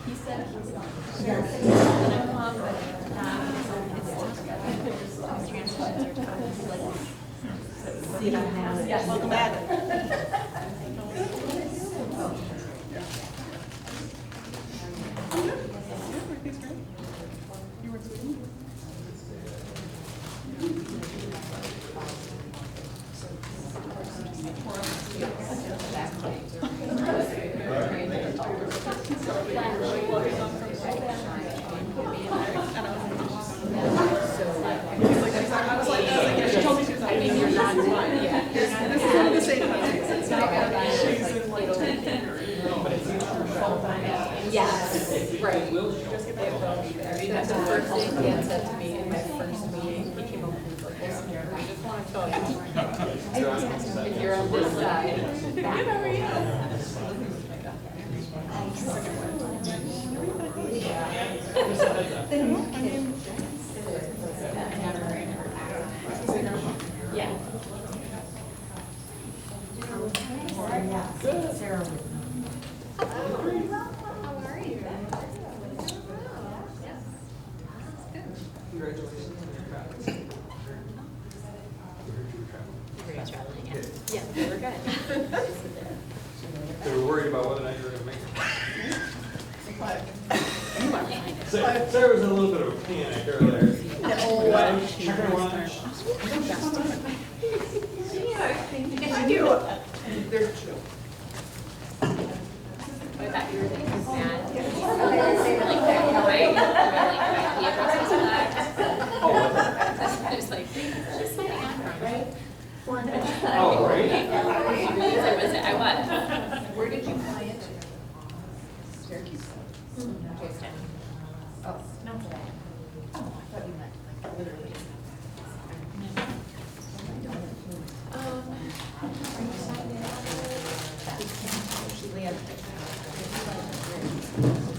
He said he's going to come up, but it's transplants are tough. Yes, welcome back. Yes, right. That's the first thing he had said to me in my first meeting. He came over and was like, listen here, I just want to tell you. If you're on this side, back over here. Yeah. Sarah. Yeah, they were good. They were worried about whether or not you were going to make it. Sarah was in a little bit of a panic earlier. Check her lunch. I do. They're true. I thought you were thinking of that. Like that, right? Oh, what? I was like, just my camera, right? Oh, right. I was. Where did you fly it? Syracuse. Oh, no. Oh, I thought you meant like literally.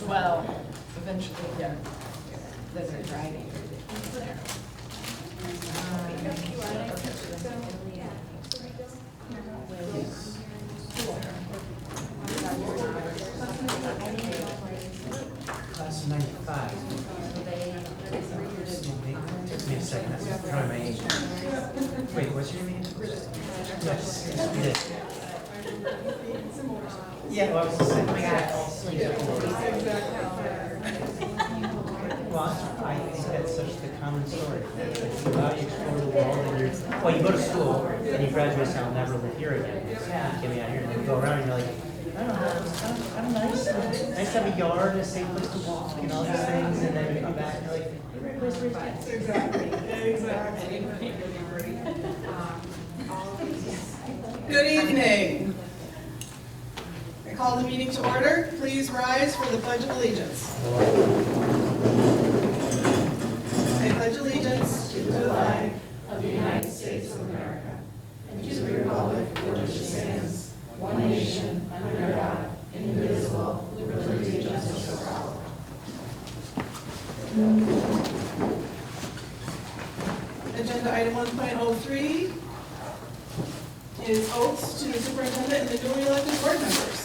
Well, eventually, yeah. Then they're driving. Class of 95. Took me a second, that's probably my age. Wait, what's your name? Yes, we did. Yeah, well, I was just saying, my God. Well, I think that's such the common story. That you go out, you explore the world, and you're, well, you go to school, and you graduate, and I'll never live here again. Get me out here, and then you go around, and you're like, I don't know, it's kind of nice. Nice to have a yard, a safe place to walk, and all these things, and then you come back, and you're like, a great place to raise kids. Exactly. Good evening. I call the meeting to order. Please rise for the Pledge of Allegiance. I pledge allegiance to the flag of the United States of America and to the republic for which it stands, one nation, under God, indivisible, with liberty and justice for all. Agenda item 1.03 is oaths to the superintendent and the newly elected board members.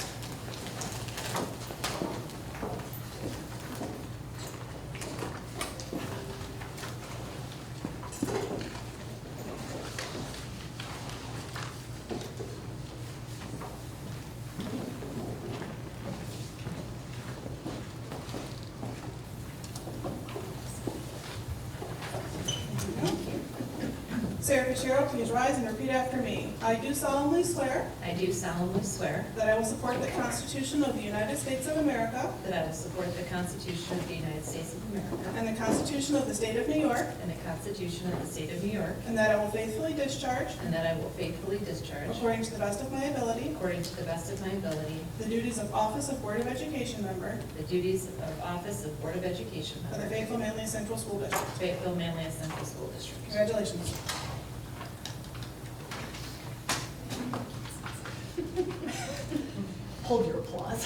Sarah Fitzgerald, please rise and repeat after me. I do solemnly swear I do solemnly swear that I will support the Constitution of the United States of America that I will support the Constitution of the United States of America and the Constitution of the State of New York, and the Constitution of the State of New York, and that I will faithfully discharge, and that I will faithfully discharge, according to the best of my ability, according to the best of my ability, the duties of Office of Board of Education Member the duties of Office of Board of Education for the Member, Fayetteville-Manlius Central School District. Fayetteville-Manlius Central School District. Congratulations. Hold your applause.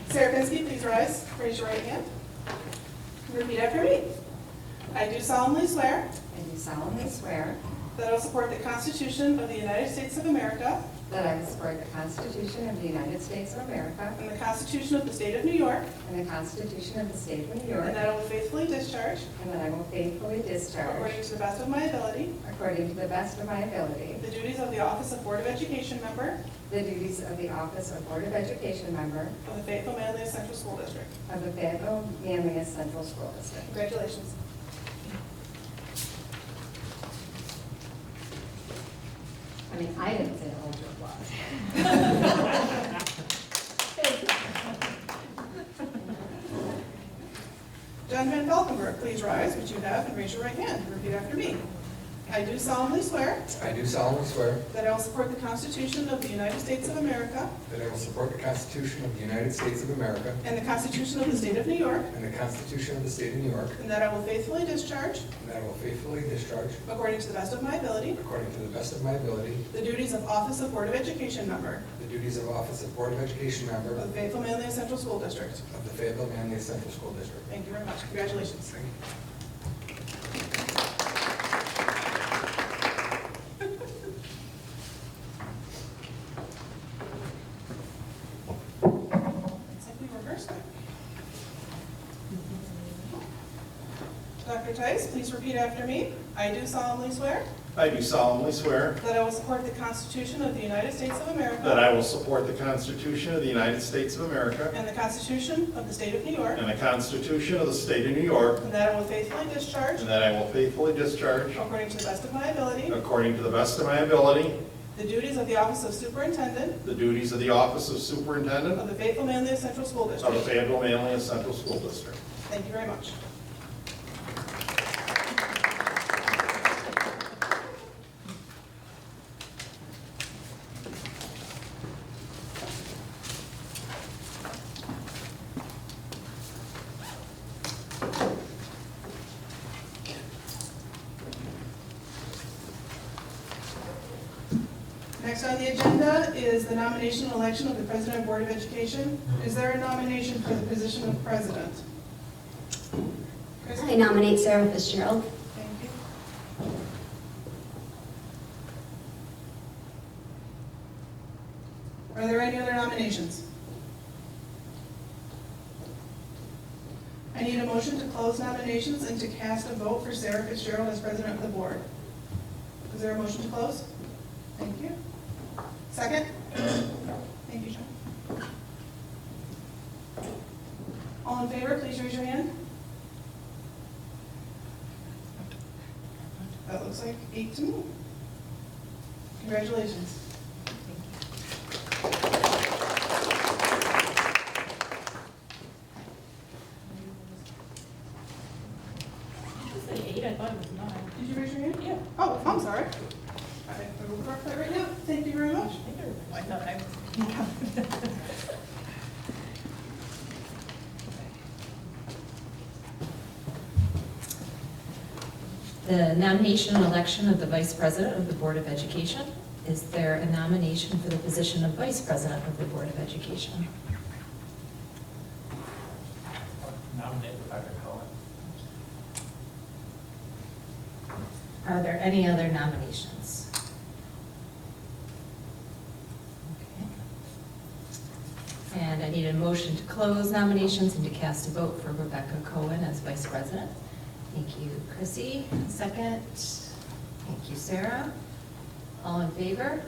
Sarah Pinsky, please rise. Raise your right hand. Repeat after me. I do solemnly swear I do solemnly swear that I will support the Constitution of the United States of America that I will support the Constitution of the United States of America and the Constitution of the State of New York, and the Constitution of the State of New and York, that I will faithfully discharge, and that I will faithfully discharge, according to the best of my ability, according to the best of my ability, the duties of the office of Board of Education member the duties of the office of Board of Education member of the Fayetteville-Manlius Central School District. of the Fayetteville-Manlius Central School District. Congratulations. I mean, I didn't say hold your applause. John Van Valkenburg, please rise, which you have, and raise your right hand. Repeat after me. I do solemnly swear I do solemnly swear that I will support the Constitution of the United States of America that I will support the Constitution of the United States of America and the Constitution of the State of New York, and the Constitution of the State of New York, and that I will faithfully discharge, and that I will faithfully discharge, according to the best of my ability, according to the best of my ability, the duties of Office of Board of Education member the duties of Office of Board of Education member of the of Fayetteville-Manlius Central School District. the Fayetteville-Manlius Central School District. Thank you very much. Congratulations. Thank you. It's like we reversed it. Dr. Tice, please repeat after me. I do solemnly swear I do solemnly swear that I will support the Constitution of the United States of America that I will support the Constitution of the United States of America and the Constitution of the State of New York, and the Constitution of the State of New York, and that I will faithfully discharge, and that I will faithfully discharge, according to the best of my ability, according to the best of my ability, the duties of the Office of Superintendent the duties of the Office of Superintendent of the Fayetteville-Manlius Central School of the District. Fayetteville-Manlius Central School District. Thank you very much. Next on the agenda is the nomination and election of the President of Board of Education. Is there a nomination for the position of President? Chris? I nominate Sarah Fitzgerald. Thank you. Are there any other nominations? I need a motion to close nominations and to cast a vote for Sarah Fitzgerald as President of the Board. Is there a motion to close? Thank you. Second? Thank you, John. All in favor, please raise your hand. That looks like 8 to me. Congratulations. I thought it was 9. Did you raise your hand? Yeah. Oh, I'm sorry. I will correct that right now. Thank you very much. I thought I was. The nomination and election of the Vice President of the Board of Education. Is there a nomination for the position of Vice President of the Board of Education? Nominate Rebecca Cohen. Are there any other nominations? Okay. And I need a motion to close nominations and to cast a vote for Rebecca Cohen as Vice President. Thank you, Chrissy. Second. Thank you, Sarah. All in favor?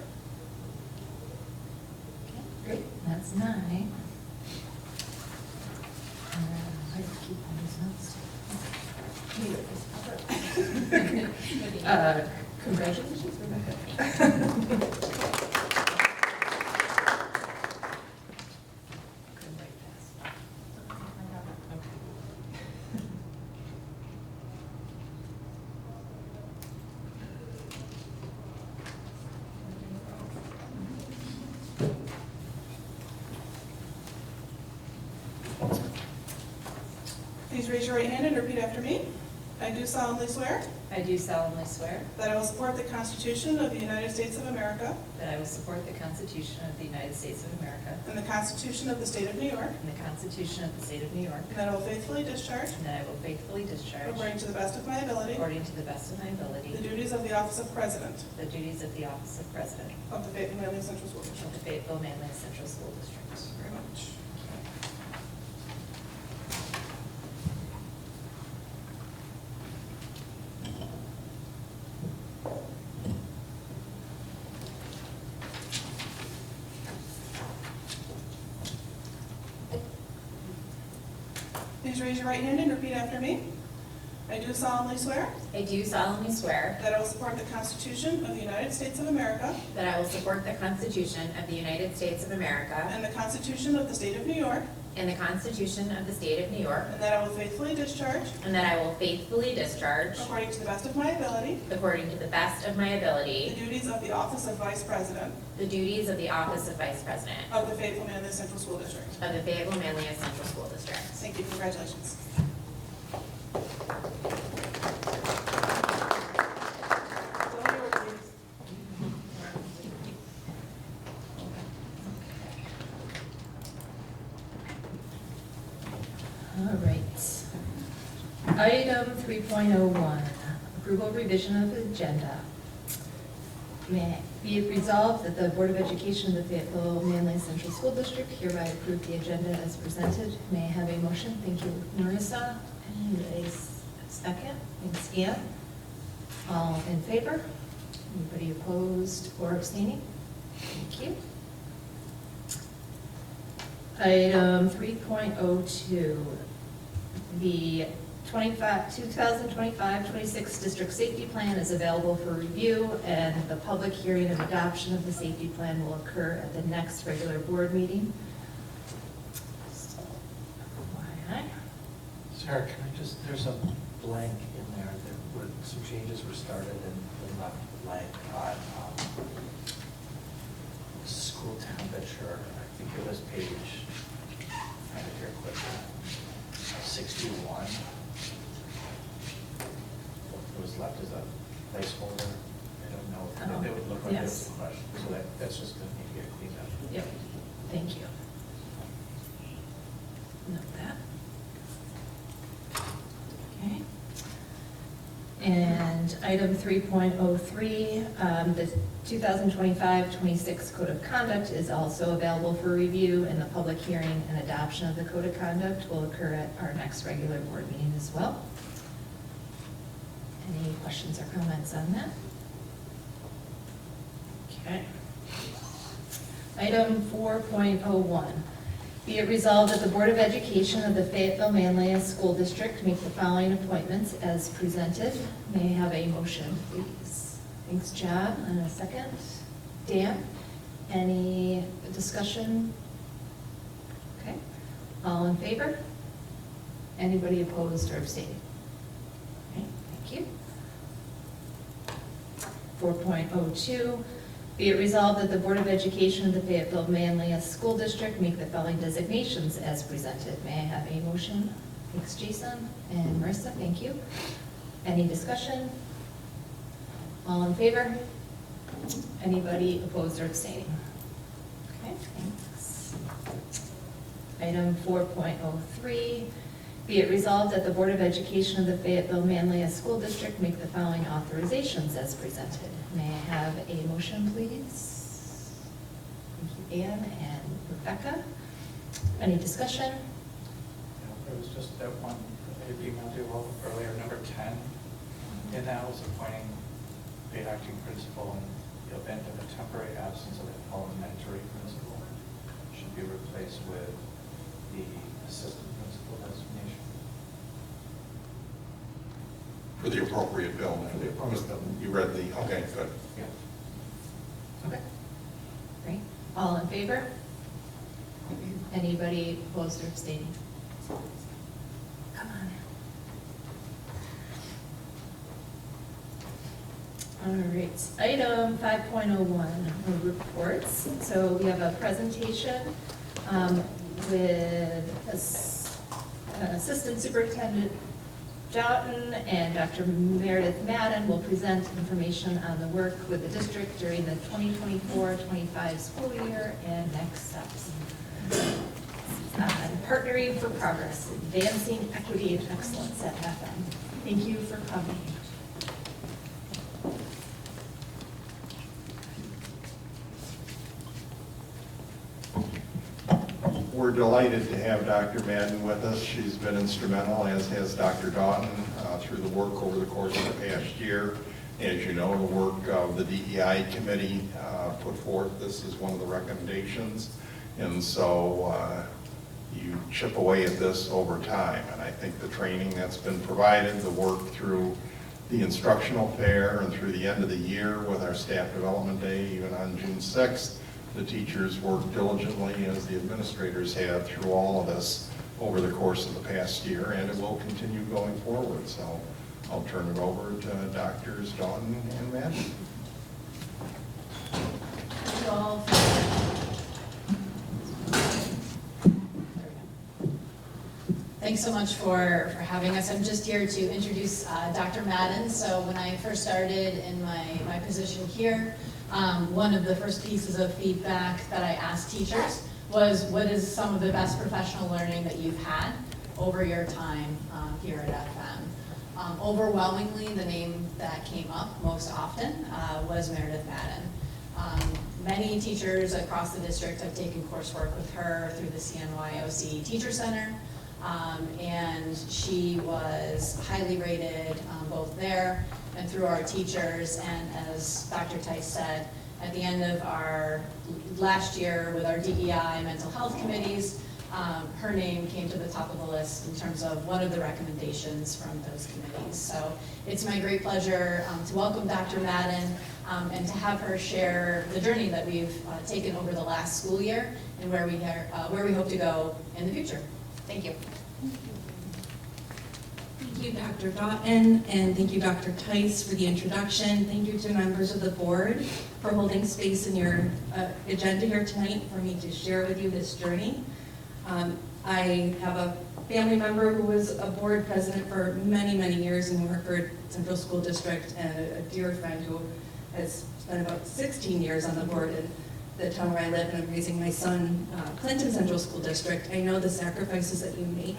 Okay, great. That's 9. I keep all these notes. Congratulations, Rebecca. Please raise your right hand and repeat after me. I do solemnly swear I do solemnly swear that I will support the Constitution of the United States of America that I will support the Constitution of the United States of America and the Constitution of the State of New York, and the Constitution of the State of New York, and that I will faithfully discharge, and that I will faithfully discharge, according to the best of my ability, according to the best of my ability, the duties of the office of President the duties of the office of President of the Fayetteville-Manlius Central School of District. the Fayetteville-Manlius Central School District. Thank you very much. Please raise your right hand and repeat after me. I do solemnly swear I do solemnly swear that I will support the Constitution of the United States of America that I will support the Constitution of the United States of America and the Constitution of the State of New York, and the Constitution of the State of New York, and that I will faithfully discharge, and that I will faithfully discharge, according to the best of my ability, according to the best of my the ability, duties of the office of Vice President the duties of the office of Vice President of the Fayetteville-Manlius Central School District. of the Fayetteville-Manlius Central School District. Thank you. Congratulations. All right. Item 3.01, approval revision of agenda. May be it resolved that the Board of Education of the Fayetteville-Manlius Central School District hereby approve the agenda as presented. May I have a motion? Thank you, Marissa. And a second? Thanks, Ian. All in favor? Anybody opposed or abstaining? Thank you. Item 3.02, the 2025-26 District Safety Plan is available for review, and the public hearing and adoption of the safety plan will occur at the next regular board meeting. So, FYI. Sarah, can I just, there's a blank in there that where some changes were started and left blank on school temperature. I think it was page, find it here quickly, 61. What was left as a placeholder. I don't know. Oh, It would look like yes. this question, so that's just going to need to get cleaned up. Yep, thank you. Note that. Okay. And item 3.03, the 2025-26 Code of Conduct is also available for review, and the public hearing and adoption of the Code of Conduct will occur at our next regular board meeting as well. Any questions or comments on that? Okay. Item 4.01, be it resolved that the Board of Education of the Fayetteville-Manlius School District make the following appointments as presented. May I have a motion, please? Thanks, John. And a second. Dan? Any discussion? Okay. All in favor? Anybody opposed or abstaining? Okay, thank you. 4.02, be it resolved that the Board of Education of the Fayetteville-Manlius School District make the following designations as presented. May I have a motion? Thanks, Jason. And Marissa, thank you. Any discussion? All in favor? Anybody opposed or abstaining? Okay, thanks. Item 4.03, be it resolved that the Board of Education of the Fayetteville-Manlius School District make the following authorizations as presented. May I have a motion, please? Thank you, Ann and Rebecca. Any discussion? It was just that one, I emailed you all earlier, number 10. And that was appointing the acting principal in the event of a temporary absence of the elementary principal should be replaced with the assistant principal designation. For the appropriate bill. For the appropriate bill. You read the, okay, good. Yeah. Okay. Great. All in favor? Anybody opposed or abstaining? Come on. All right, item 5.01, reports. So we have a presentation with Assistant Superintendent Doughton and Dr. Meredith Madden will present information on the work with the district during the 2024-25 school year and next steps. Partnering for Progress, Advancing Equity and Excellence at FM. Thank you for coming. We're delighted to have Dr. Madden with us. She's been instrumental, as has Dr. Doughton, through the work over the course of the past year. As you know, the work of the DEI committee put forth, this is one of the recommendations. And so you chip away at this over time. And I think the training that's been provided, the work through the instructional fair and through the end of the year with our staff development day, even on June 6th, the teachers worked diligently, as the administrators have, through all of this over the course of the past year, and it will continue going forward. So I'll turn it over to Drs. Doughton and Madden. Thank you all. Thanks so much for having us. I'm just here to introduce Dr. Madden. So when I first started in my position here, one of the first pieces of feedback that I asked teachers was, what is some of the best professional learning that you've had over your time here at FM? Overwhelmingly, the name that came up most often was Meredith Madden. Many teachers across the district have taken coursework with her through the CNYOC Teacher Center, and she was highly rated both there and through our teachers. And as Dr. Tice said, at the end of our last year with our DEI mental health committees, her name came to the top of the list in terms of one of the recommendations from those committees. So it's my great pleasure to welcome Dr. Madden and to have her share the journey that we've taken over the last school year and where we hope to go in the future. Thank you. Thank you, Dr. Doughton, and thank you, Dr. Tice, for the introduction. Thank you to members of the board for holding space in your agenda here tonight for me to share with you this journey. I have a family member who was a board president for many, many years in Hartford Central School District, and a dear friend who has spent about 16 years on the board in the town where I live, and I'm raising my son, Clinton Central School District. I know the sacrifices that you make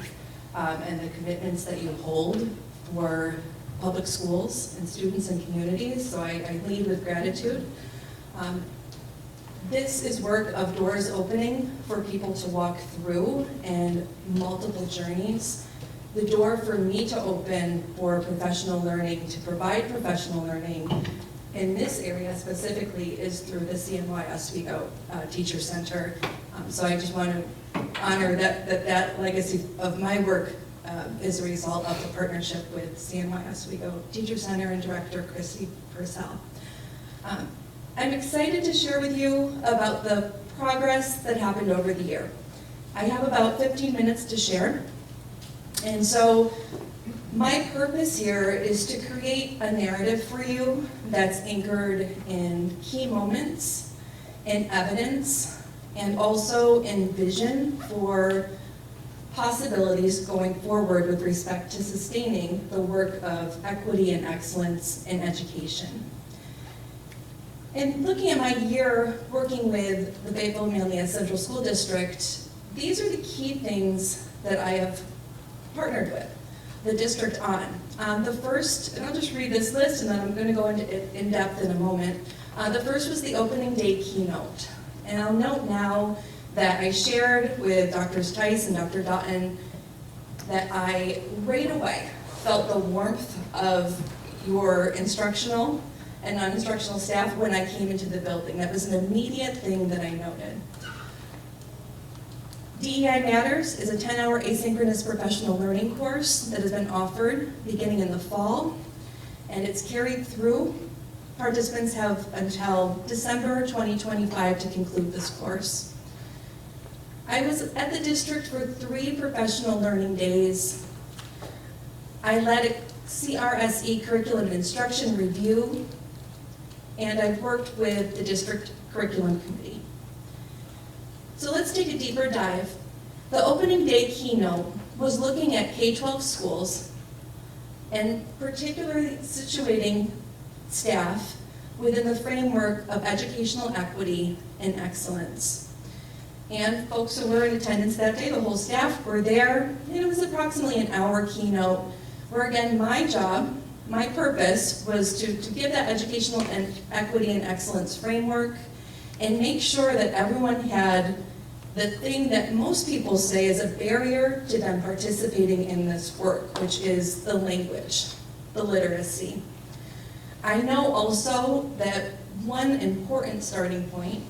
and the commitments that you hold for public schools and students and communities, so I lead with gratitude. This is work of doors opening for people to walk through and multiple journeys. The door for me to open for professional learning, to provide professional learning in this area specifically, is through the CNY Oswego Teacher Center. So I just want to honor that legacy of my work is a result of the partnership with CNY Oswego Teacher Center and Director Christy Purcell. I'm excited to share with you about the progress that happened over the year. I have about 15 minutes to share. And so my purpose here is to create a narrative for you that's anchored in key moments, in evidence, and also in vision for possibilities going forward with respect to sustaining the work of equity and excellence in education. And looking at my year working with the Fayetteville-Manlius Central School District, these are the key things that I have partnered with the district on. The first, and I'll just read this list and then I'm going to go into in depth in a moment. The first was the opening day keynote. And I'll note now that I shared with Drs. Tice and Dr. Doughton that I right away felt the warmth of your instructional and non-instructional staff when I came into the building. That was an immediate thing that I noted. DEI Matters is a 10-hour asynchronous professional learning course that has been offered beginning in the fall, and it's carried through. Participants have until December 2025 to conclude this course. I was at the district for 3 professional learning days. I led a CRSE curriculum and instruction review, and I've worked with the district curriculum committee. So let's take a deeper dive. The opening day keynote was looking at K-12 schools and particularly situating staff within the framework of educational equity and excellence. And folks who were in attendance that day, the whole staff were there, and it was approximately an hour keynote, where again, my job, my purpose was to give that educational and equity and excellence framework and make sure that everyone had the thing that most people say is a barrier to them participating in this work, which is the language, the literacy. I know also that one important starting point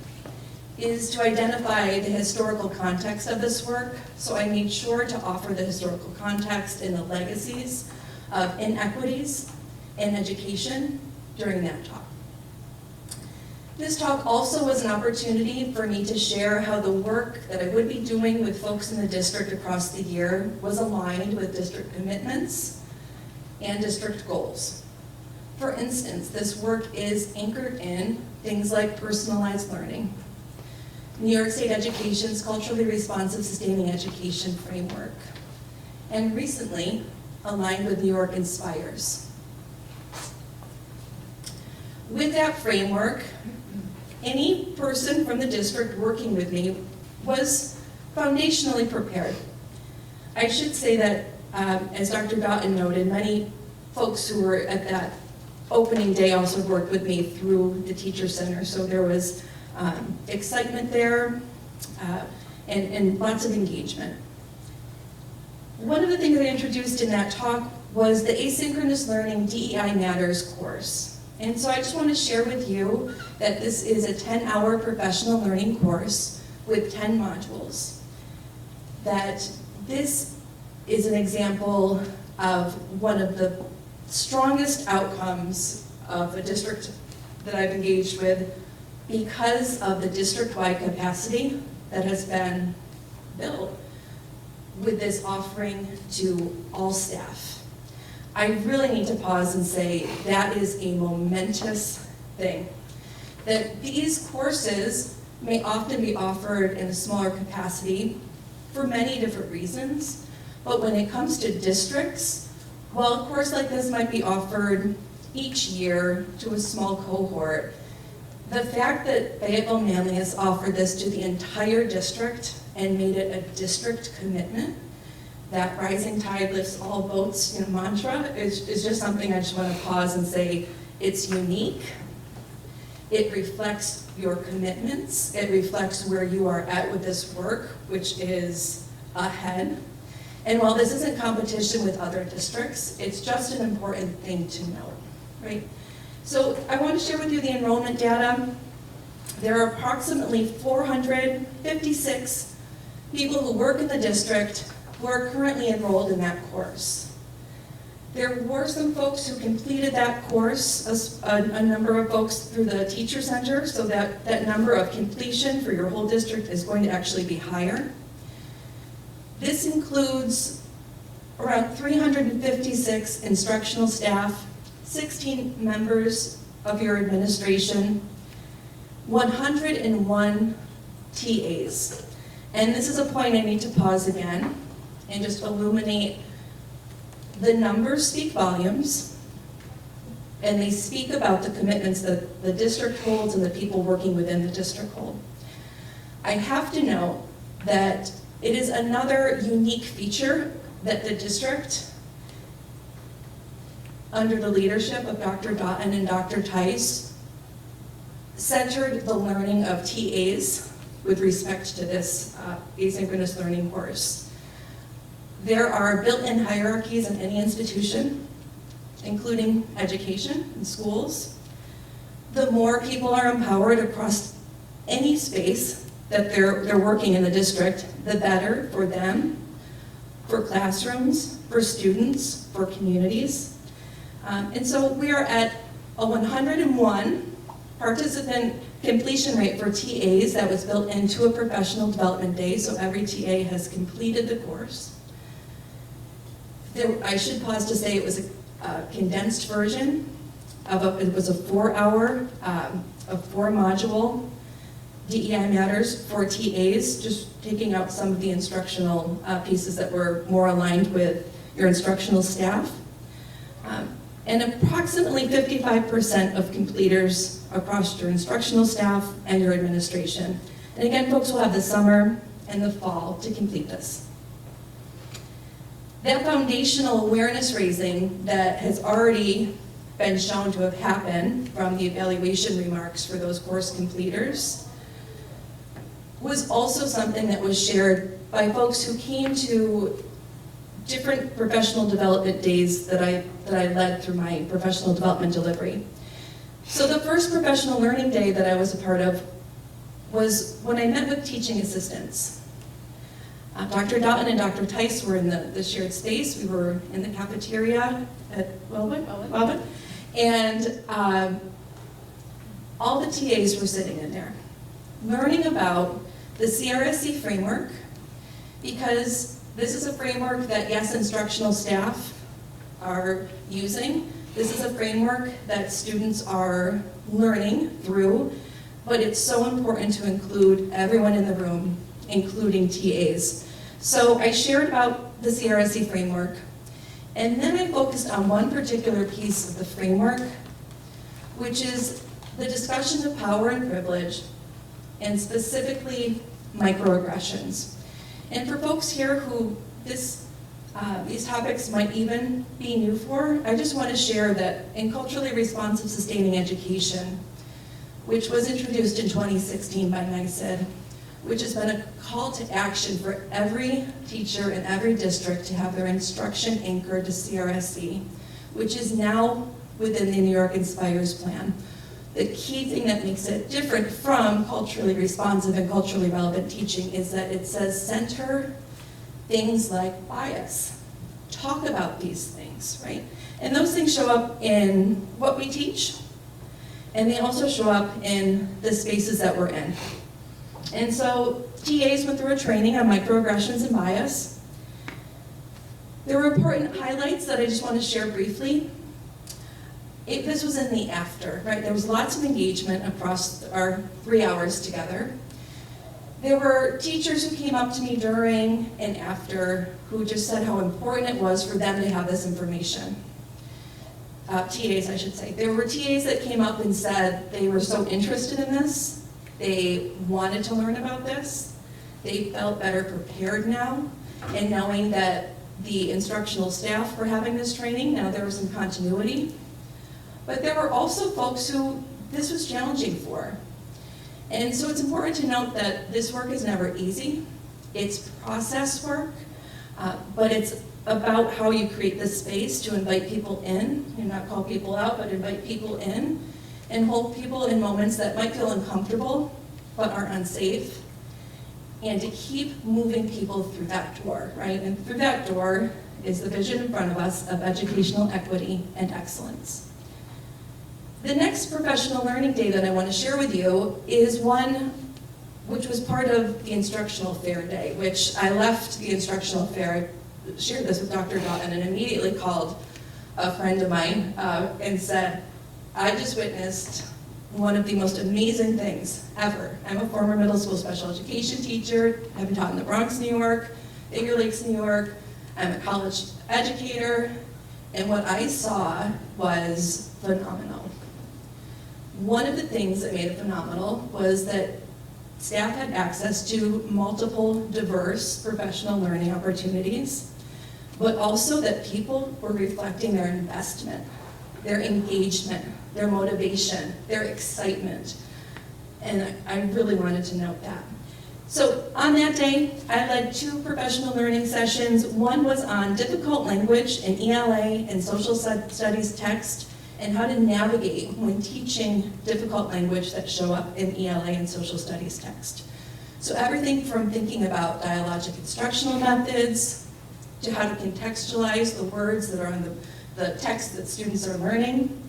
is to identify the historical context of this work, so I made sure to offer the historical context and the legacies of inequities in education during that talk. This talk also was an opportunity for me to share how the work that I would be doing with folks in the district across the year was aligned with district commitments and district goals. For instance, this work is anchored in things like personalized learning, New York State Education's culturally responsive sustaining education framework, and recently aligned with New York Inspires. With that framework, any person from the district working with me was foundationally prepared. I should say that, as Dr. Doughton noted, many folks who were at that opening day also worked with me through the Teacher Center, so there was excitement there and lots of engagement. One of the things I introduced in that talk was the Asynchronous Learning DEI Matters course. And so I just want to share with you that this is a 10-hour professional learning course with 10 modules. That this is an example of one of the strongest outcomes of a district that I've engaged with because of the district-wide capacity that has been built with this offering to all staff. I really need to pause and say that is a momentous thing. That these courses may often be offered in a smaller capacity for many different reasons, but when it comes to districts, while a course like this might be offered each year to a small cohort, the fact that Fayetteville-Manlius offered this to the entire district and made it a district commitment, that rising tide lifts all boats mantra is just something I just want to pause and say, it's unique. It reflects your commitments. It reflects where you are at with this work, which is ahead. And while this isn't competition with other districts, it's just an important thing to note, right? So I want to share with you the enrollment data. There are approximately 456 people who work in the district who are currently enrolled in that course. There were some folks who completed that course, a number of folks through the Teacher Center, so that number of completion for your whole district is going to actually be higher. This includes around 356 instructional staff, 16 members of your administration, 101 TAs. And this is a point I need to pause again and just illuminate. The numbers speak volumes, and they speak about the commitments that the district holds and the people working within the district hold. I have to note that it is another unique feature that the district, under the leadership of Dr. Doughton and Dr. Tice, centered the learning of TAs with respect to this asynchronous learning course. There are built-in hierarchies in any institution, including education and schools. The more people are empowered across any space that they're working in the district, the better for them, for classrooms, for students, for communities. And so we are at a 101 participant completion rate for TAs that was built into a professional development day, so every TA has completed the course. I should pause to say it was a condensed version it was a 4-hour, a 4-module DEI Matters for TAs, just taking out some of the instructional pieces that were more aligned with your instructional staff. And approximately 55% of completers across your instructional staff and your administration. And again, folks will have the summer and the fall to complete this. That foundational awareness raising that has already been shown to have happened from the evaluation remarks for those course completers was also something that was shared by folks who came to different professional development days that I led through my professional development delivery. So the first professional learning day that I was a part of was when I met with teaching assistants. Dr. Dotton and Dr. Tice were in the shared space. We were in the cafeteria at Wellwood, and all the TAs were sitting in there, learning about the CRSC framework, because this is a framework that, yes, instructional staff are using. This is a framework that students are learning through, but it's so important to include everyone in the room, including TAs. So I shared about the CRSC framework, and then I focused on one particular piece of the framework, which is the discussion of power and privilege, and specifically microaggressions. And for folks here who these topics might even be new for, I just want to share that in culturally responsive sustaining education, which was introduced in 2016 by NYSED, which has been a call to action for every teacher in every district to have their instruction anchored to CRSC, which is now within the New York Inspires plan. The key thing that makes it different from culturally responsive and culturally relevant teaching is that it says center things like bias. Talk about these things, right? And those things show up in what we teach, and they also show up in the spaces that we're in. And so TAs went through a training on microaggressions and bias. There were important highlights that I just want to share briefly. This was in the after, right? There was lots of engagement across our 3 hours together. There were teachers who came up to me during and after who just said how important it was for them to have this information. TAs, I should say. There were TAs that came up and said they were so interested in this, they wanted to learn about this, they felt better prepared now, and knowing that the instructional staff were having this training, now there was some continuity. But there were also folks who this was challenging for. And so it's important to note that this work is never easy. It's process work, but it's about how you create this space to invite people in, and not call people out, but invite people in, and hold people in moments that might feel uncomfortable, but are unsafe, and to keep moving people through that door, right? And through that door is the vision in front of us of educational equity and excellence. The next professional learning day that I want to share with you is one which was part of the instructional fair day, which I left the instructional fair, I shared this with Dr. Dotton, and immediately called a friend of mine and said, I just witnessed one of the most amazing things ever. I'm a former middle school special education teacher. I've been taught in the Bronx, New York, Finger Lakes, New York. I'm a college educator, and what I saw was phenomenal. One of the things that made it phenomenal was that staff had access to multiple diverse professional learning opportunities, but also that people were reflecting their investment, their engagement, their motivation, their excitement. And I really wanted to note that. So on that day, I led 2 professional learning sessions. One was on difficult language in ELA and social studies text, and how to navigate when teaching difficult language that show up in ELA and social studies text. So everything from thinking about dialogic instructional methods, to how to contextualize the words that are on the text that students are learning,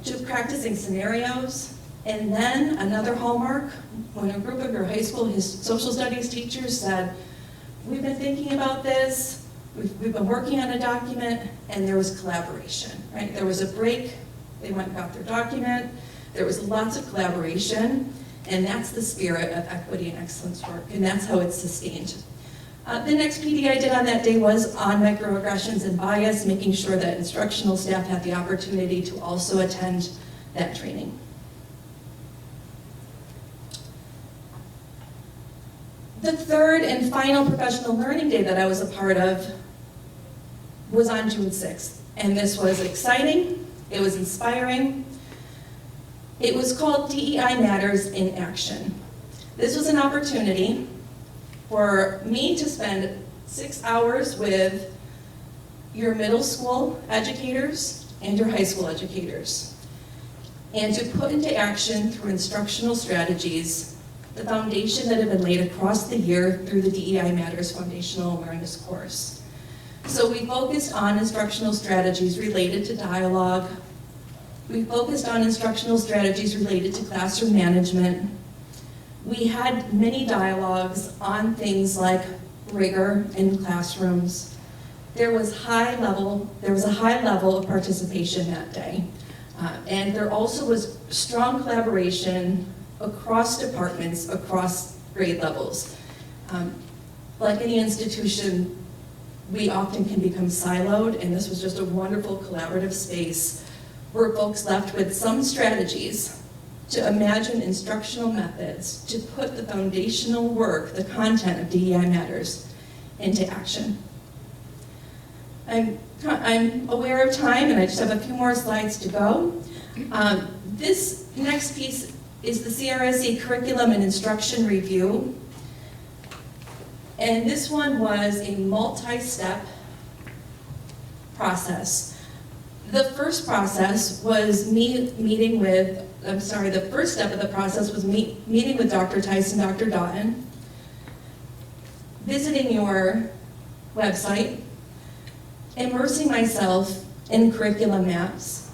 to practicing scenarios. And then another hallmark, when a group of your high school social studies teachers said, we've been thinking about this, we've been working on a document, and there was collaboration, right? There was a break, they went and got their document, there was lots of collaboration, and that's the spirit of equity and excellence work, and that's how it's sustained. The next PD I did on that day was on microaggressions and bias, making sure that instructional staff had the opportunity to also attend that training. The third and final professional learning day that I was a part of was on June 6th. And this was exciting, it was inspiring. It was called DEI Matters in Action. This was an opportunity for me to spend 6 hours with your middle school educators and your high school educators, and to put into action through instructional strategies the foundation that had been laid across the year through the DEI Matters Foundational Awareness course. So we focused on instructional strategies related to dialogue. We focused on instructional strategies related to classroom management. We had many dialogues on things like rigor in classrooms. There was a high level of participation that day. And there also was strong collaboration across departments, across grade levels. Like any institution, we often can become siloed, and this was just a wonderful collaborative space where folks left with some strategies to imagine instructional methods to put the foundational work, the content of DEI Matters, into action. I'm aware of time, and I just have a few more slides to go. This next piece is the CRSE Curriculum and Instruction Review. And this one was a multi-step process. The first process was the first step of the process was meeting with Dr. Tyson, Dr. Doughton, visiting your website, immersing myself in curriculum maps,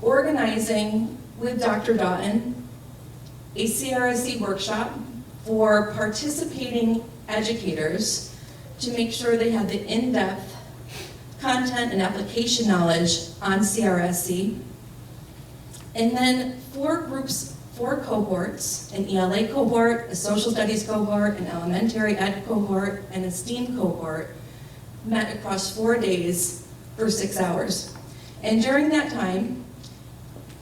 organizing with Dr. Doughton a CRSE workshop for participating educators to make sure they had the in-depth content and application knowledge on CRSE. And then 4 cohorts, an ELA cohort, a social studies cohort, an elementary ed cohort, and a STEAM cohort, met across 4 days for 6 hours. And during that time,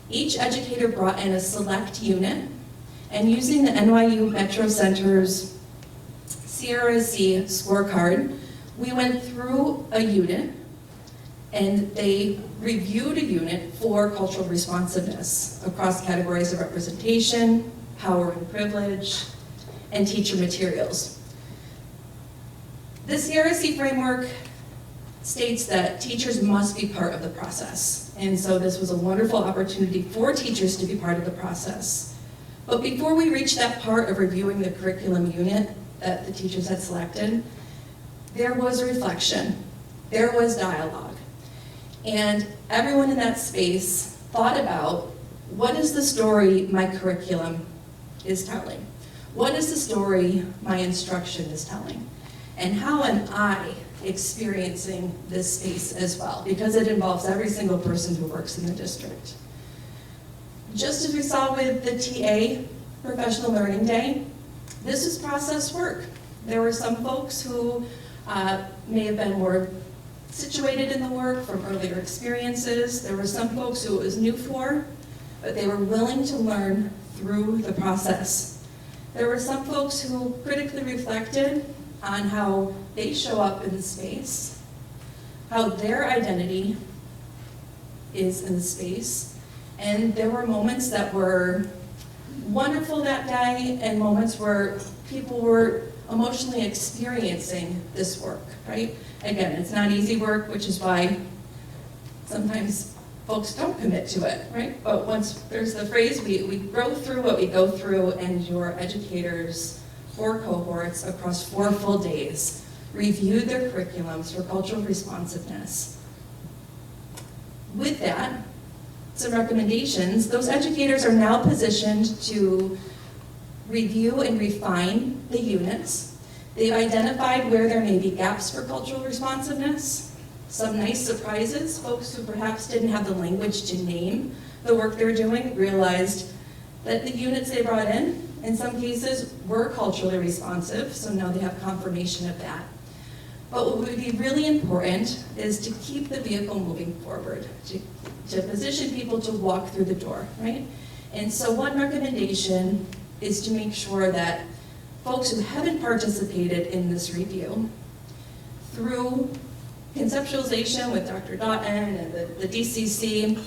each educator brought in a select unit, and using the NYU Metro Center's CRSE scorecard, we went through a unit, and they reviewed a unit for cultural responsiveness across categories of representation, power and privilege, and teacher materials. The CRSE framework states that teachers must be part of the process, and so this was a wonderful opportunity for teachers to be part of the process. But before we reached that part of reviewing the curriculum unit that the teachers had selected, there was reflection, there was dialogue. And everyone in that space thought about, what is the story my curriculum is telling? What is the story my instruction is telling? And how am I experiencing this space as well? Because it involves every single person who works in the district. Just as we saw with the TA Professional Learning Day, this is process work. There were some folks who may have been more situated in the work from earlier experiences. There were some folks who it was new for, but they were willing to learn through the process. There were some folks who critically reflected on how they show up in the space, how their identity is in the space, and there were moments that were wonderful that day and moments where people were emotionally experiencing this work, right? Again, it's not easy work, which is why sometimes folks don't commit to it, right? But once there's the phrase, we grow through what we go through, and your educators, 4 cohorts across 4 full days, reviewed their curriculums for cultural responsiveness. With that, some recommendations. Those educators are now positioned to review and refine the units. They've identified where there may be gaps for cultural responsiveness, some nice surprises. Folks who perhaps didn't have the language to name the work they're doing realized that the units they brought in In some cases, were culturally responsive, so now they have confirmation of that. But what would be really important is to keep the vehicle moving forward, to position people to walk through the door, right? And so one recommendation is to make sure that folks who haven't participated in this review, through conceptualization with Dr. Doughton and the DCC,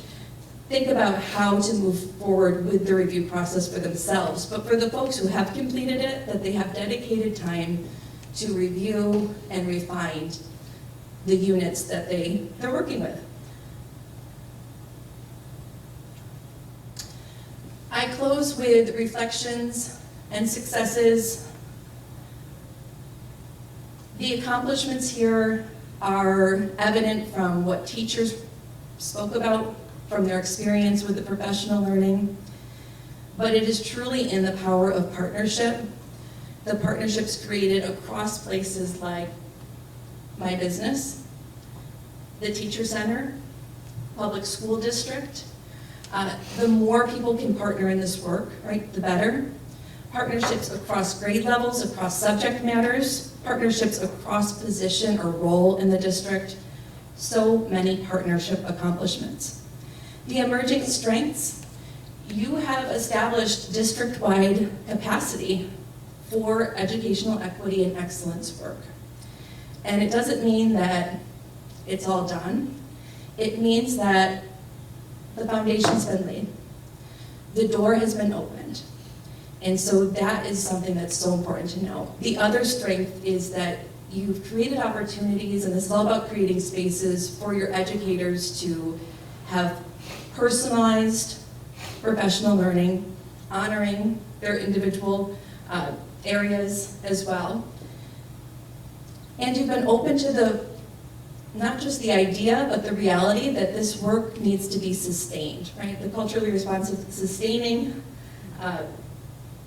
think about how to move forward with the review process for themselves. But for the folks who have completed it, that they have dedicated time to review and refine the units that they're working with. I close with reflections and successes. The accomplishments here are evident from what teachers spoke about, from their experience with the professional learning, but it is truly in the power of partnership. The partnerships created across places like my business, the teacher center, public school district. The more people can partner in this work, right, the better. Partnerships across grade levels, across subject matters, partnerships across position or role in the district. So many partnership accomplishments. The emerging strengths, you have established district-wide capacity for educational equity and excellence work. And it doesn't mean that it's all done. It means that the foundation's been laid. The door has been opened. And so that is something that's so important to know. The other strength is that you've created opportunities, and this is all about creating spaces for your educators to have personalized professional learning, honoring their individual areas as well. And you've been open to not just the idea, but the reality that this work needs to be sustained, right? The culturally responsive sustaining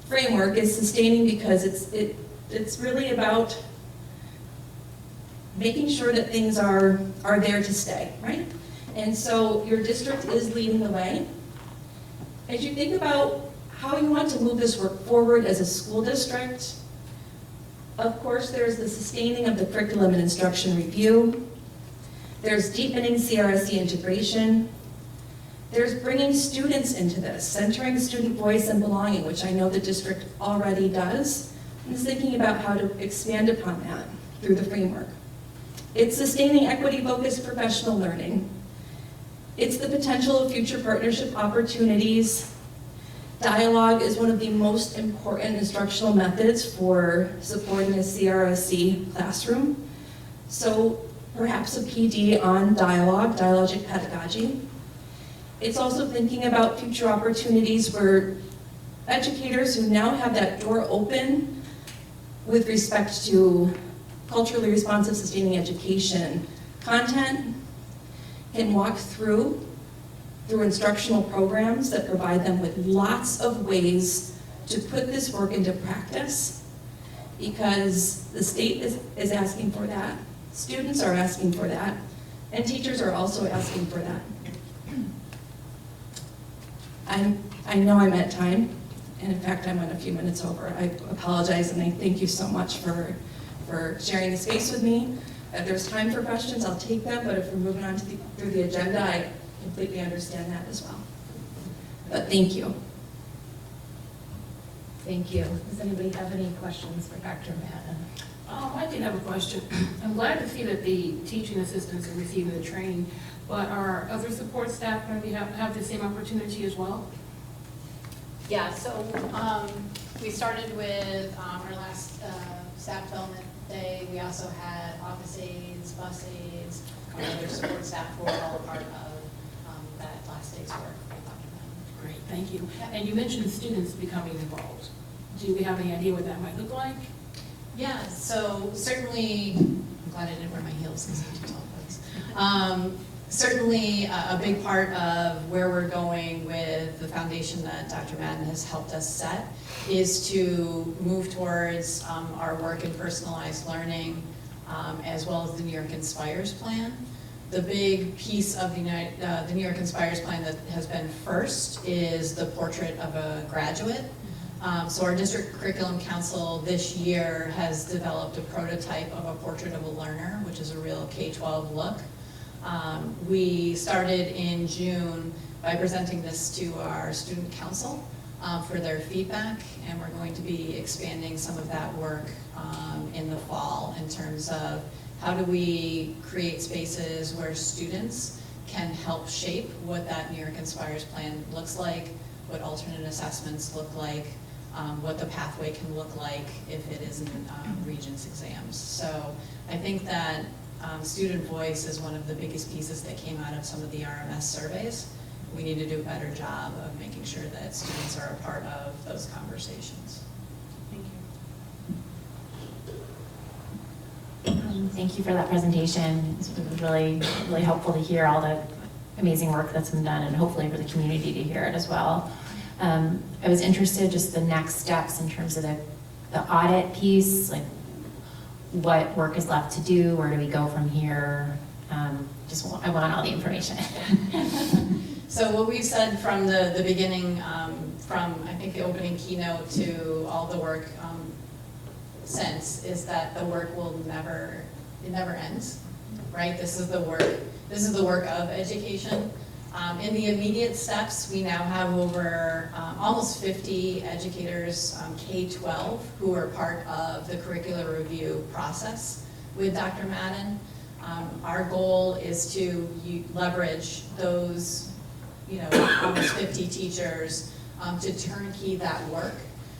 framework is sustaining because it's really about making sure that things are there to stay, right? And so your district is leading the way. As you think about how you want to move this work forward as a school district, of course, there's the sustaining of the curriculum and instruction review. There's deepening CRSE integration. There's bringing students into this, centering student voice and belonging, which I know the district already does, and is thinking about how to expand upon that through the framework. It's sustaining equity-focused professional learning. It's the potential of future partnership opportunities. Dialogue is one of the most important instructional methods for supporting a CRSE classroom. So perhaps a PD on dialogue, dialogic pedagogy. It's also thinking about future opportunities where educators who now have that door open with respect to culturally responsive sustaining education content can walk through instructional programs that provide them with lots of ways to put this work into practice, because the state is asking for that, students are asking for that, and teachers are also asking for that. I know I'm at time, and in fact I'm on a few minutes over. I apologize, and I thank you so much for sharing the space with me. If there's time for questions, I'll take them, but if we're moving on through the agenda, I completely understand that as well. But thank you. Thank you. Does anybody have any questions for Dr. Madden? I did have a question. I'm glad to see that the teaching assistants are receiving the training, but are other support staff going to have the same opportunity as well? Yeah, so we started with our last staff development day. We also had office aides, bus aides, and other support staff who were all a part of that last day's work. Great, thank you. And you mentioned students becoming involved. Do we have any idea what that might look like? Yeah, so certainly, I'm glad I didn't wear my heels because I'm too tall for this. Certainly a big part of where we're going with the foundation that Dr. Madden has helped us set is to move towards our work in personalized learning, as well as the New York Inspires plan. The big piece of the New York Inspires plan that has been first is the portrait of a graduate. So our district curriculum council this year has developed a prototype of a portrait of a learner, which is a real K-12 look. We started in June by presenting this to our student council for their feedback, and we're going to be expanding some of that work in the fall in terms of how do we create spaces where students can help shape what that New York Inspires plan looks like, what alternate assessments look like, what the pathway can look like if it isn't Regents exams. So I think that student voice is one of the biggest pieces that came out of some of the RMS surveys. We need to do a better job of making sure that students are a part of those conversations. Thank you. Thank you for that presentation. It's been really, really helpful to hear all the amazing work that's been done, and hopefully for the community to hear it as well. I was interested just the next steps in terms of the audit piece, like what work is left to do, where do we go from here? I want all the information. So what we've said from the beginning, from I think the opening keynote to all the work since, is that the work it never ends, right? This is the work of education. In the immediate steps, we now have over almost 50 educators, K-12, who are part of the curricular review process with Dr. Madden. Our goal is to leverage those, almost 50 teachers to turnkey that work.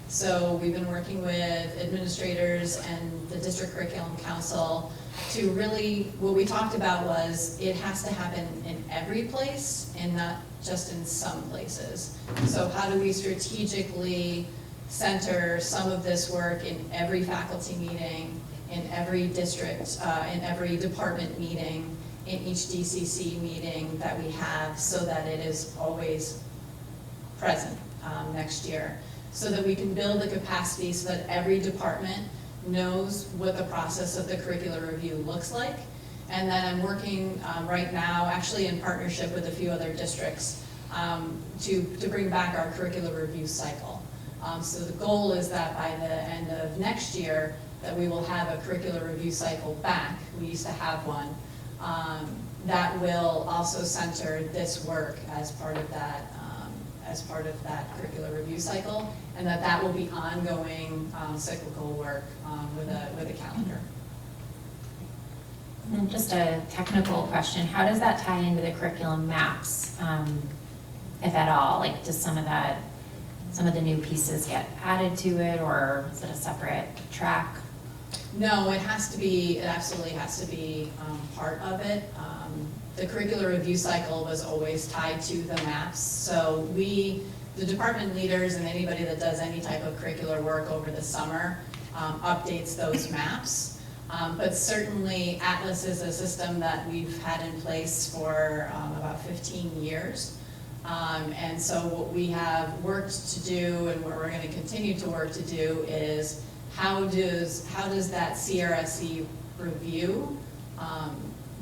So we've been working with administrators and the district curriculum council to really, what we talked about was it has to happen in every place and not just in some places. So how do we strategically center some of this work in every faculty meeting, in every district, in every department meeting, in each DCC meeting that we have, so that it is always present next year, so that we can build the capacity so that every department knows what the process of the curricular review looks like. And then I'm working right now, actually in partnership with a few other districts, to bring back our curricular review cycle. So the goal is that by the end of next year, that we will have a curricular review cycle back. We used to have one. That will also center this work as part of that curricular review cycle, and that will be ongoing cyclical work with a calendar. And just a technical question, how does that tie into the curriculum maps, if at all? Like, does some of the new pieces get added to it, or is it a separate track? No, it absolutely has to be part of it. The curricular review cycle was always tied to the maps. So the department leaders and anybody that does any type of curricular work over the summer updates those maps. But certainly Atlas is a system that we've had in place for about 15 years. And so what we have worked to do, and what we're going to continue to work to do, is how does that CRSE review,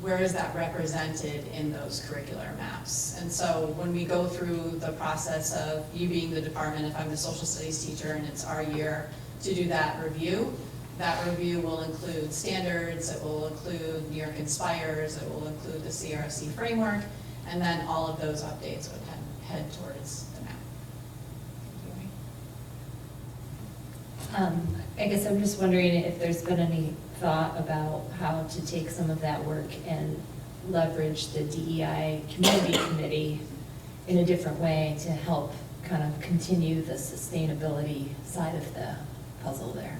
where is that represented in those curricular maps? And so when we go through the process of you being the department, if I'm the social studies teacher and it's our year to do that review will include standards, it will include New York Inspires, it will include the CRSE framework, and then all of those updates would head towards the map. I guess I'm just wondering if there's been any thought about how to take some of that work and leverage the DEI community committee in a different way to help kind of continue the sustainability side of the puzzle there.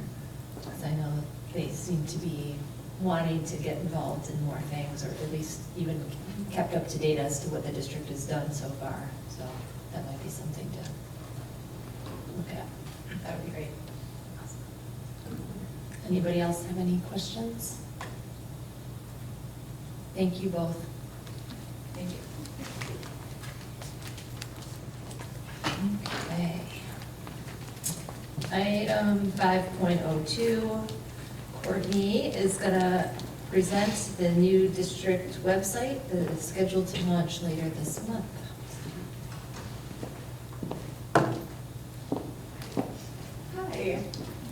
Because I know they seem to be wanting to get involved in more things, or at least even kept up to date as to what the district has done so far. So that might be something to look at. That would be great. Anybody else have any questions? Thank you both. Thank you. Okay. Item 5.02, Courtney is going to present the new district website that is scheduled to launch later this month. Hi.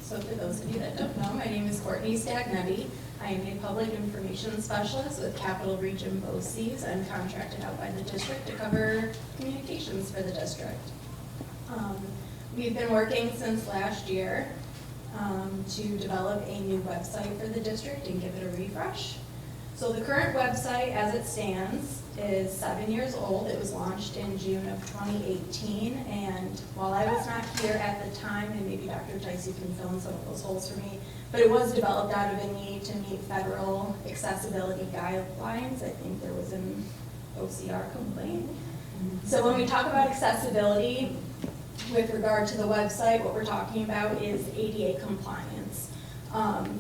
So for those of you that don't know, my name is Courtney Stagnetti. I am a public information specialist with Capital Region BOCES. I'm contracted out by the district to cover communications for the district. We've been working since last year to develop a new website for the district and give it a refresh. So the current website as it stands is 7 years old. It was launched in June of 2018, and while I was not here at the time, and maybe Dr. Tice, you can fill in some of those holes for me, but it was developed out of a need to meet federal accessibility guidelines. I think there was an OCR complaint. So when we talk about accessibility, with regard to the website, what we're talking about is ADA compliance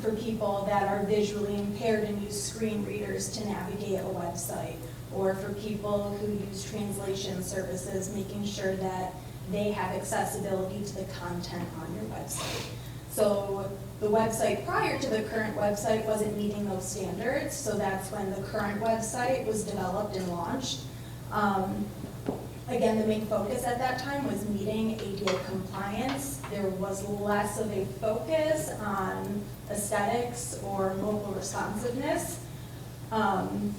for people that are visually impaired and use screen readers to navigate a website, or for people who use translation services, making sure that they have accessibility to the content on your website. So the website prior to the current website wasn't meeting those standards, so that's when the current website was developed and launched. Again, the main focus at that time was meeting ADA compliance. There was less of a focus on aesthetics or mobile responsiveness. And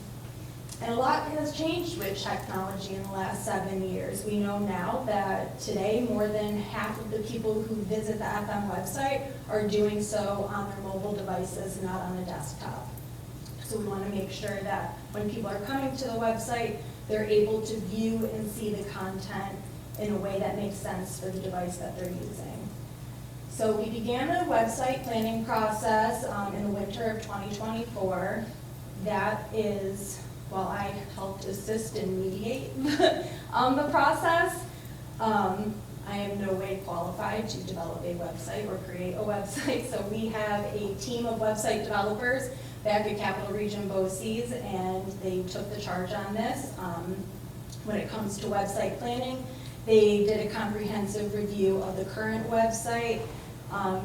a lot has changed with technology in the last 7 years. We know now that today more than half of the people who visit the FM website are doing so on their mobile devices, not on a desktop. So we want to make sure that when people are coming to the website, they're able to view and see the content in a way that makes sense for the device that they're using. So we began the website planning process in the winter of 2024. That is, while I helped assist and mediate the process, I am no way qualified to develop a website or create a website. So we have a team of website developers back at Capital Region BOCES, and they took the charge on this. When it comes to website planning, they did a comprehensive review of the current website,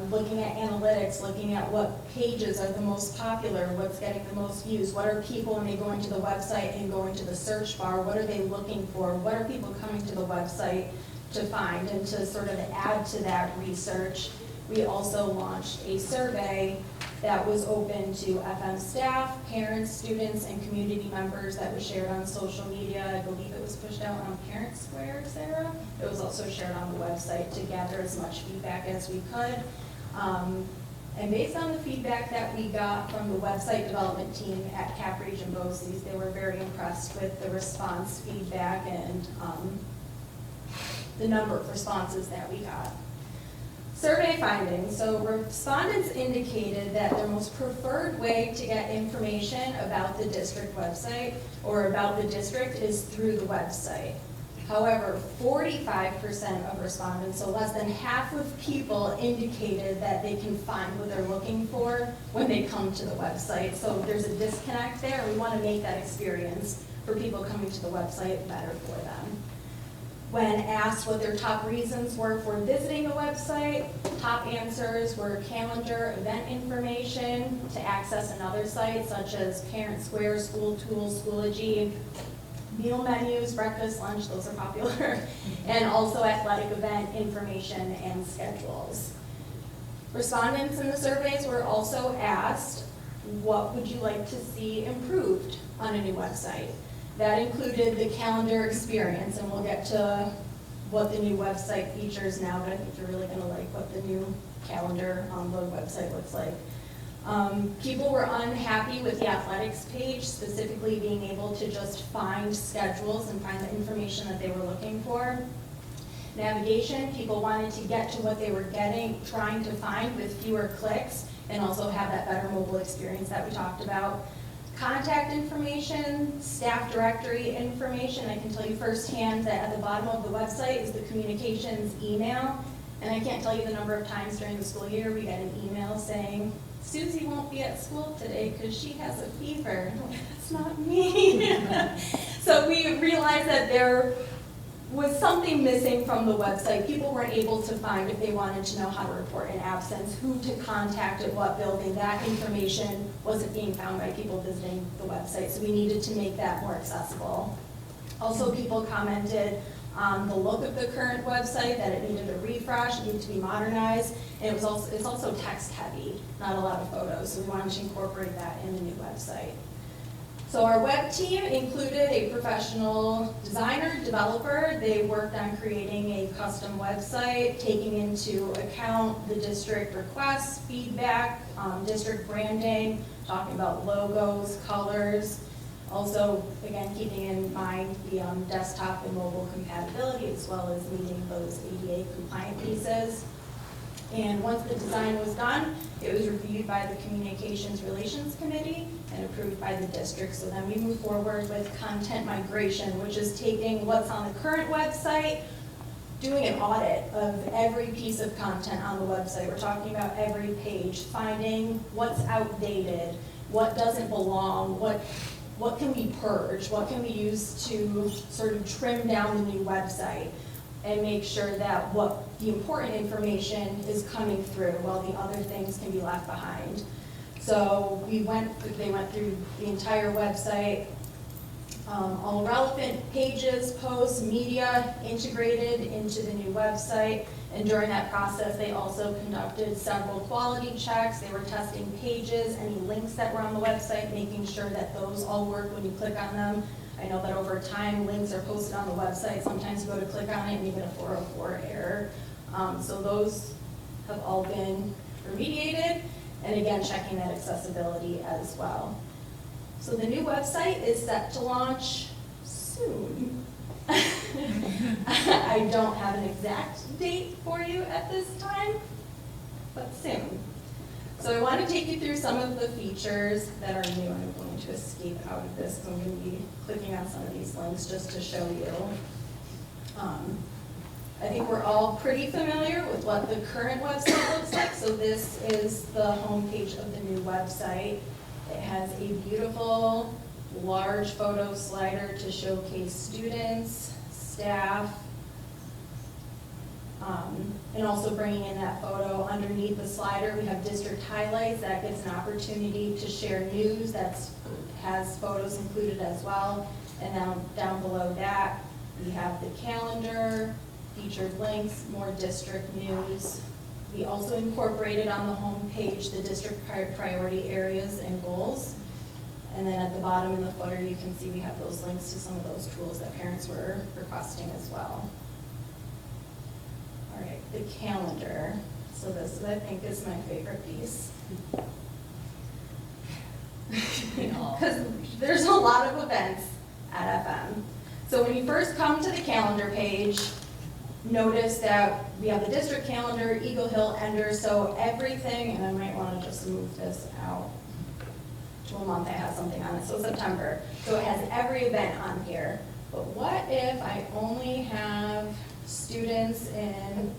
looking at analytics, looking at what pages are the most popular, what's getting the most views, what are people when they go into the website and go into the search bar, what are they looking for, what are people coming to the website to find, and to sort of add to that research. We also launched a survey that was open to FM staff, parents, students, and community members that was shared on social media. I believe it was pushed out on Parent Square, Sarah. It was also shared on the website to gather as much feedback as we could. And based on the feedback that we got from the website development team at Cap Region BOCES, they were very impressed with the response feedback and the number of responses that we got. Survey findings. So respondents indicated that their most preferred way to get information about the district website or about the district is through the website. However, 45% of respondents, so less than half of people, indicated that they can find what they're looking for when they come to the website. So there's a disconnect there. We want to make that experience for people coming to the website better for them. When asked what their top reasons were for visiting the website, top answers were calendar, event information, to access another site such as Parent Square, School Tools, Schoology, meal menus, breakfast, lunch, those are popular, and also athletic event information and schedules. Respondents in the surveys were also asked, what would you like to see improved on a new website? That included the calendar experience, and we'll get to what the new website features now, but I think you're really gonna like what the new calendar on the website looks like. People were unhappy with the athletics page, specifically being able to just find schedules and find the information that they were looking for. Navigation, people wanted to get to what they were trying to find with fewer clicks, and also have that better mobile experience that we talked about. Contact information, staff directory information. I can tell you firsthand that at the bottom of the website is the communications email, and I can't tell you the number of times during the school year we got an email saying, Susie won't be at school today because she has a fever. That's not me. So we realized that there was something missing from the website. People weren't able to find, if they wanted to know how to report an absence, who to contact at what building. That information wasn't being found by people visiting the website, so we needed to make that more accessible. Also, people commented the look of the current website, that it needed a refresh, it needed to be modernized, and it's also text heavy, not a lot of photos, so we wanted to incorporate that in the new website. So our web team included a professional designer, developer. They worked on creating a custom website, taking into account the district requests, feedback, district branding, talking about logos, colors. Also, again, keeping in mind the desktop and mobile compatibility, as well as meeting those ADA compliant pieces. And once the design was done, it was reviewed by the Communications Relations Committee and approved by the district. So then we move forward with content migration, which is taking what's on the current website, doing an audit of every piece of content on the website. We're talking about every page, finding what's outdated, what doesn't belong, what can we purge, what can we use to sort of trim down the new website, and make sure that what the important information is coming through while the other things can be left behind. So they went through the entire website, all relevant pages, posts, media integrated into the new website. And during that process, they also conducted several quality checks. They were testing pages, any links that were on the website, making sure that those all work when you click on them. I know that over time, links are posted on the website. Sometimes you go to click on it and you get a 404 error. So those have all been remediated. And again, checking that accessibility as well. So the new website is set to launch soon. I don't have an exact date for you at this time, but soon. So I want to take you through some of the features that are new. I'm going to escape out of this because I'm going to be clicking on some of these links just to show you. I think we're all pretty familiar with what the current website looks like. So this is the homepage of the new website. It has a beautiful, large photo slider to showcase students, staff, and also bringing in that photo underneath the slider. We have district highlights. That gives an opportunity to share news that has photos included as well. And then down below that, we have the calendar, featured links, more district news. We also incorporated on the home page the district priority areas and goals. And then at the bottom in the footer, you can see we have those links to some of those tools that parents were requesting as well. All right, the calendar. So this, I think, is my favorite piece. Because there's a lot of events at FM. So when you first come to the calendar page, notice that we have the district calendar, Eagle Hill, Ender, so everything, and I might want to just move this out to a month that has something on it, so September. So it has every event on here. But what if I only have students in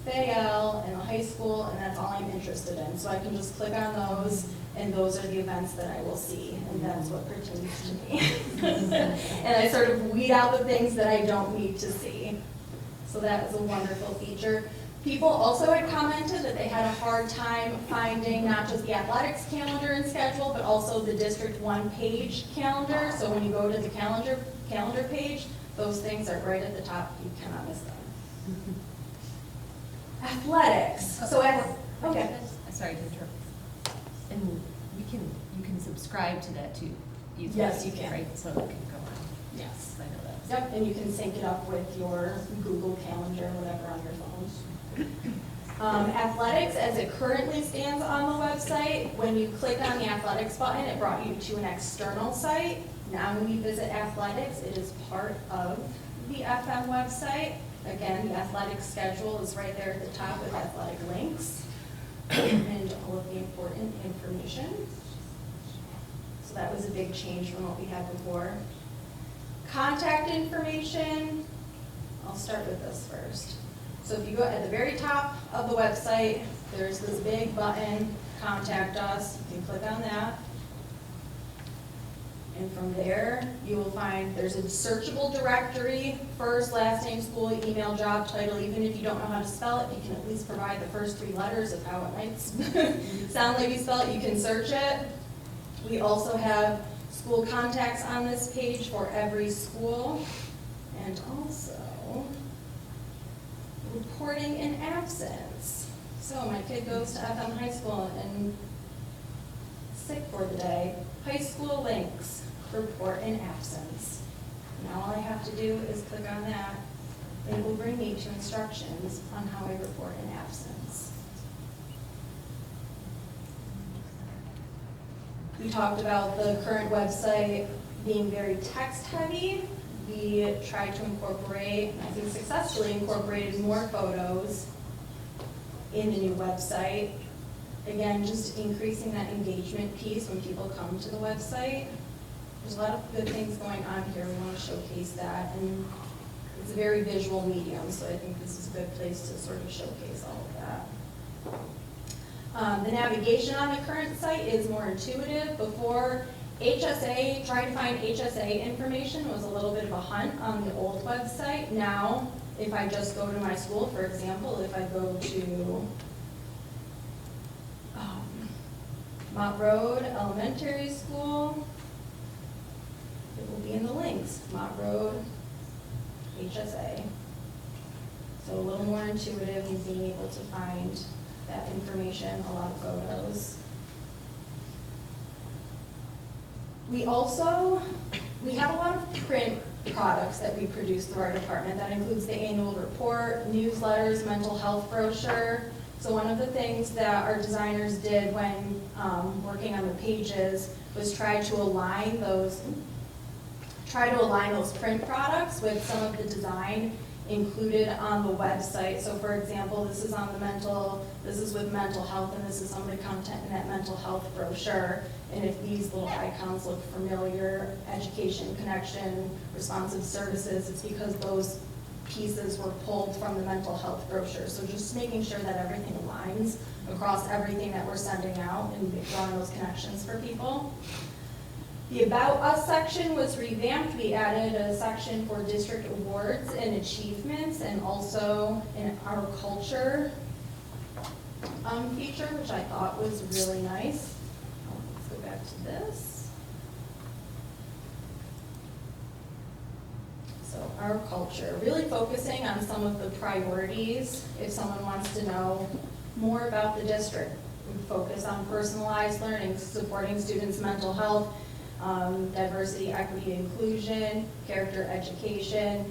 Fayetteville and a high school, and that's all I'm interested in? So I can just click on those, and those are the events that I will see, and that's what pertains to me. And I sort of weed out the things that I don't need to see. So that was a wonderful feature. People also had commented that they had a hard time finding not just the athletics calendar and schedule, but also the District 1 page calendar. So when you go to the calendar page, those things are right at the top. You cannot miss them. Athletics. So okay. Sorry to interrupt. And you can subscribe to that too. Yes, you can. Right, so it can go on. Yes. I know that. Yep, and you can sync it up with your Google Calendar, whatever, on your phones. Athletics, as it currently stands on the website, when you click on the athletics button, it brought you to an external site. Now when you visit athletics, it is part of the FM website. Again, the athletics schedule is right there at the top with athletic links and all of the important information. So that was a big change from what we had before. Contact information, I'll start with this first. So if you go at the very top of the website, there's this big button, Contact Us. You can click on that. And from there, you will find there's a searchable directory, first, last name, school, email, job title. Even if you don't know how to spell it, you can at least provide the first 3 letters of how it might sound like you spell it. You can search it. We also have school contacts on this page for every school. And also, reporting in absence. So my kid goes to FM High School and sick for the day. High school links, report in absence. Now all I have to do is click on that. It will bring me to instructions on how I report in absence. We talked about the current website being very text heavy. We tried to incorporate, I think successfully incorporated more photos in the new website. Again, just increasing that engagement piece when people come to the website. There's a lot of good things going on here. We want to showcase that. And it's a very visual medium, so I think this is a good place to sort of showcase all of that. The navigation on the current site is more intuitive. Before, HSA, trying to find HSA information was a little bit of a hunt on the old website. Now, if I just go to my school, for example, if I go to Mott Road Elementary School, it will be in the links, Mott Road, HSA. So a little more intuitive in being able to find that information, a lot of photos. We have a lot of print products that we produce through our department. That includes the annual report, newsletters, mental health brochure. So one of the things that our designers did when working on the pages was try to align those print products with some of the design included on the website. So for example, this is with mental health, and this is some of the content in that mental health brochure. And if these little icons look familiar, education, connection, responsive services, it's because those pieces were pulled from the mental health brochure. So just making sure that everything aligns across everything that we're sending out and drawing those connections for people. The About Us section was revamped. We added a section for district awards and achievements, and also in our culture feature, which I thought was really nice. Let's go back to this. So our culture, really focusing on some of the priorities. If someone wants to know more about the district, we focus on personalized learning, supporting students' mental health, diversity, equity, inclusion, character education.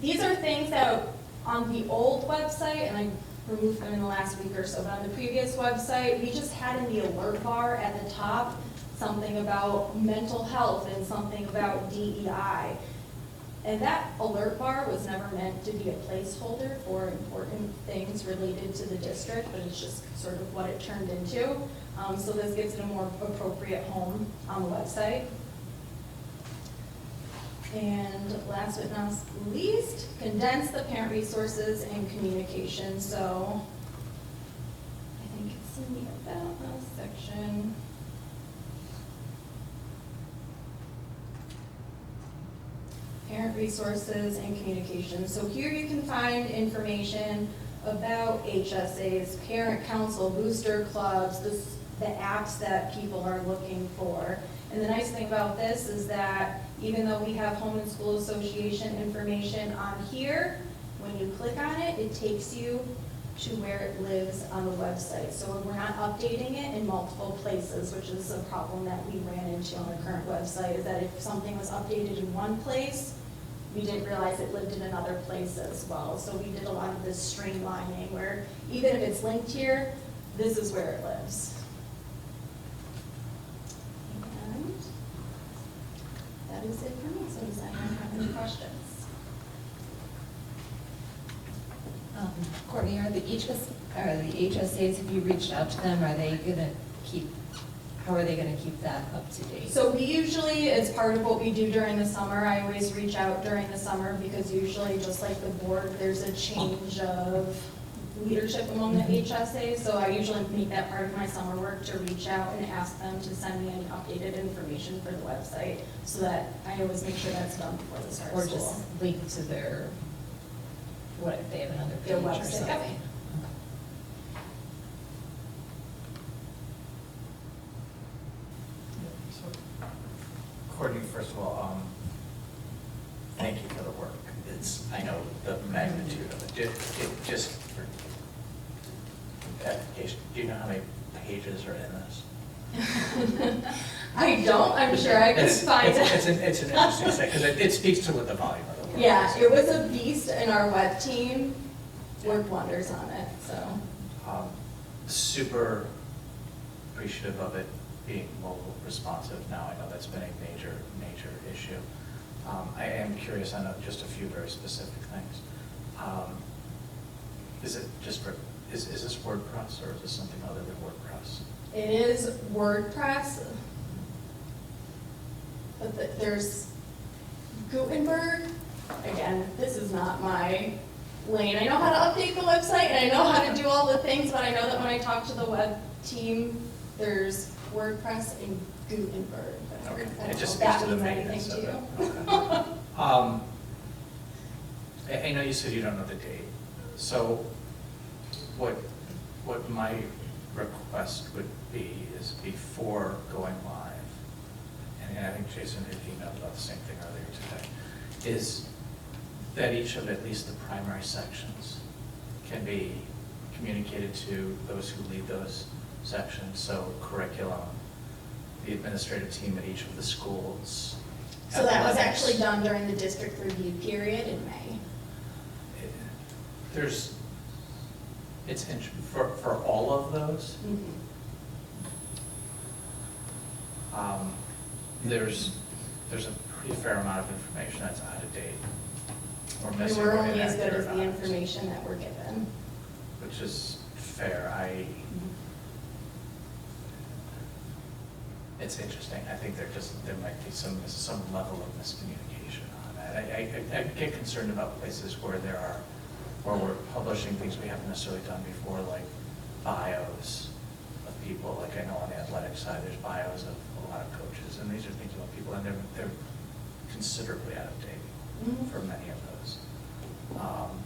These are things that on the old website, and I removed them in the last week or so, but on the previous website, we just had in the alert bar at the top something about mental health and something about DEI. And that alert bar was never meant to be a placeholder for important things related to the district, but it's just sort of what it turned into. So this gives it a more appropriate home on the website. And last but not least, condense the parent resources and communication. So I think it's in the About Us section. Parent resources and communication. So here you can find information about HSAs, parent council, booster clubs, the apps that people are looking for. And the nice thing about this is that even though we have Home and School Association information on here, when you click on it, it takes you to where it lives on the website. So we're not updating it in multiple places, which is a problem that we ran into on the current website, is that if something was updated in one place, we didn't realize it lived in another place as well. So we did a lot of this streamlining where even if it's linked here, this is where it lives. And that is it for me. So does anyone have any questions? Courtney, are the HSAs, have you reached out to them? How are they gonna keep that up to date? So we usually, as part of what we do during the summer, I always reach out during the summer because usually, just like the board, there's a change of leadership among the HSAs. So I usually make that part of my summer work to reach out and ask them to send me any updated information for the website, so that I always make sure that's done before the start of school. Or just link to their, what if they have another page Their or website. something? Yep. Courtney, first of all, thank you for the work. I know the magnitude of it. It just, for edification, do you know how many pages are in this? I don't, I'm sure I could find it. It's an interesting thing, because it speaks to what the volume of the work is. Yeah, it was a beast, and our web team worked wonders on it, so. Super appreciative of it being mobile responsive now. I know that's been a major issue. I am curious, I know just a few very specific things. Is it just for, is this WordPress or is this something other than WordPress? It is WordPress, but there's Gutenberg. Again, this is not my lane. I know how to update the website and I know how to do all the things, but I know that when I talk to the web team, there's WordPress and Gutenberg. Okay. I don't It just know if speaks to that the means maintenance of anything it. to you. I know you said you don't know the date. So what my request would be is before going live, and I think Jason had emailed about the same thing earlier today, is that each of at least the primary sections can be communicated to those who lead those sections. So curriculum, the administrative team at each of the schools. So that was athletics. actually done during the district review period in May. For all of those, there's a pretty fair amount of information that's out of date. Or And missing we're or only as good inaccurate as the on it, information that we're given. which is fair. It's interesting. I think there might be some level of miscommunication on that. I get concerned about places where we're publishing things we haven't necessarily done before, like bios of people. Like I know on the athletic side, there's bios of a lot of coaches, and these are things about people, and they're considerably out of date for many of those.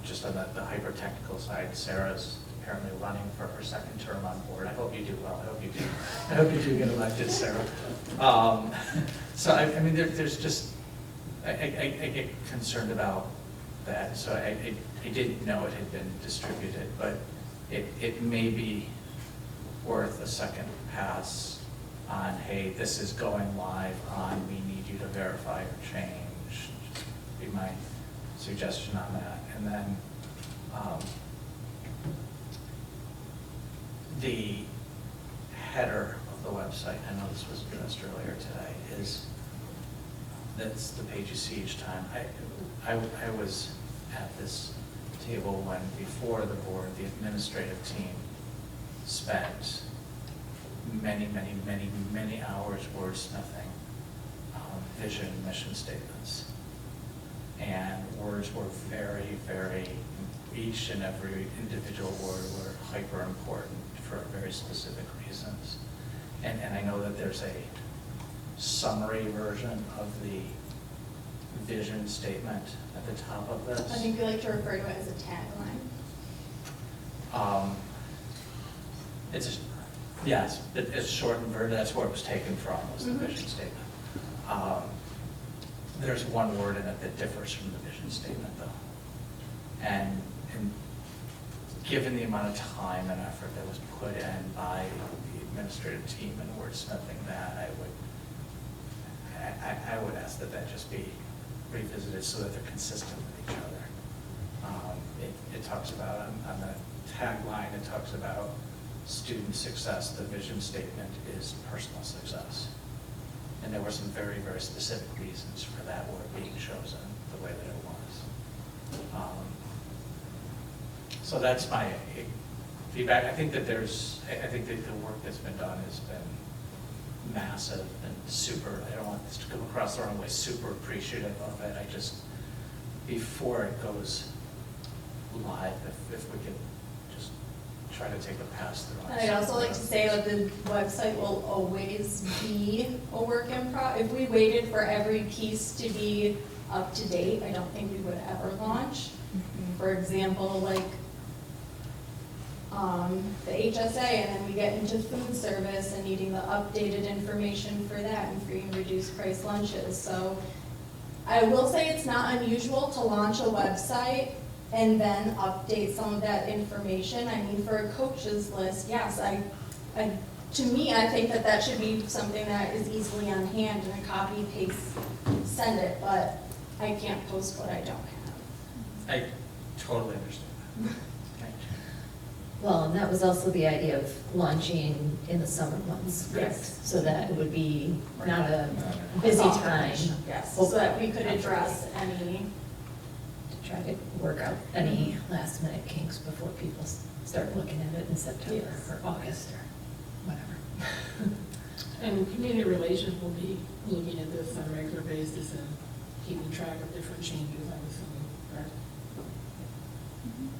Just on the hyper-technical side, Sarah's apparently running for her second term on board. I hope you do well. I hope you do get elected, Sarah. So I mean, there's just, I get concerned about that. So I didn't know it had been distributed, but it may be worth a second pass on, hey, this is going live on, we need you to verify or change. Just be my suggestion on that. And then the header of the website, I know this was addressed earlier today, that's the page you see each time. I was at this table when, before the board, the administrative team spent many hours wordsmithing vision and mission statements. And words were very, each and every individual word were hyper important for very specific reasons. And I know that there's a summary version of the vision statement at the top of this. I think we like to refer to it as a tagline. Yes, it's shortened version. That's where it was taken from, was the vision statement. There's one word in it that differs from the vision statement, though. And given the amount of time and effort that was put in by the administrative team in wordsmithing that, I would ask that just be revisited so that they're consistent with each other. It talks about, on the tagline, it talks about student success. The vision statement is personal success. And there were some very specific reasons for that word being chosen the way that it was. So that's my feedback. I think that the work that's been done has been massive and super, I don't want this to come across the wrong way, super appreciative of it. I just, before it goes live, if we could just try to take a pass through on it. And I'd also like to say that the website will always be a work in progress. If we waited for every piece to be up to date, I don't think we would ever launch. For example, like the HSA, and then we get into food service and needing the updated information for that and free and reduced price lunches. So I will say it's not unusual to launch a website and then update some of that information. I mean, for a coaches list, yes, to me, I think that that should be something that is easily on hand and a copy, paste, send it, but I can't post what I don't have. I totally understand that. Well, and that was also the idea of launching in the summer months, correct? Yes. So that it would be not a busy time. Yes, so that we could address any. To try to work out any last minute kinks before people start looking at it in September Yes. or August or whatever. And community relations will be looking at this on a regular basis and keeping track of different changes, I'm assuming, correct?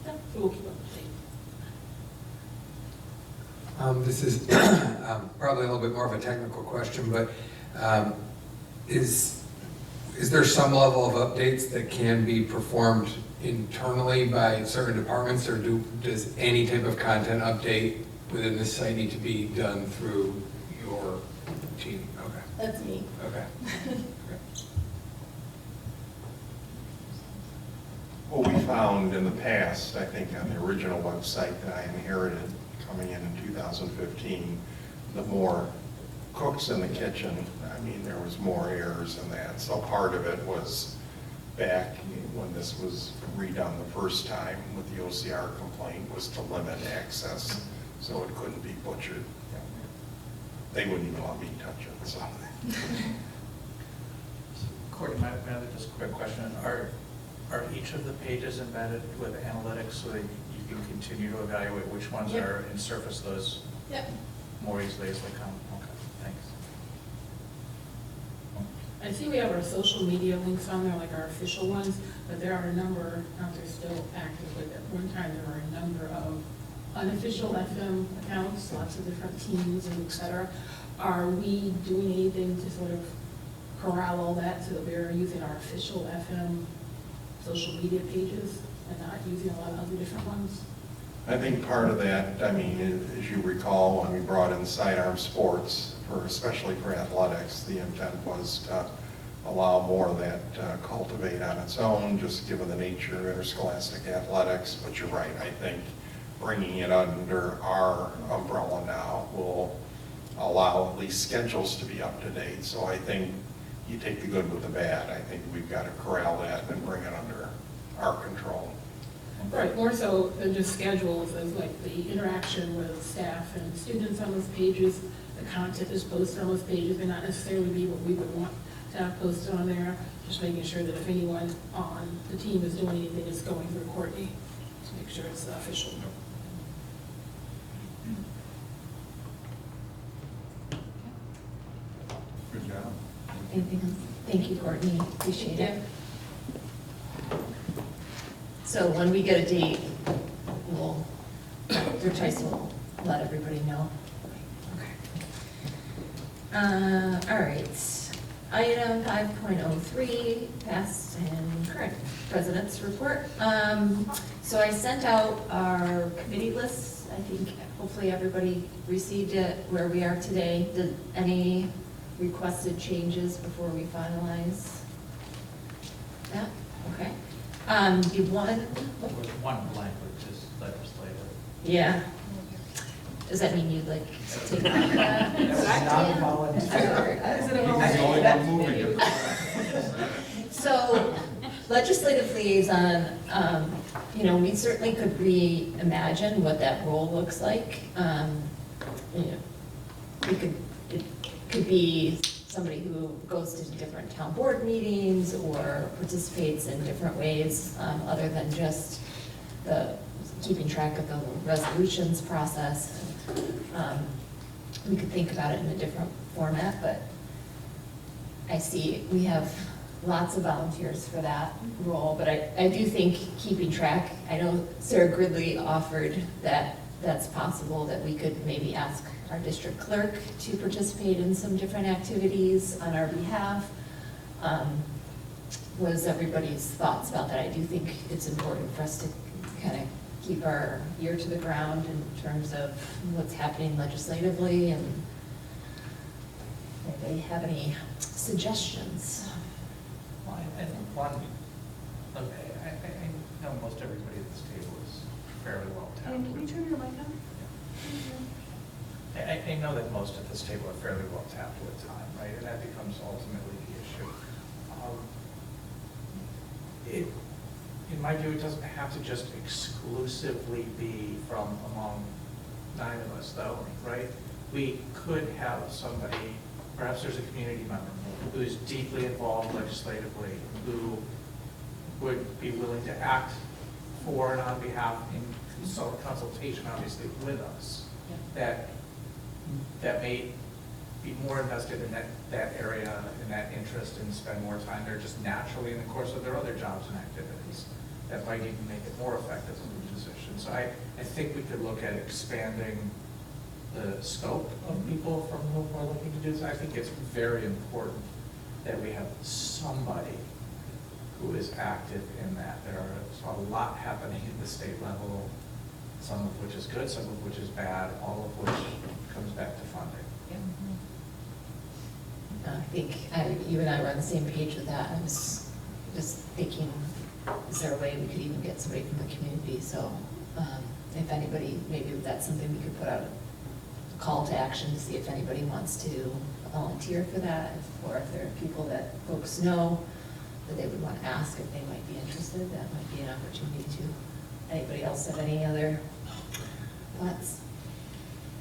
Yeah, so we'll keep up to date. This is probably a little bit more of a technical question, but is there some level of updates that can be performed internally by certain departments, or does any type of content update within this site need to be done through your team? Okay. That's me. Okay. What we found in the past, I think on the original website that I inherited coming in 2015, the more cooks in the kitchen, I mean, there was more errors in that. So part of it was back when this was redone the first time with the OCR complaint, was to limit access so it couldn't be butchered. They wouldn't even let me touch it, so. Courtney, my other just quick question, are each of the pages embedded with analytics so that you can continue to evaluate which ones Yep. are and surface those Yep. more easily as they come? Okay, thanks. I see we have our social media links on there, like our official ones, but there are a number out there still active. But at one time, there were a number of unofficial FM accounts, lots of different teams and et cetera. Are we doing anything to sort of corral all that so that we're using our official FM social media pages and not using a lot of other different ones? I think part of that, I mean, as you recall, when we brought in sidearm sports, especially for athletics, the intent was to allow more of that cultivate on its own, just given the nature of interscholastic athletics. But you're right, I think bringing it under our umbrella now will allow at least schedules to be up to date. So I think you take the good with the bad. I think we've got to corral that and bring it under our control. Right, more so than just schedules, as like the interaction with staff and students on those pages, the content is posted on those pages may not necessarily be what we would want to have posted on there, just making sure that if anyone on the team is doing anything, it's going through Courtney to make sure it's official. Good job. Anything else? Thank you, Courtney, appreciate it. So when we get a date, we'll, Dr. Tice will let everybody know. Okay. All right. Item 5.03, past and current president's report. So I sent out our committee lists. I think hopefully everybody received it where we are today. Did any requested changes before we finalize that? Okay. You want? With one blank, which is legislative. Yeah. Does that mean you'd like to take on that? Not volunteer. He's the only one moving it. So, legislative liaison, you know, we certainly could reimagine what that role looks like. You know, it could be somebody who goes to different town board meetings or participates in different ways, other than just the keeping track of the resolutions process. We could think about it in a different format, but I see we have lots of volunteers for that role, but I do think keeping track, I know Sarah Gridley offered that that's possible, that we could maybe ask our district clerk to participate in some different activities on our behalf. What is everybody's thoughts about that? I do think it's important for us to kind of keep our ear to the ground in terms of what's happening legislatively, and if they have any suggestions. And one, I know most everybody at this table is fairly well tapped. Can you turn your mic on? I know that most at this table are fairly well tapped with time, right? And that becomes ultimately the issue. In my view, it doesn't have to just exclusively be from among 9 of us, though, right? We could have somebody, perhaps there's a community member who's deeply involved legislatively, who would be willing to act for and on behalf in consultation, obviously, with us, that may be more invested in that area, in that interest, and spend more time there just naturally in the course of their other jobs and activities. That might even make it more effective in the position. So I think we could look at expanding the scope of people from whom we're looking to do this. I think it's very important that we have somebody who is active in that. There's a lot happening at the state level, some of which is good, some of which is bad, all of which comes back to funding. I think you and I were on the same page with that. I was just thinking, is there a way we could even get somebody from the community? So if anybody, maybe that's something we could put out a call to action to see if anybody wants to volunteer for that, or if there are people that folks know that they would want to ask if they might be interested. That might be an opportunity too. Anybody else have any other thoughts?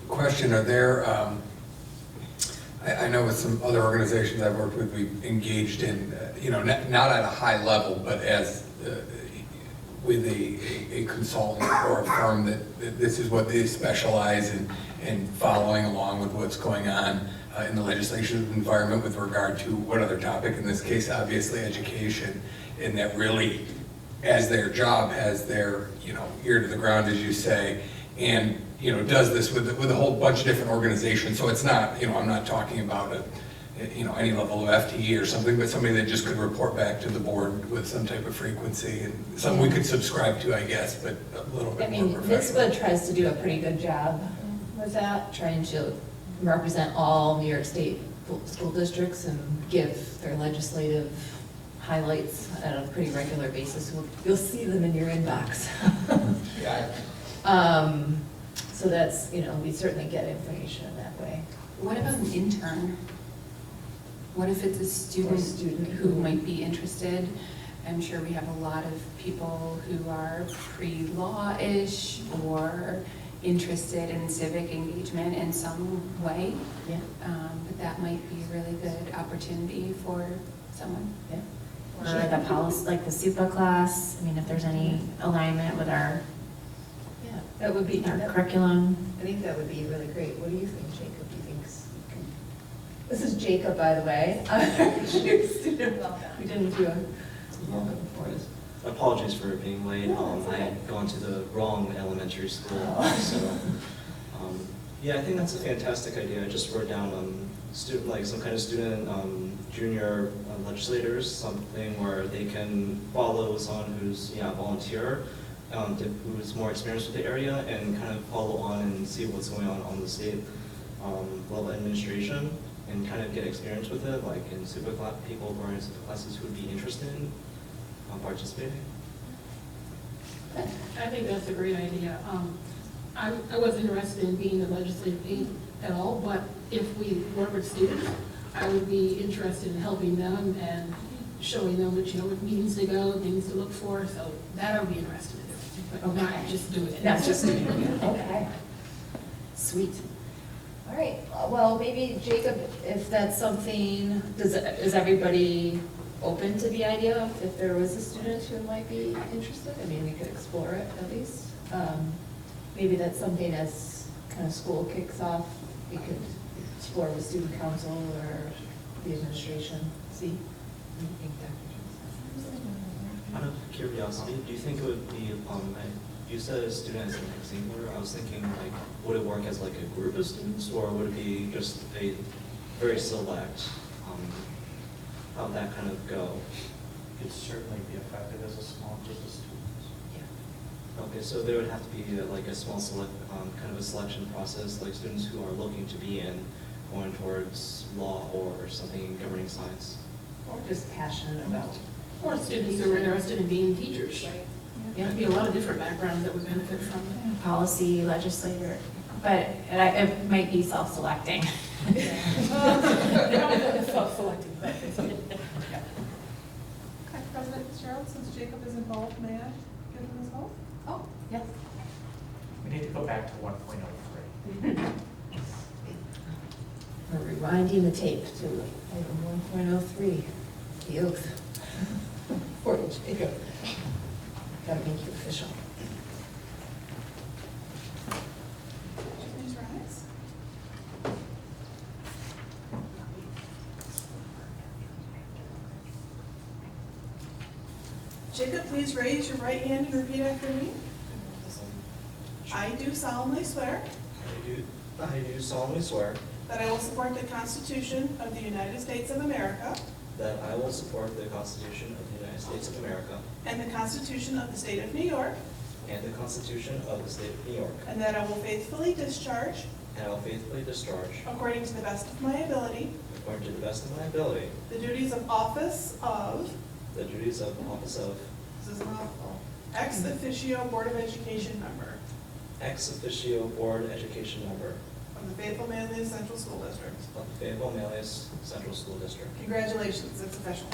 Question, are there, I know with some other organizations I've worked with, we've engaged in, not at a high level, but as with a consultant or a firm that this is what they specialize in following along with what's going on in the legislative environment with regard to what other topic, in this case, obviously education, and that really, as their job, has their, ear to the ground, as you say, and, does this with a whole bunch of different organizations. So it's not, I'm not talking about any level of FTE or something, but somebody that just could report back to the board with some type of frequency, and something we could subscribe to, I guess, but a little bit more professional. NISBA tries to do a pretty good job with that, trying to represent all New York State school districts and give their legislative highlights on a pretty regular basis. You'll see them in your inbox. So that's, we certainly get information in that way. What about an intern? What if it's a student who might be interested? I'm sure we have a lot of people who are pre-law-ish or interested in civic engagement in some way. Yeah. But that might be a really good opportunity for someone. Yeah. Or the policy, like the SUPA class, if there's any alignment with our That would be our curriculum. I think that would be really great. What do you think, Jacob? Do you think this is Jacob, by the way? New student. We didn't do a welcome before this. Apologies for being late. I had gone to the wrong elementary school, so yeah, I think that's a fantastic idea. I just wrote down some kind of student junior legislators, something where they can follow someone who's volunteer. Who's more experienced with the area, and kind of follow on and see what's going on the state level administration, and kind of get experience with it, like in SUPA class, people who are in SUPA classes who would be interested in participating. I think that's a great idea. I wasn't interested in being a legislative aide at all, but if we work with students, I would be interested in helping them and showing them what meetings to go, things to look for, so that I would be interested in. But not just doing it. Not just doing it. Okay. Sweet. All right. Well, maybe Jacob, if that's something, is everybody open to the idea of if there was a student who might be interested? We could explore it at least. Maybe that's something as kind of school kicks off, we could explore with student council or the administration. See? What do you think, Dr. Out of curiosity, do you think it would be, you said a student as an examiner, I was thinking would it work as a group of students, or would it be just a very select, how'd that kind of go? It'd certainly be effective as a small group of students. Yeah. Okay, so there would have to be a small select, kind of a selection process, like students who are looking to be in, going towards law or something in governing science. Or just passionate about. Or students who are interested in being teachers. Yeah, it'd be a lot of different backgrounds that would benefit from it. Policy, legislator, but it might be self-selecting. Self-selecting. Okay, President Fitzgerald, since Jacob is involved, may I give him his vote? Oh, yes. We need to go back to 1.03. We're rewinding the tape to item 1.03, the oath. For Jacob. Gotta make you official. Please rise. Jacob, please raise your right hand and repeat after me. I do solemnly swear I do solemnly swear that I will support the Constitution of the United States of America that I will support the Constitution of the United States of America and the Constitution of the State of New York, and the Constitution of the State of New York, and that I will faithfully discharge, and I will faithfully discharge, according to the best of my ability, according to the best of my ability, the duties of office of, the duties of office of this is a mouthful, ex officio Board of Education member ex officio Board Education member of the Fayetteville-Manlius Central School District. of the Fayetteville-Manlius Central School District. Congratulations, it's official.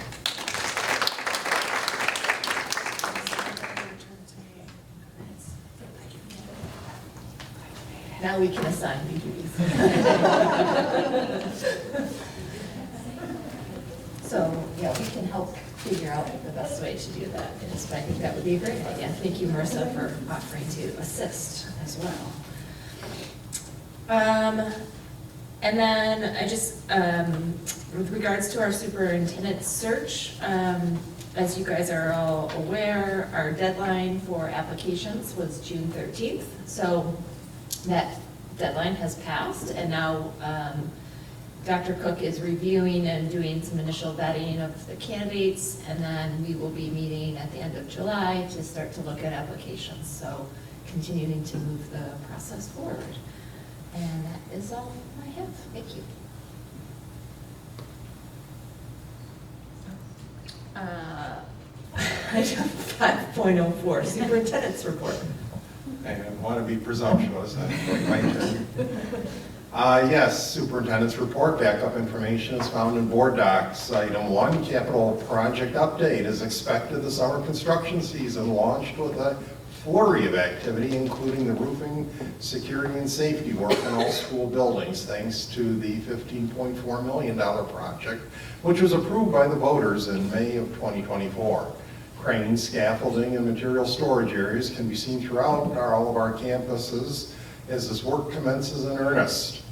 Now we can assign you duties. So, yeah, we can help figure out the best way to do that. And I think that would be a great idea. Thank you, Marissa, for offering to assist as well. And then I just, with regards to our superintendent search, as you guys are all aware, our deadline for applications was June 13th. So that deadline has passed, and now Dr. Cook is reviewing and doing some initial vetting of the candidates, and then we will be meeting at the end of July to start to look at applications. So continuing to move the process forward. And that is all I have. Thank you. Item 5.04, superintendent's report. I don't want to be presumptuous. Yes, superintendent's report, backup information is found in board docs. Item 1, capital project update is expected. The summer construction season launched with a flurry of activity, including the roofing, security, and safety work in all school buildings, thanks to the $15.4 million project, which was approved by the voters in May of 2024. Cranes, scaffolding, and material storage areas can be seen throughout all of our campuses as this work commences in earnest.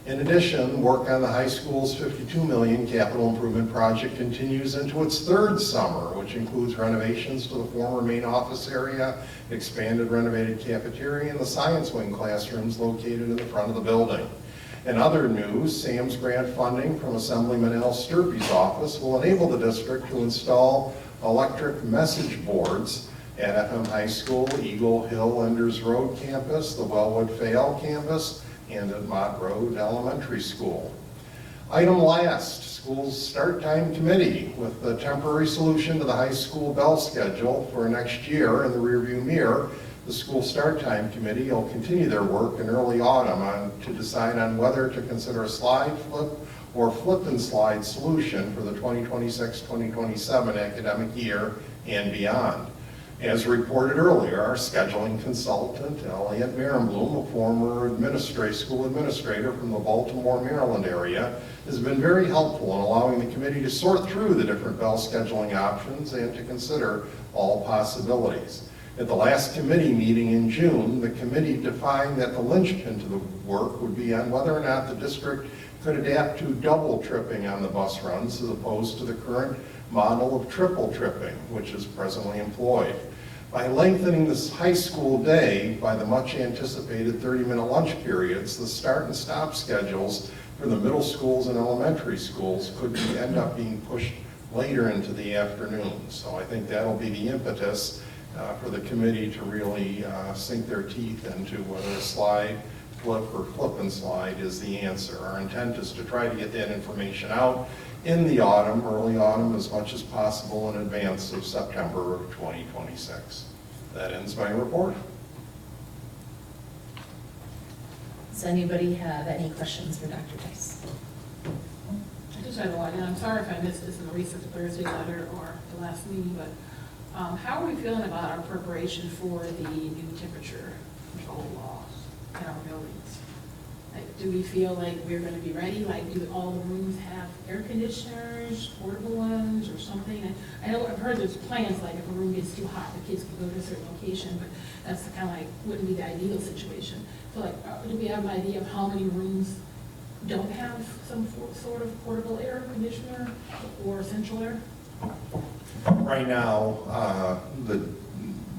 In addition, work on the high school's $52 million capital improvement project continues into its third summer, which includes renovations to the former main office area, expanded renovated cafeteria, and the science wing classrooms located in the front of the building. In other news, SAM's grant funding from Assemblyman Al Sturpey's office will enable the district to install electric message boards at FM High School, Eagle Hill Enders Road campus, the Wellwood Fayette campus, and at Mott Road Elementary School. Item last, school's start time committee with the temporary solution to the high school bell schedule for next year in the rearview mirror. The school start time committee will continue their work in early autumn to decide on whether to consider a slide, flip, or flip and slide solution for the 2026-2027 academic year and beyond. As reported earlier, our scheduling consultant, Elliot Marenblum, a former school administrator from the Baltimore, Maryland area, has been very helpful in allowing the committee to sort through the different bell scheduling options and to consider all possibilities. At the last committee meeting in June, the committee defined that the linchpin to the work would be on whether or not the district could adapt to double tripping on the bus runs as opposed to the current model of triple tripping, which is presently employed. By lengthening this high school day by the much anticipated 30-minute lunch periods, the start and stop schedules for the middle schools and elementary schools could end up being pushed later into the afternoon. So I think that'll be the impetus for the committee to really sink their teeth into whether a slide, flip or flip and slide is the answer. Our intent is to try to get that information out in the autumn, early autumn, as much as possible in advance of September of 2026. That ends my report. Does anybody have any questions for Dr. Tice? I just had one, and I'm sorry if I missed this in the recent Thursday letter or the last meeting, but how are we feeling about our preparation for the new temperature control laws in our buildings? Like, do we feel like we're going to be ready? Like, do all the rooms have air conditioners, portable ones, or something? I know I've heard there's plans, like if a room gets too hot, the kids can go to a certain location, but that's kind of like, wouldn't be the ideal situation. So like, do we have an idea of how many rooms don't have some sort of portable air conditioner or central air? Right now,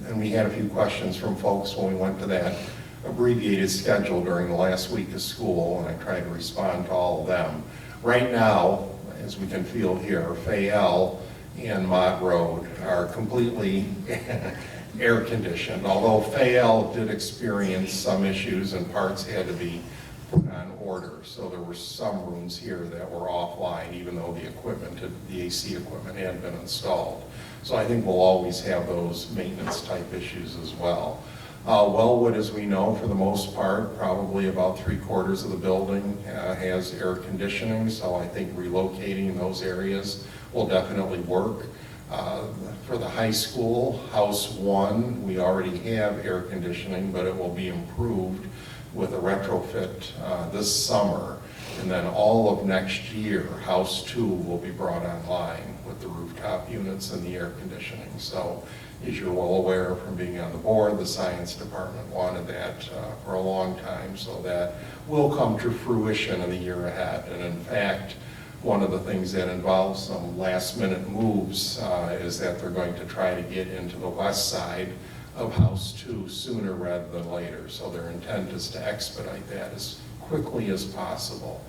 and we had a few questions from folks when we went to that abbreviated schedule during the last week of school, and I tried to respond to all of them. Right now, as we can feel here, Fayetteville and Mott Road are completely air conditioned, although Fayetteville did experience some issues and parts had to be put on order. So there were some rooms here that were offline, even though the equipment, the AC equipment had been installed. So I think we'll always have those maintenance type issues as well. Wellwood, as we know, for the most part, probably about 3/4 of the building has air conditioning. So I think relocating those areas will definitely work. For the high school, House 1, we already have air conditioning, but it will be improved with a retrofit this summer. And then all of next year, House 2 will be brought online with the rooftop units and the air conditioning. So as you're well aware from being on the board, the science department wanted that for a long time. So that will come to fruition in the year ahead. And in fact, one of the things that involves some last minute moves is that they're going to try to get into the west side of House 2 sooner rather than later. So their intent is to expedite that as quickly as possible.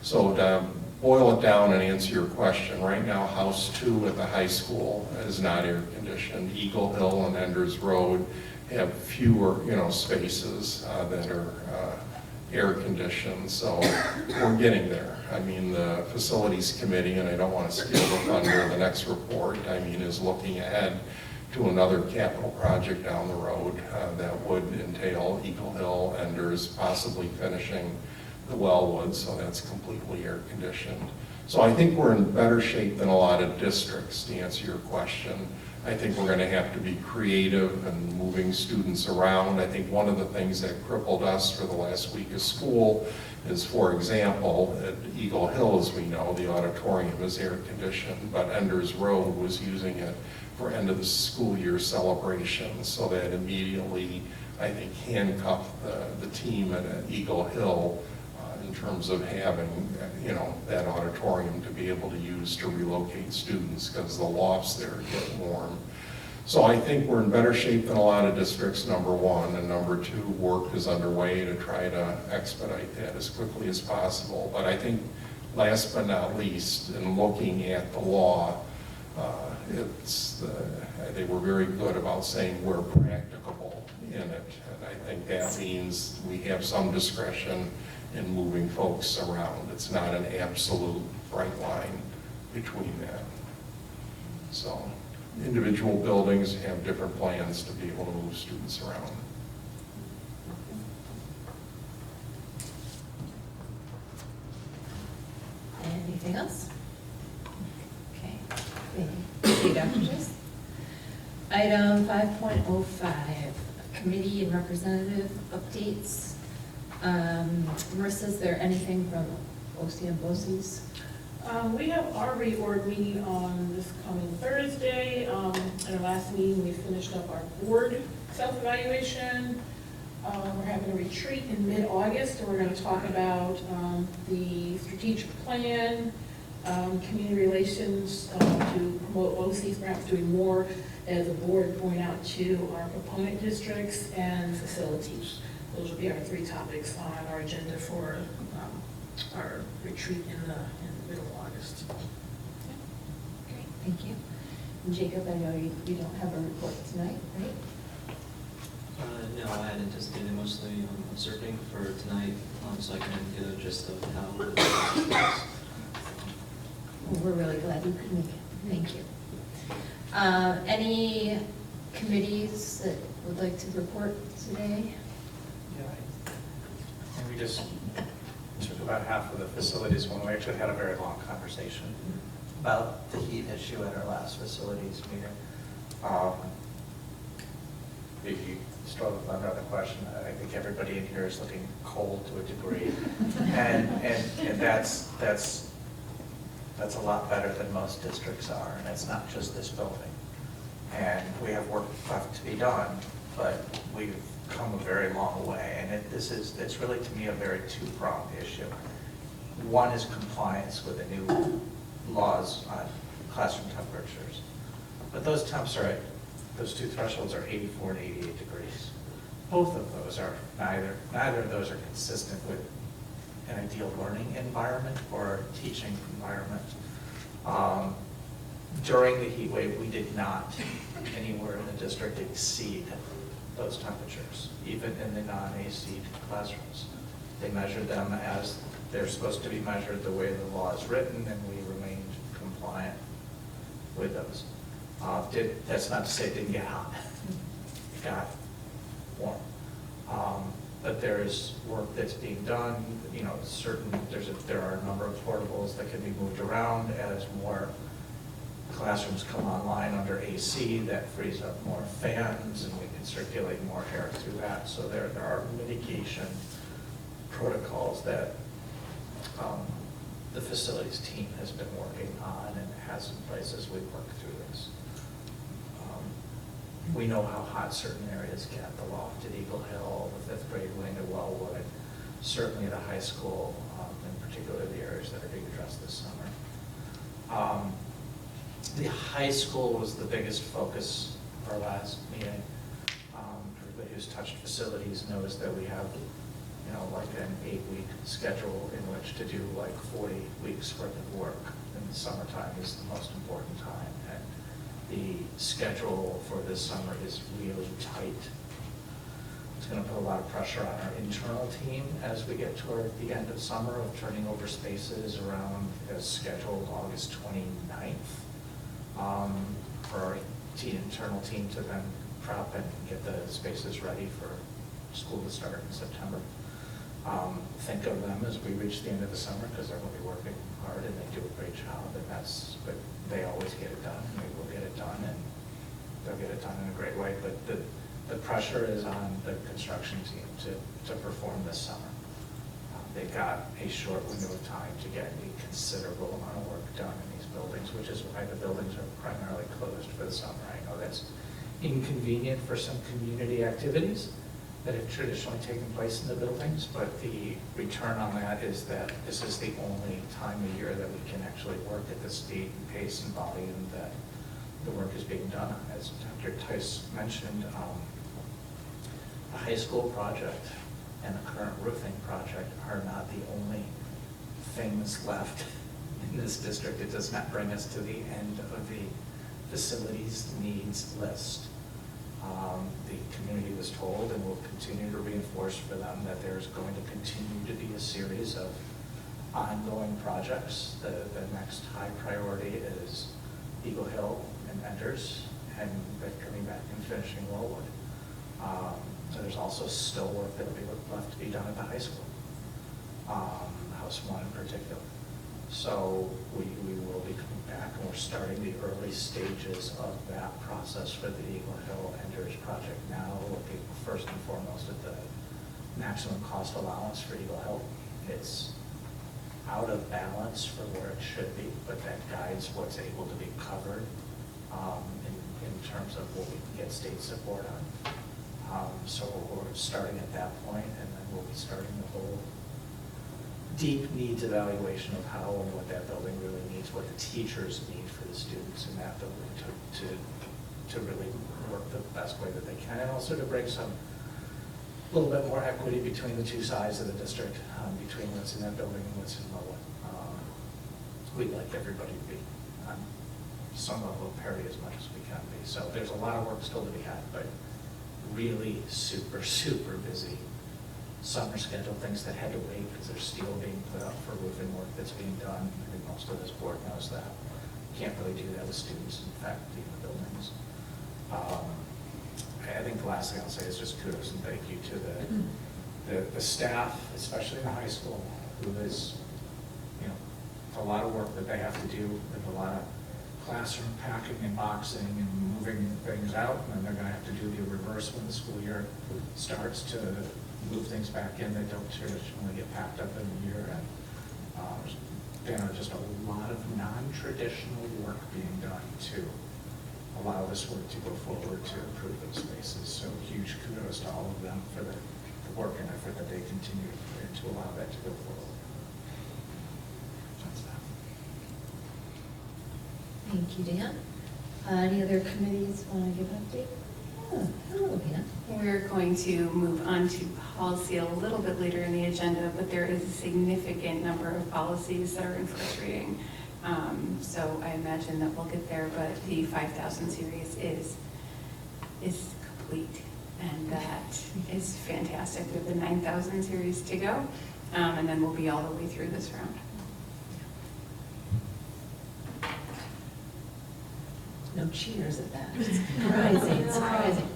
So to boil it down and answer your question, right now House 2 at the high school is not air conditioned. Eagle Hill and Enders Road have fewer, spaces that are air conditioned. So we're getting there. I mean, the facilities committee, and I don't want to steal the thunder of the next report, is looking ahead to another capital project down the road that would entail Eagle Hill, Enders, possibly finishing the Wellwood, so that's completely air conditioned. So I think we're in better shape than a lot of districts, to answer your question. I think we're going to have to be creative and moving students around. I think one of the things that crippled us for the last week of school is, for example, at Eagle Hill, as we know, the auditorium is air conditioned, but Enders Road was using it for end of the school year celebrations, so that immediately, I think, handcuffed the team at Eagle Hill in terms of having, that auditorium to be able to use to relocate students because the lofts there get warm. So I think we're in better shape than a lot of districts, number one, and number two, work is underway to try to expedite that as quickly as possible. But I think last but not least, in looking at the law, they were very good about saying we're practicable in it. And I think that means we have some discretion in moving folks around. It's not an absolute bright line between that. So individual buildings have different plans to be able to move students around. Anything else? Okay. Thank you, Dr. Tice. Item 5.05, committee and representative updates. Marissa, is there anything from OC and BOCES? We have our reorg meeting on this coming Thursday. At our last meeting, we finished up our board self-evaluation. We're having a retreat in mid-August, and we're going to talk about the strategic plan, community relations to promote OCs, perhaps doing more as a board, going out to our proponent districts and facilities. Those will be our three topics on our agenda for our retreat in the middle of August. Great, thank you. And Jacob, I know you don't have a report tonight, right? No, I had anticipated mostly observing for tonight, so I can get a gist of how the process works. Well, we're really glad you could make it. Thank you. Any committees that would like to report today? And we just took about half of the facilities when we actually had a very long conversation about the heat issue at our last facilities meeting. If you struggle with another question, I think everybody in here is looking cold to a degree. and that's a lot better than most districts are, and it's not just this building. And we have work left to be done, but we've come a very long way, and it's really, to me, a very two-pronged issue. One is compliance with the new laws on classroom temperatures, but those temps are, those two thresholds are 84 and 88 degrees. Both of those are, neither of those are consistent with an ideal learning environment or teaching environment. During the heat wave, we did not anywhere in the district exceed those temperatures, even in the non-AC classrooms. They measured them as they're supposed to be measured the way the law is written, and we remained compliant with those. That's not to say it didn't get hot. It got warm. But there's work that's being done, you know, there are a number of portables that can be moved around as more classrooms come online under AC. That frees up more fans, and we can circulate more air through that. So there are mitigation protocols that the facilities team has been working on and has in place as we work through this. We know how hot certain areas get, the loft at Eagle Hill, the 5th grade wing at Wellwood, certainly the high school, in particular the areas that are being addressed this summer. The high school was the biggest focus of our last meeting. Everybody who's touched facilities knows that we have, you know, like an 8-week schedule in which to do like 40 weeks worth of work. And the summertime is the most important time. And the schedule for this summer is really tight. It's going to put a lot of pressure on our internal team as we get toward the end of summer of turning over spaces around as scheduled August 29th. For our internal team to then prep and get the spaces ready for school to start in September. Think of them as we reach the end of the summer, because they're going to be working hard and they do a great job, but they always get it done, and they will get it done, and they'll get it done in a great way. But the pressure is on the construction team to perform this summer. They've got a short window of time to get a considerable amount of work done in these buildings, which is why the buildings are primarily closed for the summer. I know that's inconvenient for some community activities that have traditionally taken place in the buildings, but the return on that is that this is the only time of year that we can actually work at the speed, pace, and volume that the work is being done on. As Dr. Tice mentioned, the high school project and the current roofing project are not the only things left in this district. It does not bring us to the end of the facilities needs list. The community was told, and will continue to reinforce for them, that there's going to continue to be a series of ongoing projects. The next high priority is Eagle Hill and Enders, and coming back and finishing Wellwood. So there's also still work that will be left to be done at the high school, House 1 in particular. So we will be coming back, and we're starting the early stages of that process for the Eagle Hill Enders project now, looking first and foremost at the maximum cost allowance for Eagle Hill. It's out of balance for where it should be, but that guides what's able to be covered in terms of what we can get state support on. So we're starting at that point, and then we'll be starting the whole deep needs evaluation of how and what that building really needs, what the teachers need for the students in that building to really work the best way that they can, and also to bring a little bit more equity between the two sides of the district, between what's in that building and what's in Wellwood. We'd like everybody to be on some level of parity as much as we can be. So there's a lot of work still to be had, but really super, super busy summer schedule, things that had to wait because there's steel being put up for roofing work that's being done. I think most of this board knows that. Can't really do that with students and faculty in the buildings. I think the last thing I'll say is just kudos and thank you to the staff, especially in the high school, who is, you know, it's a lot of work that they have to do with a lot of classroom packing and boxing and moving things out, and then they're going to have to do the reverse when the school year starts to move things back in that don't traditionally get packed up in a year. And just a lot of non-traditional work being done to allow this work to go forward to improve those spaces. So huge kudos to all of them for the work and effort that they continue to put in to allow that to go forward. That's that. Thank you, Dan. Any other committees want to give an update? Oh, hello, Hannah. We're going to move on to policy a little bit later in the agenda, but there is a significant number of policies that are in first reading. So I imagine that we'll get there, but the 5,000 series is complete, and that is fantastic. We have the 9,000 series to go, and then we'll be all the way through this round. No cheers at that. Surprising, surprising.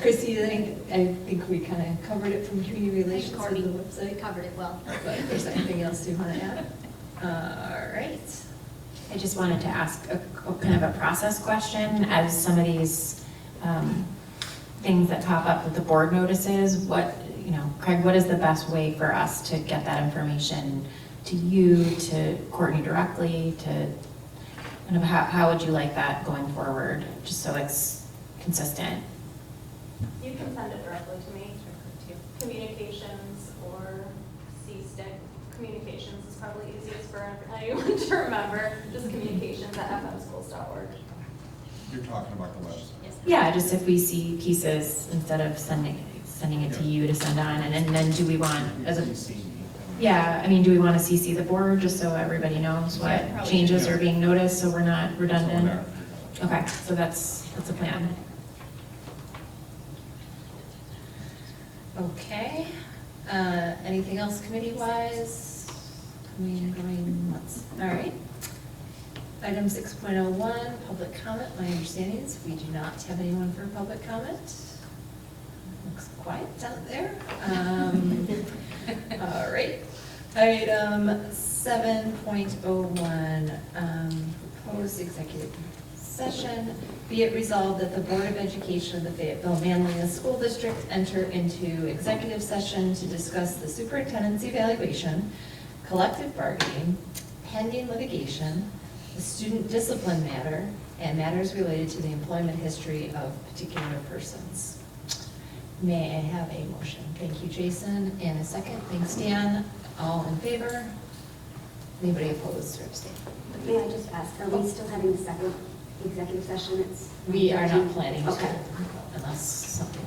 Chrissy, I think we kind of covered it from community relations on the website. Covered it well. But if there's anything else you want to add? All right. I just wanted to ask a kind of a process question as some of these things that pop up with the board notices. Craig, what is the best way for us to get that information to you, to Courtney directly, to kind of how would you like that going forward, just so it's consistent? You can send it directly to me. Communications or C-stick. Communications is probably easiest for anyone to remember. Just communications@fmschools.org. You're talking about the website? Yes. Yeah, just if we see pieces, instead of sending it to you to send on, and then do we want, do we want to CC the board just so everybody knows what changes are being noticed, so we're not redundant? Okay, so that's a plan. Okay. Anything else committee-wise? Going once. All right. Item 6.01, public comment. My understanding is we do not have anyone for public comment. Looks quiet out there. All right. Item 7.01, proposed executive session. Be it resolved that the Board of Education of the Fayetteville-Manlius School District enter into executive session to discuss the superintendent's evaluation, collective bargaining, pending litigation, the student discipline matter, and matters related to the employment history of particular persons. May I have a motion? Thank you, Jason. And a second. Thanks, Dan. All in favor? Anybody opposed or abstain? May I just ask, are we still having the second executive session? We are not planning to, okay, unless something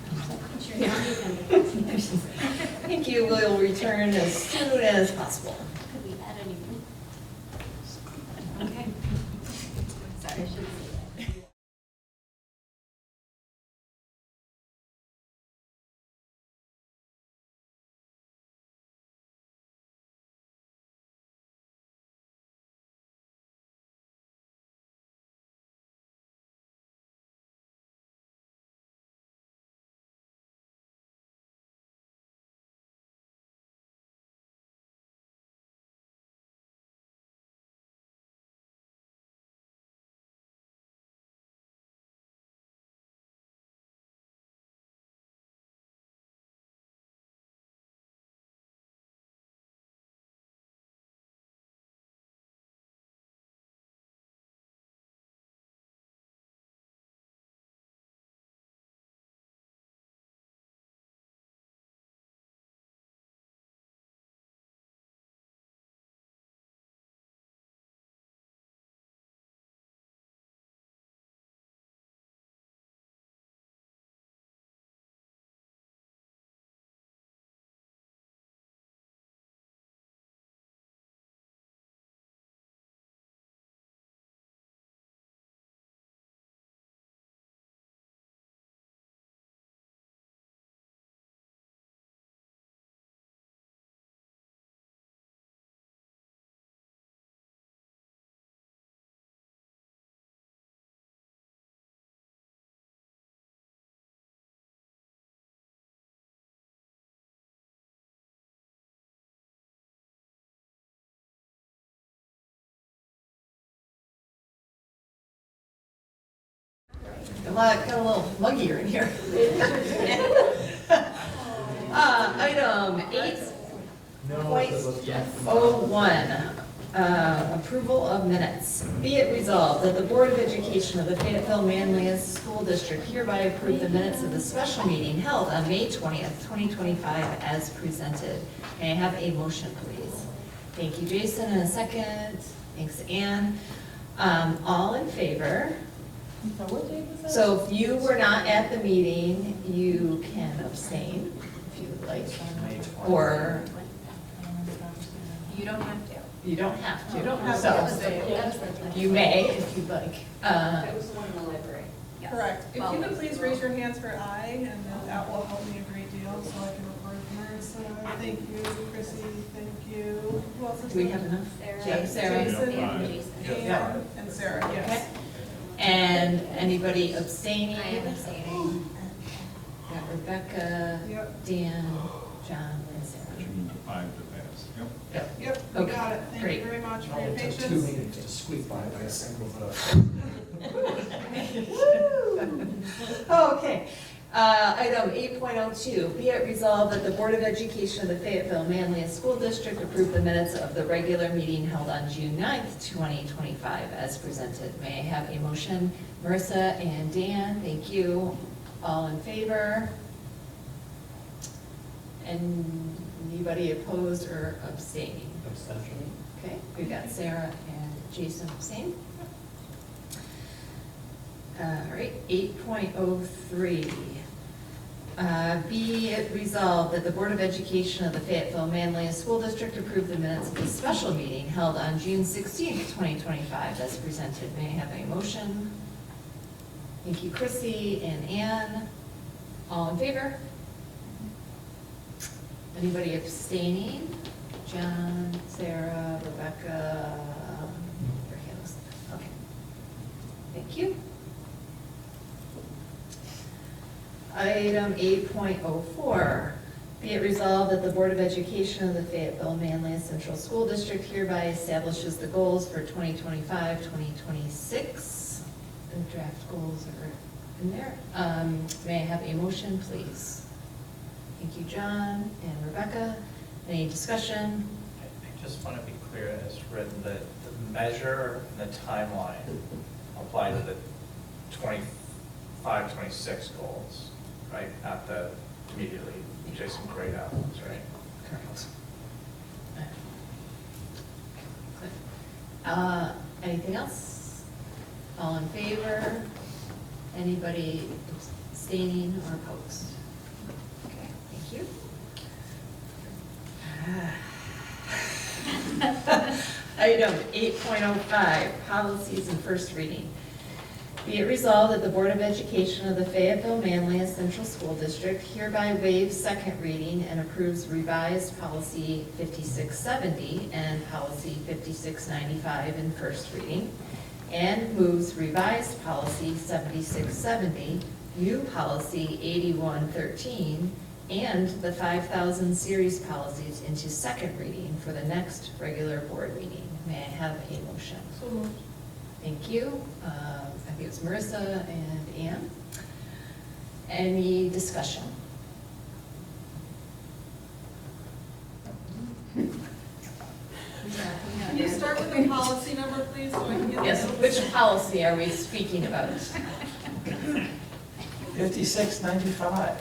comes up. Yeah. Thank you. We'll return as soon as possible. Could we add anything? Okay. Sorry, I should say. got a little muggier in here. Item 8.01, approval of minutes. Be it resolved that the Board of Education of the Fayetteville-Manlius School District hereby approve the minutes of the special meeting held on May 20th, 2025 as presented. May I have a motion, please? Thank you, Jason, and a second. Thanks, Ann. All in favor? So if you were not at the meeting, you can abstain if you would like, or You don't have to. you don't have to. You don't have to So, abstain. you may if you'd like. That was the one in the library. Yes. Correct. If Well, you could please raise your hands for aye, and then that will help me a great deal, so I can record Marissa. Thank you, Chrissy, thank you. Who else is Do we there? have enough? Yeah, Sarah? Jason, Yeah. Ann, and Sarah, Okay. yes. And anybody abstaining? I am abstaining. Got Rebecca, Yep. Dan, John, and Sarah. Which means 5 to pass. Yep. Yep, we Okay, got it. Thank great. you very much for your It took 2 patience. meetings to squeak by a single vote. Okay. Item 8.02, be it resolved that the Board of Education of the Fayetteville-Manlius School District approve the minutes of the regular meeting held on June 9th, 2025 as presented. May I have a motion? Marissa and Dan, thank you. All in favor? And anybody opposed or abstaining? Abstention. Okay, we've got Sarah and Jason abstain. All right, 8.03. Be it resolved that the Board of Education of the Fayetteville-Manlius School District approve the minutes of the special meeting held on June 16th, 2025 as presented. May I have a motion? Thank you, Chrissy and Ann. All in favor? Anybody abstaining? John, Sarah, Rebecca, your hands. Okay. Thank you. Item 8.04, be it resolved that the Board of Education of the Fayetteville-Manlius Central School District hereby establishes the goals for 2025-2026. The draft goals are in there. May I have a motion, please? Thank you, John and Rebecca. Any discussion? I just want to be clear, as written, that the measure and the timeline apply to the 25, 26 goals, right? Not the immediately adjacent grade outlines, right? Correct. Anything else? All in favor? Anybody abstaining or opposed? Okay, thank you. Item 8.05, policies and first reading. Be it resolved that the Board of Education of the Fayetteville-Manlius Central School District hereby waives second reading and approves revised policy 5670 and policy 5695 in first reading, and moves revised policy 7670, new policy 8113, and the 5000 series policies into second reading for the next regular board meeting. May I have a motion? So moved. Thank you. I think it's Marissa and Ann. Any discussion? Can you start with the policy number, please, so I can get Yes, this? which policy are we speaking about? 5695.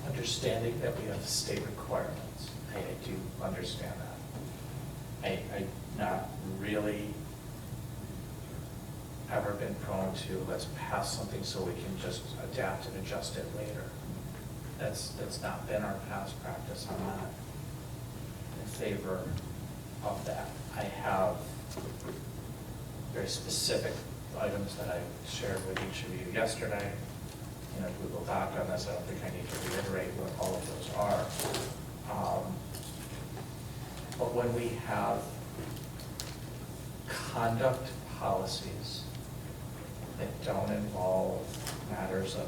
Understanding that we have state requirements, I do understand that. I not really ever been prone to, let's pass something so we can just adapt and adjust it later. That's not been our past practice. I'm not in favor of that. I have very specific items that I shared with each of you yesterday. In a Google Doc on this, I don't think I need to reiterate what all of those are. But when we have conduct policies that don't involve matters of,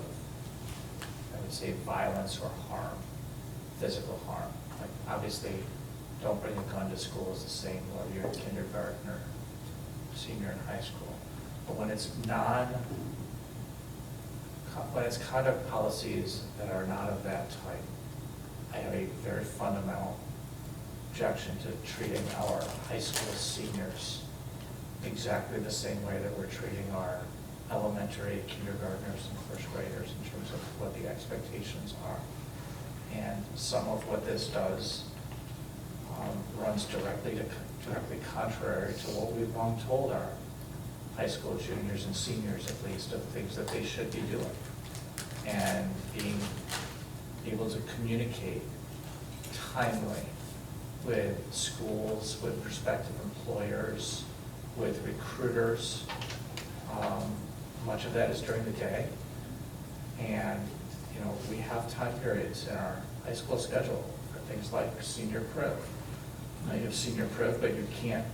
I would say, violence or harm, physical harm, Like, obviously, don't bring a gun to school is the same whether you're in kindergarten or senior in high school. But when it's conduct policies that are not of that type, I have a very fundamental objection to treating our high school seniors exactly the same way that we're treating our elementary kindergartners and first graders in terms of what the expectations are. And some of what this does runs directly contrary to what we've long told our high school juniors and seniors, at least, of things that they should be doing. And being able to communicate timely with schools, with prospective employers, with recruiters. Much of that is during the day. And, you know, we have time periods in our high school schedule for things like senior priv. Now you have senior priv, but you can't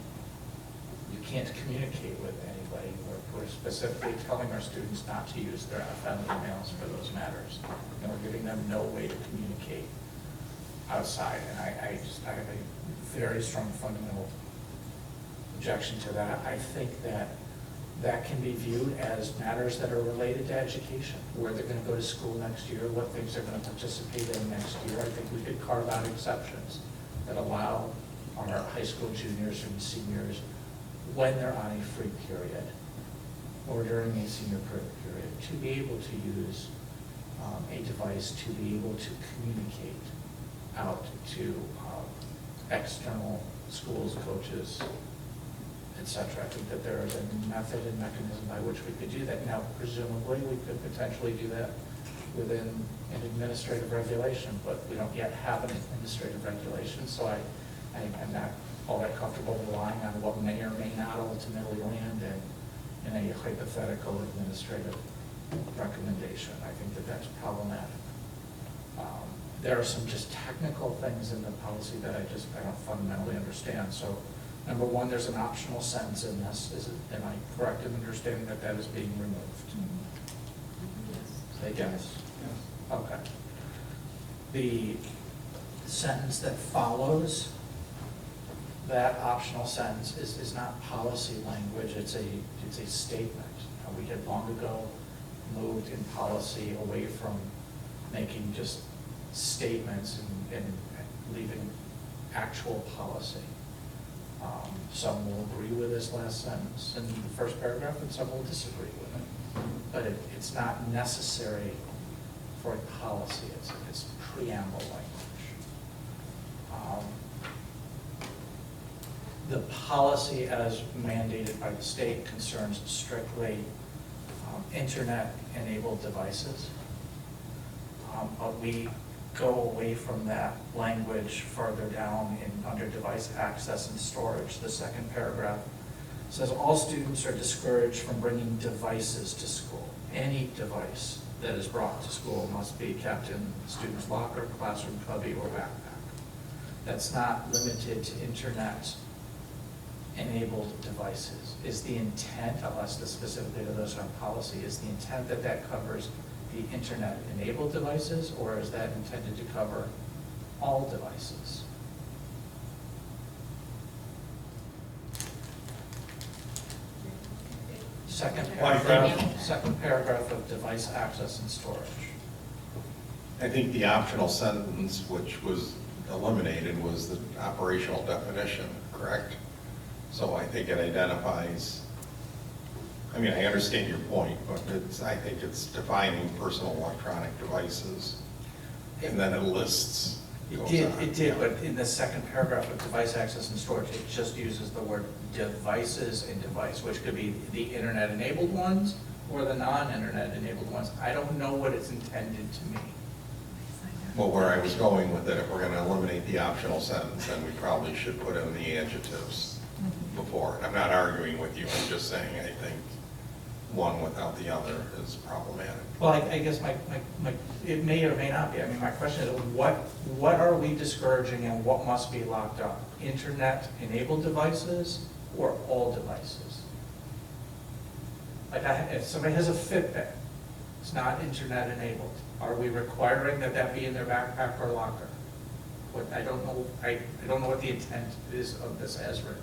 communicate with anybody. We're specifically telling our students not to use their FM emails for those matters. And we're giving them no way to communicate outside. And I have a very strong fundamental objection to that. I think that can be viewed as matters that are related to education, where they're going to go to school next year, what things they're going to participate in next year. I think we could carve out exceptions that allow our high school juniors and seniors, when they're on a free period or during a senior period, to be able to use a device to be able to communicate out to external schools, coaches, etc. I think that there is a method and mechanism by which we could do that. Now, presumably, we could potentially do that within an administrative regulation, but we don't yet have an administrative regulation, so I'm not all that comfortable relying on what may or may not ultimately land in a hypothetical administrative recommendation. I think that that's problematic. There are some just technical things in the policy that I don't fundamentally understand. So, number one, there's an optional sentence in this. Am I correct in understanding that that is being removed? Say yes. Okay. The sentence that follows that optional sentence is not policy language, it's a statement. We had long ago moved in policy away from making just statements and leaving actual policy. Some will agree with this last sentence in the first paragraph, and some will disagree with it. But it's not necessary for a policy, it's preamble language. The policy as mandated by the state concerns strictly internet-enabled devices. But we go away from that language further down under device access and storage. The second paragraph says all students are discouraged from bringing devices to school. Any device that is brought to school must be kept in the student's locker, classroom cubby, or backpack. That's not limited to internet-enabled devices. Is the intent, unless specifically to those on policy, is the intent that that covers the internet-enabled devices, or is that intended to cover all devices? Second paragraph of device access and storage. I think the optional sentence, which was eliminated, was the operational definition, correct? So I think it identifies, I mean, I understand your point, but I think it's defining personal electronic devices, and then it lists. It did, but in the second paragraph of device access and storage, it just uses the word devices and device, which could be the internet-enabled ones or the non-internet-enabled ones. I don't know what it's intended to mean. Well, where I was going with it, if we're going to eliminate the optional sentence, then we probably should put in the adjectives before. I'm not arguing with you, I'm just saying I think one without the other is problematic. Well, I guess it may or may not be. I mean, my question is, what are we discouraging and what must be locked up? Internet-enabled devices or all devices? Like if somebody has a Fitbit, it's not internet-enabled. Are we requiring that be in their backpack or locker? I don't know what the intent is of this as written.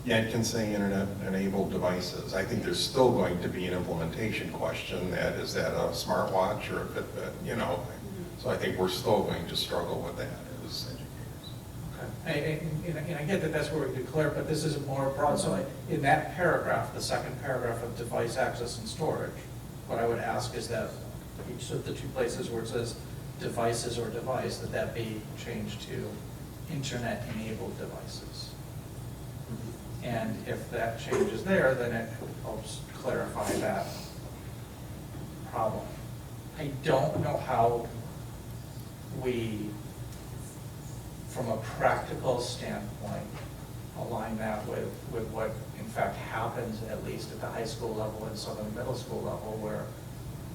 Yeah, it can say internet-enabled devices. I think there's still going to be an implementation question, that is that a smartwatch or a Fitbit, you know? So I think we're still going to struggle with that as educators. Okay. And I get that that's where we declare, but this is more broad. So in that paragraph, the second paragraph of device access and storage, what I would ask is that each of the two places where it says devices or device, that be changed to internet-enabled devices. And if that change is there, then it helps clarify that problem. I don't know how we, from a practical standpoint, align that with what in fact happens, at least at the high school level and some of the middle school level, where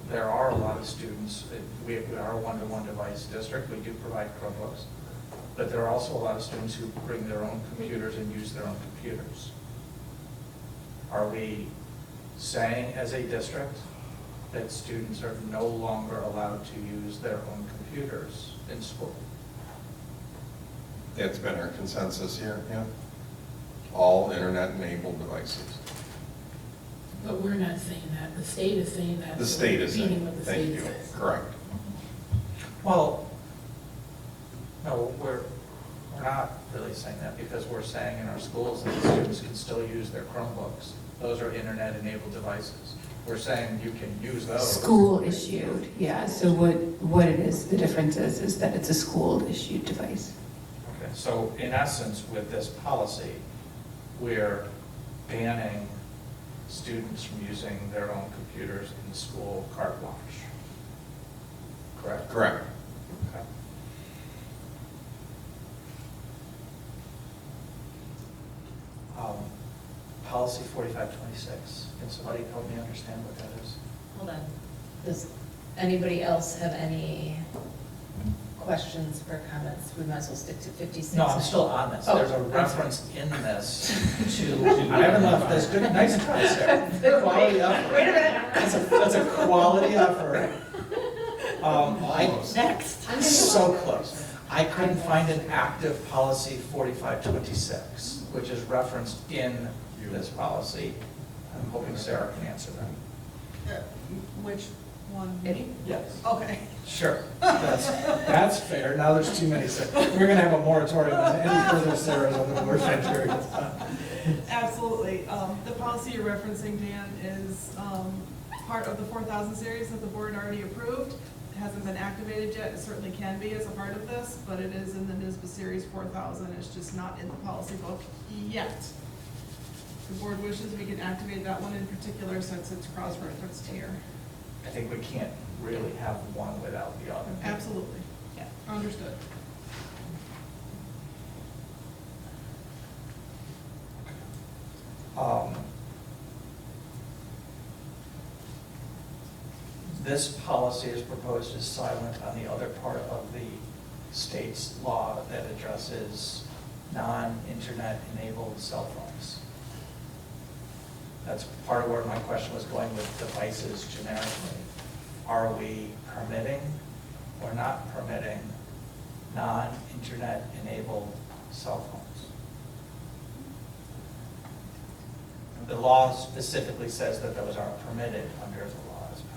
there are a lot of students. We are a one-to-one device district. We do provide Chromebooks. But there are also a lot of students who bring their own computers and use their own computers. Are we saying as a district that students are no longer allowed to use their own computers in school? That's been our consensus here, yeah. All internet-enabled devices. But we're not saying that, the state is saying that. The state is saying, repeating what the thank state you, says. correct. Well, no, we're not really saying that, because we're saying in our schools that the students can still use their Chromebooks. Those are internet-enabled devices. We're saying you can use those. School issued, yeah, so what it is, the difference is that it's a school issued device. Okay, so in essence, with this policy, we're banning students from using their own computers in the school cart wash. Correct? Correct. Okay. Policy 4526, can somebody help me understand what that is? Hold on. Does anybody else have any questions or comments? We might as well stick to 56. No, I'm still on this. Oh, There's a I'm reference in this to, I haven't left this. Good, nice try, Sarah. Quality effort. Wait a minute. That's a quality effort. Next. So close. I couldn't find an active policy 4526, which is referenced in this policy. I'm hoping Sarah can answer that. Which one, me? Yes. Okay. Sure, that's fair. Now there's too many Sarahs. We're gonna have a moratorium on any further Sarahs on the board period of time. Absolutely. The policy you're referencing, Dan, is part of the 4,000 series that the board already approved. It hasn't been activated yet. It certainly can be as a part of this, but it is in the NYSBA series 4,000. It's just not in the policy book yet. If the board wishes, we can activate that one in particular since it's cross-referenced here. I think we can't really have one without the other. Absolutely. Yeah. Understood. This policy is proposed as silent on the other part of the state's law that addresses non-internet enabled cell phones. That's part of where my question was going with devices generically. Are we permitting or not permitting non-internet enabled cell phones? The law specifically says that those are permitted under the law as passed.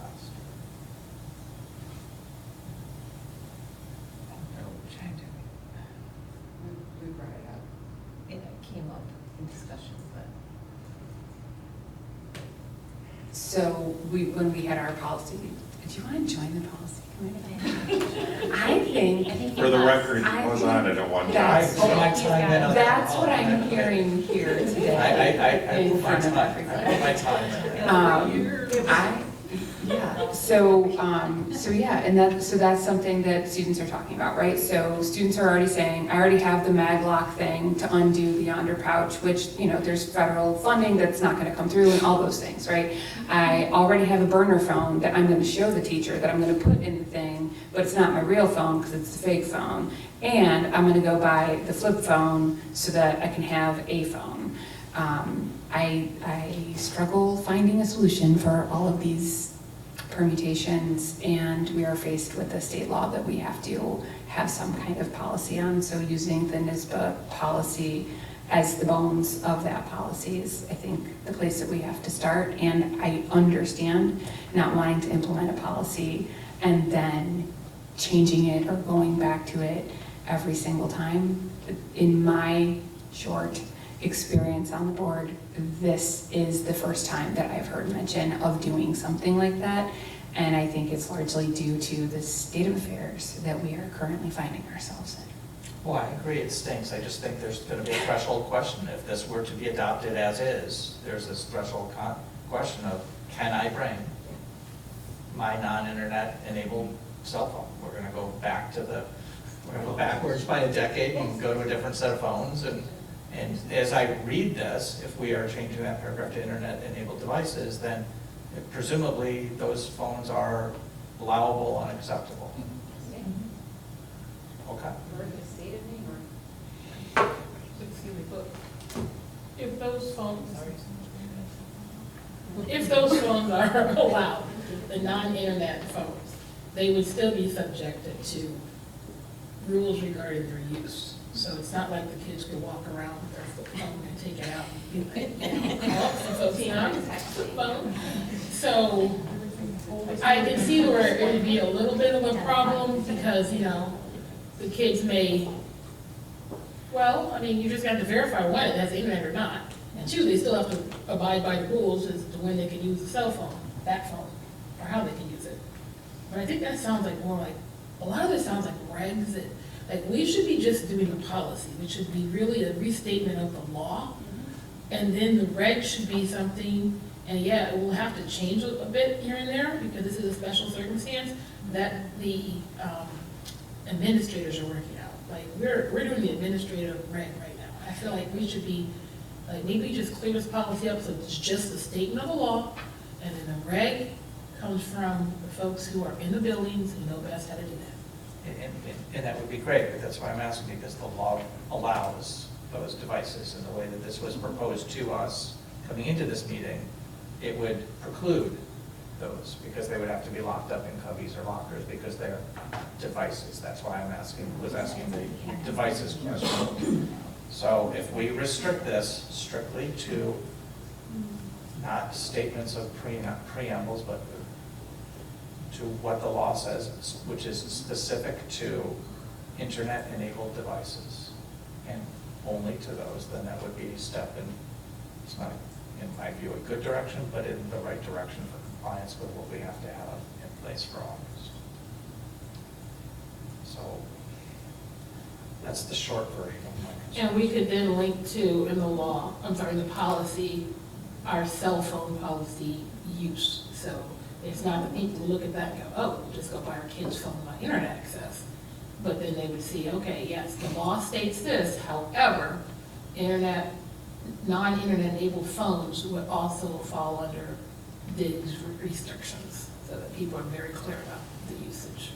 We brought it up. It came up in discussion, but. So when we had our policy, do you want to join the policy committee? I think. For the record, he was on it at one time. That's what I'm hearing here today. I put my time. I put my time. Yeah, so yeah, and so that's something that students are talking about, right? So students are already saying, I already have the mag lock thing to undo the Yonder pouch, which, you know, there's federal funding that's not gonna come through and all those things, right? I already have a burner phone that I'm gonna show the teacher that I'm gonna put in the thing, but it's not my real phone because it's the fake phone. And I'm gonna go buy the flip phone so that I can have a phone. I struggle finding a solution for all of these permutations, and we are faced with a state law that we have to have some kind of policy on. So using the NISBA policy as the bones of that policy is, I think, the place that we have to start. And I understand not wanting to implement a policy and then changing it or going back to it every single time. In my short experience on the board, this is the first time that I've heard mention of doing something like that. And I think it's largely due to the state of affairs that we are currently finding ourselves in. Well, I agree, it stinks. I just think there's going to be a threshold question. If this were to be adopted as is, there's this threshold question of, can I bring my non-internet enabled cell phone? We're going to go back to we're going to go backwards by a decade and go to a different set of phones. And as I read this, if we are changing that paragraph to internet enabled devices, then presumably those phones are allowable and acceptable. Okay. Excuse me, but if those phones are allowed, the non-internet phones, they would still be subjected to rules regarding their use. So it's not like the kids could walk around with their phone and take it out and be like, so it's not a phone. So I can see where it would be a little bit of a problem because, you know, the kids may, well, I mean, you just have to verify one, it has the internet or not. And two, they still have to abide by the rules as to when they can use the cell phone, that phone, or how they can use it. But I think that sounds like more like, a lot of this sounds like regs that, like, we should be just doing the policy, which should be really a restatement of the law. And then the reg should be something, and yeah, it will have to change a bit here and there because this is a special circumstance that the administrators are working out. Like, we're doing the administrative reg right now. I feel like we should be, like, maybe just clear this policy up so it's just a statement of the law, and then the reg comes from the folks who are in the buildings who know best how to do that. And that would be great, but that's why I'm asking, because the law allows those devices in the way that this was proposed to us coming into this meeting. It would preclude those because they would have to be locked up in cubbies or lockers because they're devices. That's why I'm asking the devices question. So if we restrict this strictly to not statements of preambles, but to what the law says, which is specific to internet-enabled devices, and only to those, then that would be a step in, it's not, in my view, a good direction, but in the right direction for compliance with what we have to have in place for August. So that's the short version of my concern. And we could then link to, in the law, I'm sorry, the policy, our cell phone policy use. So it's not that people look at that and go, oh, we'll just go buy our kid's phone by internet access. But then they would see, okay, yes, the law states this, however, internet, non-internet enabled phones would also fall under these restrictions so that people are very clear about the usage.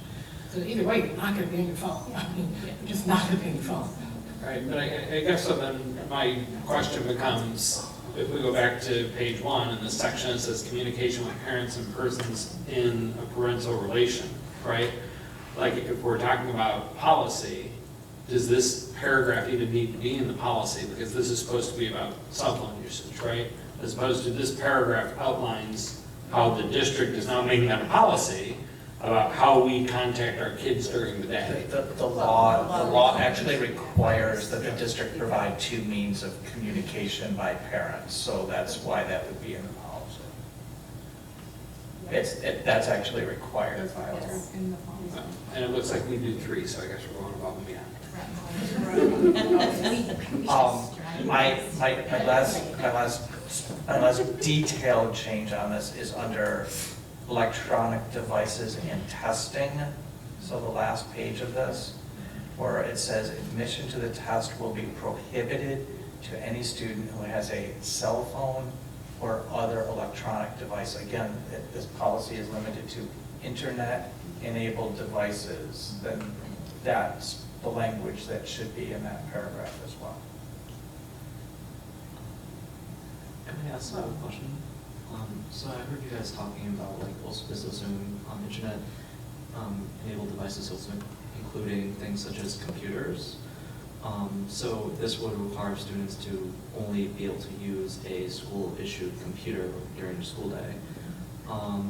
So either way, you're not going to be on your phone. I mean, you're just not going to be on your phone. Right, but I guess so then my question becomes, if we go back to page 1 in the section that says communication with parents and persons in a parental relation, right? Like if we're talking about policy, does this paragraph even need to be in the policy? Because this is supposed to be about cell phone usage, right? As opposed to this paragraph outlines how the district is now making that a policy about how we contact our kids during the day. The law actually requires that the district provide 2 means of communication by parents, so that's why that would be in the policy. That's actually required by law. And it looks like we do 3, so I guess we're going above and beyond. My last detailed change on this is under electronic devices and testing. So the last page of this, where it says admission to the test will be prohibited to any student who has a cell phone or other electronic device. Again, this policy is limited to internet-enabled devices. Then that's the language that should be in that paragraph as well. Can I ask a question? So I heard you guys talking about like also this assuming internet enabled devices, also including things such as computers. So this would require students to only be able to use a school-issued computer during the school day. Out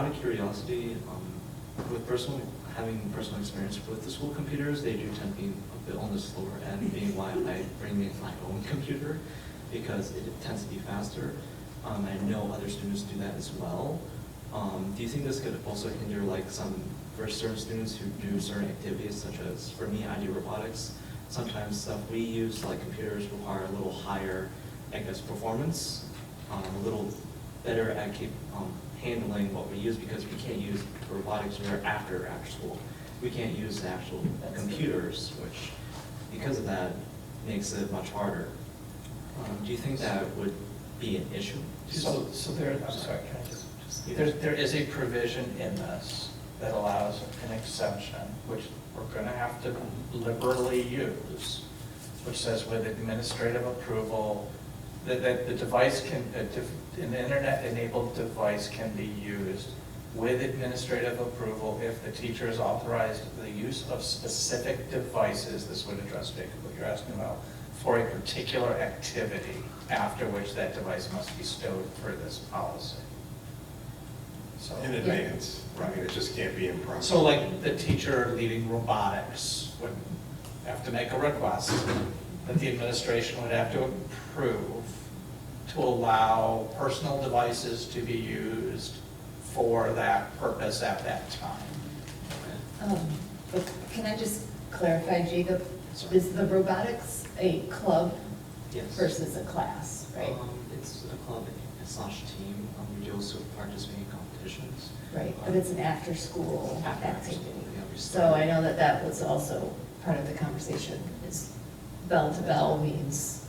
of curiosity, with having personal experience with the school computers, they do tend to be a bit on the slower end, being why I bring in my own computer, because it tends to be faster. I know other students do that as well. Do you think this could also hinder for certain students who do certain activities, such as, for me, I do robotics. Sometimes stuff we use, like computers, require a little higher, I guess, performance, a little better at handling what we use, because we can't use robotics after school. We can't use the actual computers, which, because of that, makes it much harder. Do you think that would be an issue? So there, I'm sorry, can I just there is a provision in this that allows an exemption, which we're going to have to liberally use, which says with administrative approval, that the device can, an internet-enabled device can be used with administrative approval if the teacher has authorized the use of specific devices. This would address, Jacob, what you're asking about, for a particular activity, after which that device must be stowed per this policy. So, In advance, right? It just can't be in progress. so like the teacher leading robotics would have to make a request that the administration would have to approve to allow personal devices to be used for that purpose at that time. But can I just clarify, Jacob, is the robotics a club Yes. versus a class, right? It's a club / team. We do also participate in competitions. Right, but it's an after-school After activity. school, yeah, we So start- I know that was also part of the conversation, is bell to bell means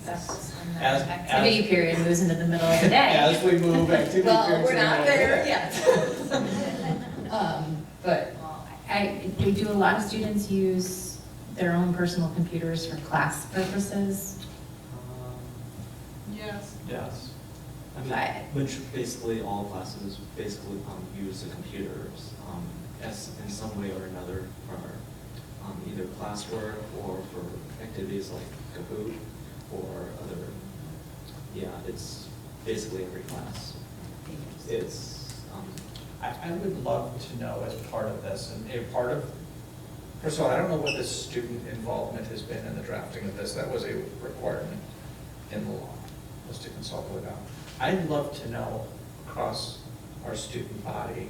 activity period moves into the middle of the day. As we move activity Well, periods we're in the not middle of the there day. yet. But Do a lot of students use their own personal computers for class purposes? Yes. Yes. I mean, which basically all classes basically use the computers as in some way or another for either classwork or for activities like Kahoot or other. Yeah, it's basically every class. It's I would love to know as part of this, and a part of, first of all, I don't know what the student involvement has been in the drafting of this. That was a requirement in the law, was to consult with them. I'd love to know across our student body,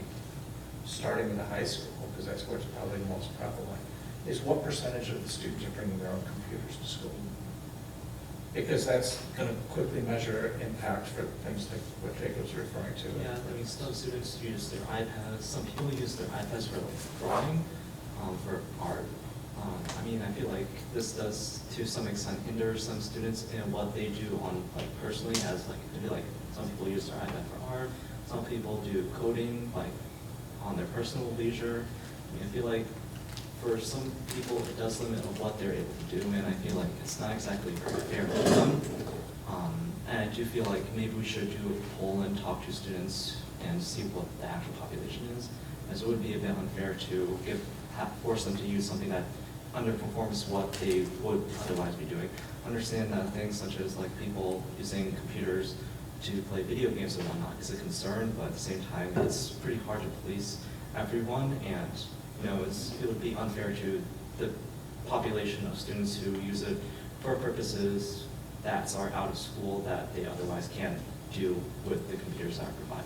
starting in the high school, because that's where it's probably most prevalent, is what percentage of the students are bringing their own computers to school? Because that's going to quickly measure impact for things like what Jacob's referring to. Yeah, I mean, some students use their iPads. Some people use their iPads for drawing, for art. I mean, I feel like this does to some extent hinder some students in what they do personally, as some people use their iPad for art. Some people do coding on their personal leisure. I mean, I feel like for some people, it does limit on what they're able to do, and I feel like it's not exactly very fair to them. And I do feel like maybe we should do a poll and talk to students and see what the actual population is, as it would be a bit unfair to force them to use something that underperforms what they would otherwise be doing. Understand that things such as people using computers to play video games and whatnot is a concern, but at the same time, it's pretty hard to police everyone, and it would be unfair to the population of students who use it for purposes that are out of school that they otherwise can't do with the computers that are provided.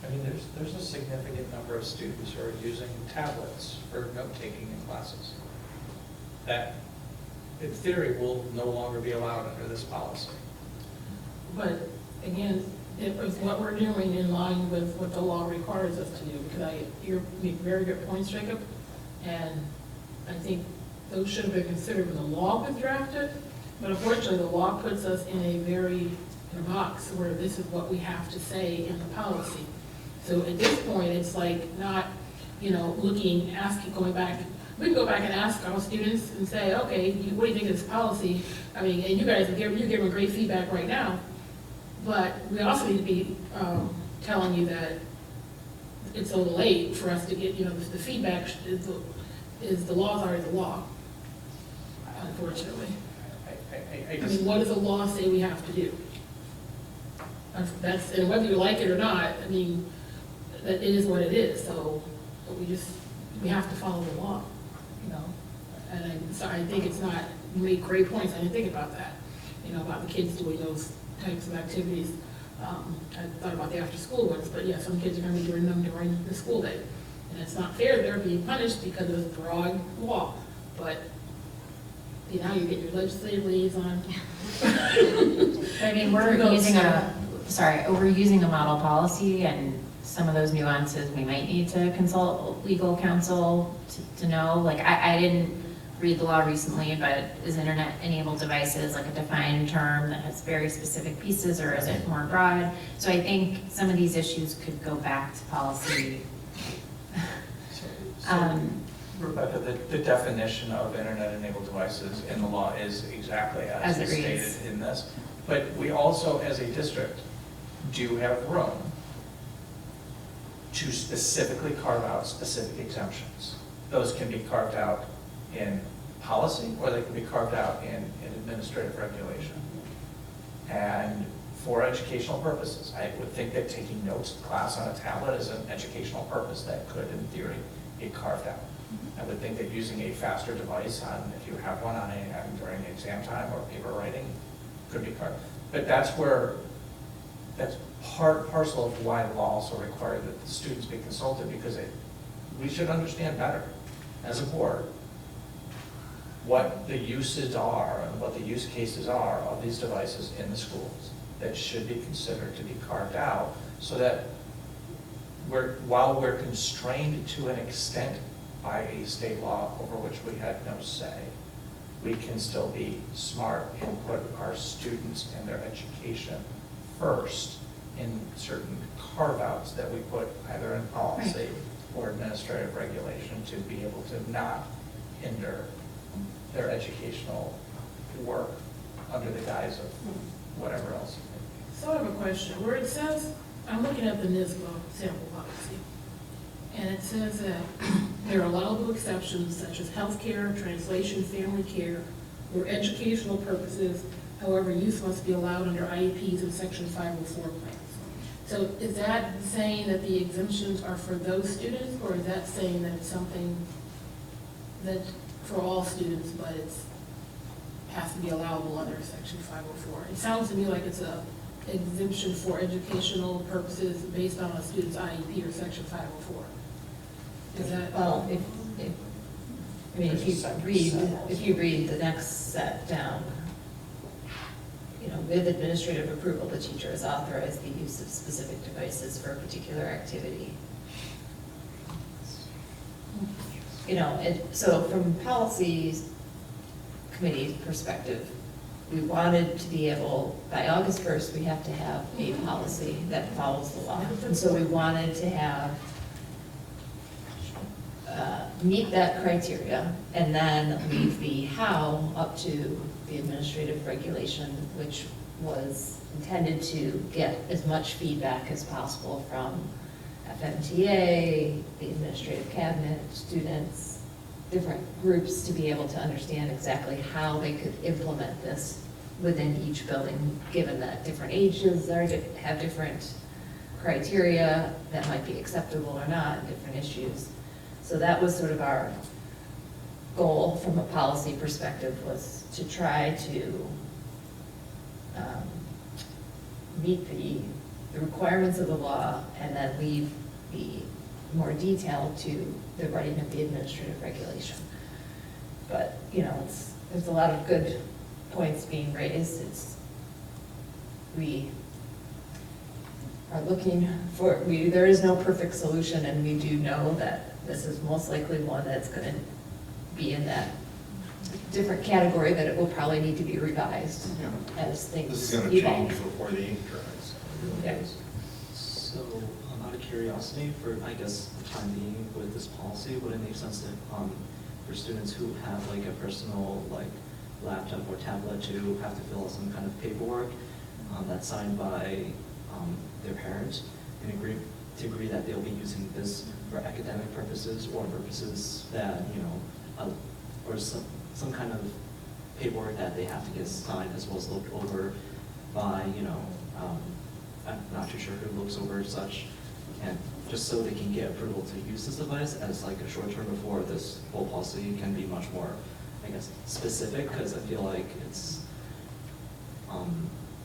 I mean, there's a significant number of students who are using tablets for note-taking in classes. That, in theory, will no longer be allowed under this policy. But again, if what we're doing in line with what the law requires us to do, because you make very good points, Jacob, and I think those should have been considered when the law was drafted, but unfortunately, the law puts us in a box where this is what we have to say in the policy. So at this point, it's not, going back we can go back and ask our students and say, okay, what do you think of this policy? I mean, and you guys, you're giving great feedback right now, but we also need to be telling you that it's a little late for us to get, you know, the feedback is the law's already the law, unfortunately. I mean, what does the law say we have to do? That's, and whether you like it or not, I mean, that it is what it is, so we have to follow the law, you know? And I think it's not, you make great points, I didn't think about that, you know, about the kids doing those types of activities. I thought about the after-school ones, but yeah, some kids are gonna be doing them during the school day. And it's not fair, they're being punished because of the broad law, but you know, you get your legislative liaison. I mean, we're using a model policy, and some of those nuances we might need to consult legal counsel to know. Like, I didn't read the law recently, but is internet-enabled devices like a defined term that has very specific pieces, or is it more broad? So I think some of these issues could go back to policy. Rebecca, the definition of internet-enabled devices in the law is exactly as it stated reads in this. But we also, as a district, do have room to specifically carve out specific exemptions. Those can be carved out in policy, or they can be carved out in administrative regulation. And for educational purposes, I would think that taking notes in class on a tablet is an educational purpose that could, in theory, be carved out. I would think that using a faster device on, if you have one on during exam time or paper writing, could be carved. But that's parcel of why the law also required that the students be consulted, because we should understand better as a board what the uses are and what the use cases are of these devices in the schools that should be considered to be carved out, so that while we're constrained to an extent by a state law over which we had no say, we can still be smart and put our students and their education first in certain carve-outs that we put either in policy or administrative regulation to be able to not hinder their educational work under the guise of whatever else. So I have a question. Where it says, I'm looking at the NISBA sample policy, and it says that there are allowable exceptions such as healthcare, translation, family care, or educational purposes. However, use must be allowed under IEPs and Section 504 plans. So is that saying that the exemptions are for those students, or is that saying that it's something that for all students, but it's has to be allowable under Section 504? It sounds to me like it's a exemption for educational purposes based on a student's IEP or Section 504. Is that? Well, if you read the next set down, you know, with administrative approval, the teacher has authorized the use of specific devices for a particular activity. You know, so from policies committee perspective, we wanted to be able, by August 1st, we have to have a policy that follows the law. And so we wanted to have, meet that criteria, and then leave the how up to the administrative regulation, which was intended to get as much feedback as possible from FMTA, the administrative cabinet, students, different groups, to be able to understand exactly how they could implement this within each building, given that different ages have different criteria that might be acceptable or not, different issues. So that was sort of our goal from a policy perspective, was to try to meet the requirements of the law and then leave the more detail to the writing of the administrative regulation. But, you know, there's a lot of good points being raised. We are looking for, there is no perfect solution, and we do know that this is most likely one that's going to be in that different category, that it will probably need to be revised as things evolve. This is going to change before the ink dries. Yes. So, out of curiosity, for I guess the time being with this policy, would it make sense to for students who have like a personal like laptop or tablet to have to fill out some kind of paperwork that's signed by their parent and agree that they'll be using this for academic purposes or purposes that, you know, or some kind of paperwork that they have to get signed as well as looked over by, you know, I'm not too sure who looks over such, and just so they can get approval to use this device as like a short term before this whole policy can be much more, I guess, specific, because I feel like it's,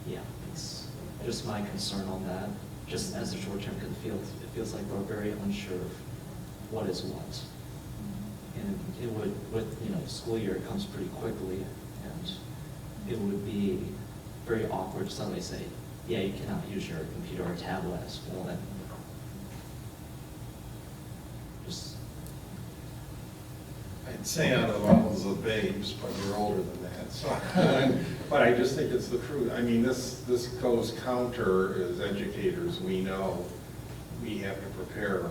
yeah, it's just my concern on that, just as a short term, because it feels like we're very unsure of what is what. And it would, with, you know, school year comes pretty quickly, and it would be very awkward to suddenly say, yeah, you cannot use your computer or tablet at school, and just. I'd say out of all the babes, but you're older than that, so. But I just think it's the truth. I mean, this goes counter as educators. We know we have to prepare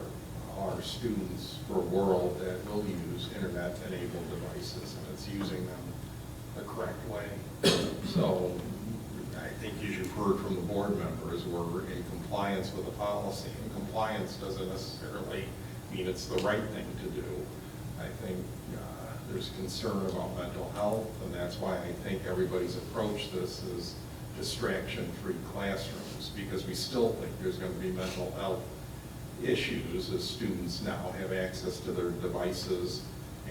our students for a world that will use internet-enabled devices, and it's using them the correct way. So I think, as you've heard from the board members, we're in compliance with the policy, and compliance doesn't necessarily mean it's the right thing to do. I think there's concern about mental health, and that's why I think everybody's approach this is distraction-free classrooms, because we still think there's going to be mental health issues as students now have access to their devices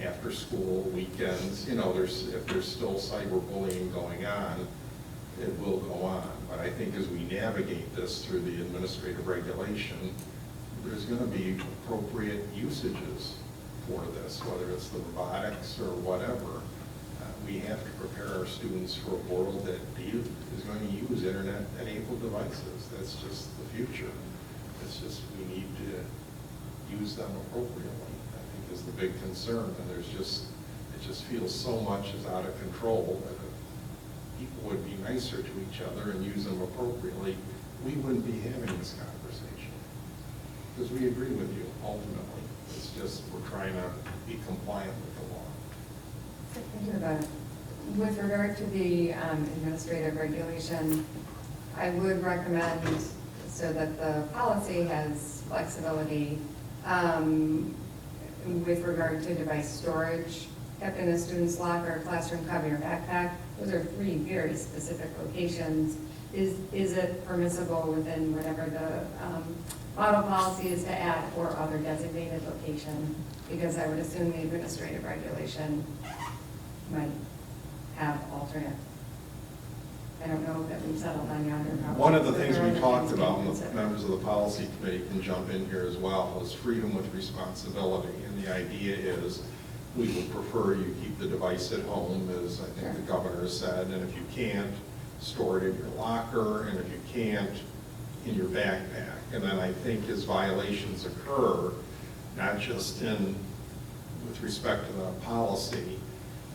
after school, weekends. You know, if there's still cyberbullying going on, it will go on. But I think as we navigate this through the administrative regulation, there's going to be appropriate usages for this, whether it's the robotics or whatever. We have to prepare our students for a world that is going to use internet-enabled devices. That's just the future. It's just we need to use them appropriately, I think, is the big concern. And it just feels so much is out of control that if people would be nicer to each other and use them appropriately, we wouldn't be having this conversation. Because we agree with you, ultimately. It's just we're trying to be compliant with the law. Thinking about, with regard to the administrative regulation, I would recommend so that the policy has flexibility with regard to device storage, kept in a student's locker, classroom cubby, or backpack. Those are three very specific locations. Is it permissible within whatever the model policy is to add or other designated location? Because I would assume the administrative regulation might have alternate. I don't know that we've settled on yonder. One of the things we talked about, and the members of the policy committee can jump in here as well, is freedom with responsibility. And the idea is we would prefer you keep the device at home, as I think the governor said, and if you can't, store it in your locker, and if you can't, in your backpack. And then I think as violations occur, not just with respect to the policy,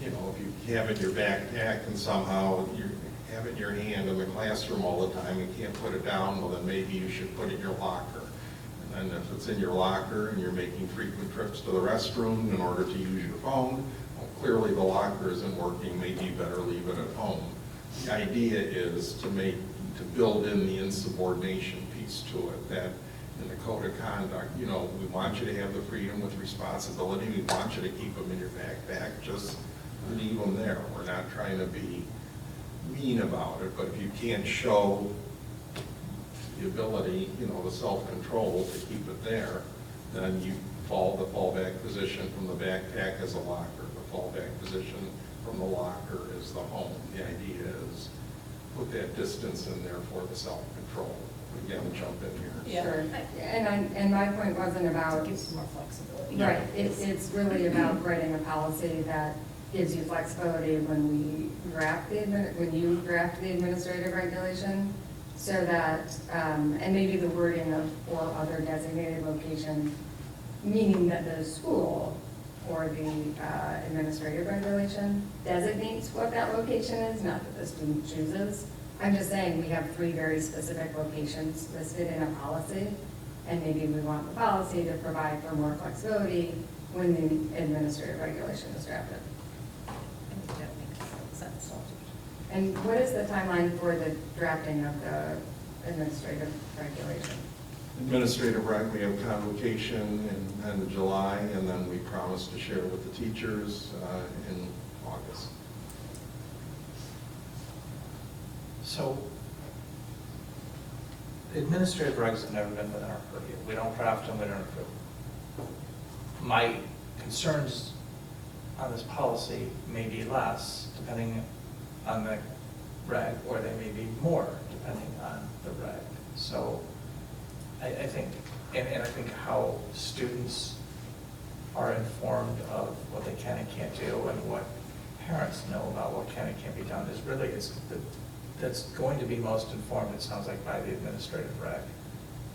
you know, if you have it in your backpack and somehow you have it in your hand in the classroom all the time and can't put it down, well then maybe you should put it in your locker. And then if it's in your locker and you're making frequent trips to the restroom in order to use your phone, well, clearly the locker isn't working, maybe you better leave it at home. The idea is to build in the insubordination piece to it, that in the code of conduct, you know, we want you to have the freedom with responsibility, we want you to keep them in your backpack, just leave them there. We're not trying to be mean about it, but if you can't show the ability, you know, the self-control to keep it there, then the fallback position from the backpack is a locker. The fallback position from the locker is the home. The idea is put that distance in there for the self-control. Again, jump in here. Yeah. Sure. And my point wasn't about. It gives more flexibility. Right. It's really about writing a policy that gives you flexibility when you draft the administrative regulation, so that and maybe the wording of or other designated location, meaning that the school or the administrative regulation designates what that location is, not that the student chooses. I'm just saying we have three very specific locations listed in a policy, and maybe we want the policy to provide for more flexibility when the administrative regulation is drafted. I think that makes sense. And what is the timeline for the drafting of the administrative regulation? Administrative reg, we have convocation in end of July, and then we promise to share with the teachers in August. So, administrative regs have never been within our purview. We don't draft them, we don't approve them. My concerns on this policy may be less, depending on the reg, or they may be more, depending on the reg. So, I think, and I think how students are informed of what they can and can't do, and what parents know about what can and can't be done is really, that's going to be most informed, it sounds like, by the administrative reg.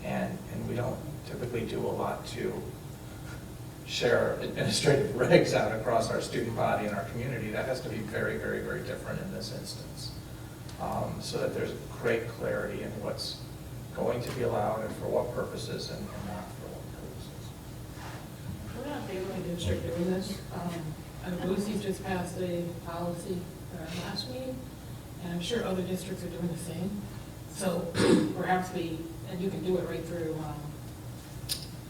And we don't typically do a lot to share administrative regs out across our student body and our community. That has to be very, very, very different in this instance. So that there's great clarity in what's going to be allowed and for what purposes and not for what purposes. We're not the only district doing this. BOE just passed a policy at our last meeting, and I'm sure other districts are doing the same. So perhaps and you can do it right through, oh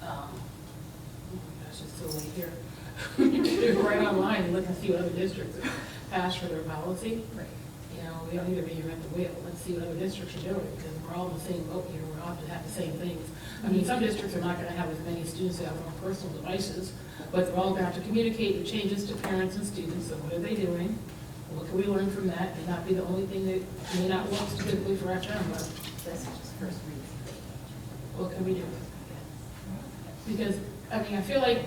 my gosh, it's so late here. You can do it right online and look and see what other districts have passed for their policy. Right. You know, we don't need to be at the wheel. Let's see what other districts are doing, because we're all in the same boat here. We often have the same things. I mean, some districts are not going to have as many students that have their own personal devices, but they're all going to have to communicate the changes to parents and students. So what are they doing? What can we learn from that? May not be the only thing that may not work specifically for our town, but This is just first read. what can we do? Because, I mean, I feel like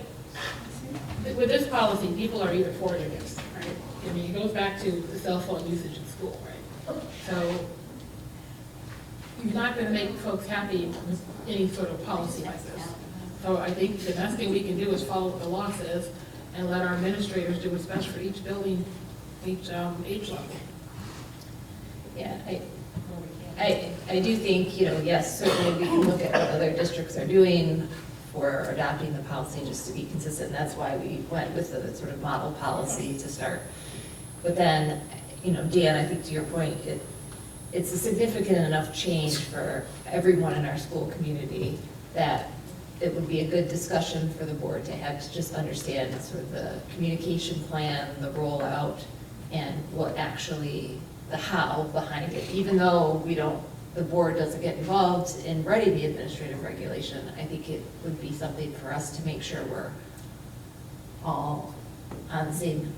with this policy, people are either for it or against it, right? I mean, it goes back to the cell phone usage in school, right? So you're not going to make folks happy with any sort of policy like this. So I think the best thing we can do is follow what the law says and let our administrators do what's best for each building, each age level. Yeah, I do think, yes, certainly we can look at what other districts are doing for adopting the policy just to be consistent. That's why we went with the sort of model policy to start. But then, Dan, I think to your point, it's a significant enough change for everyone in our school community that it would be a good discussion for the board to have to just understand sort of the communication plan, the rollout, and what actually, the how behind it. Even though the board doesn't get involved in writing the administrative regulation, I think it would be something for us to make sure we're all on the same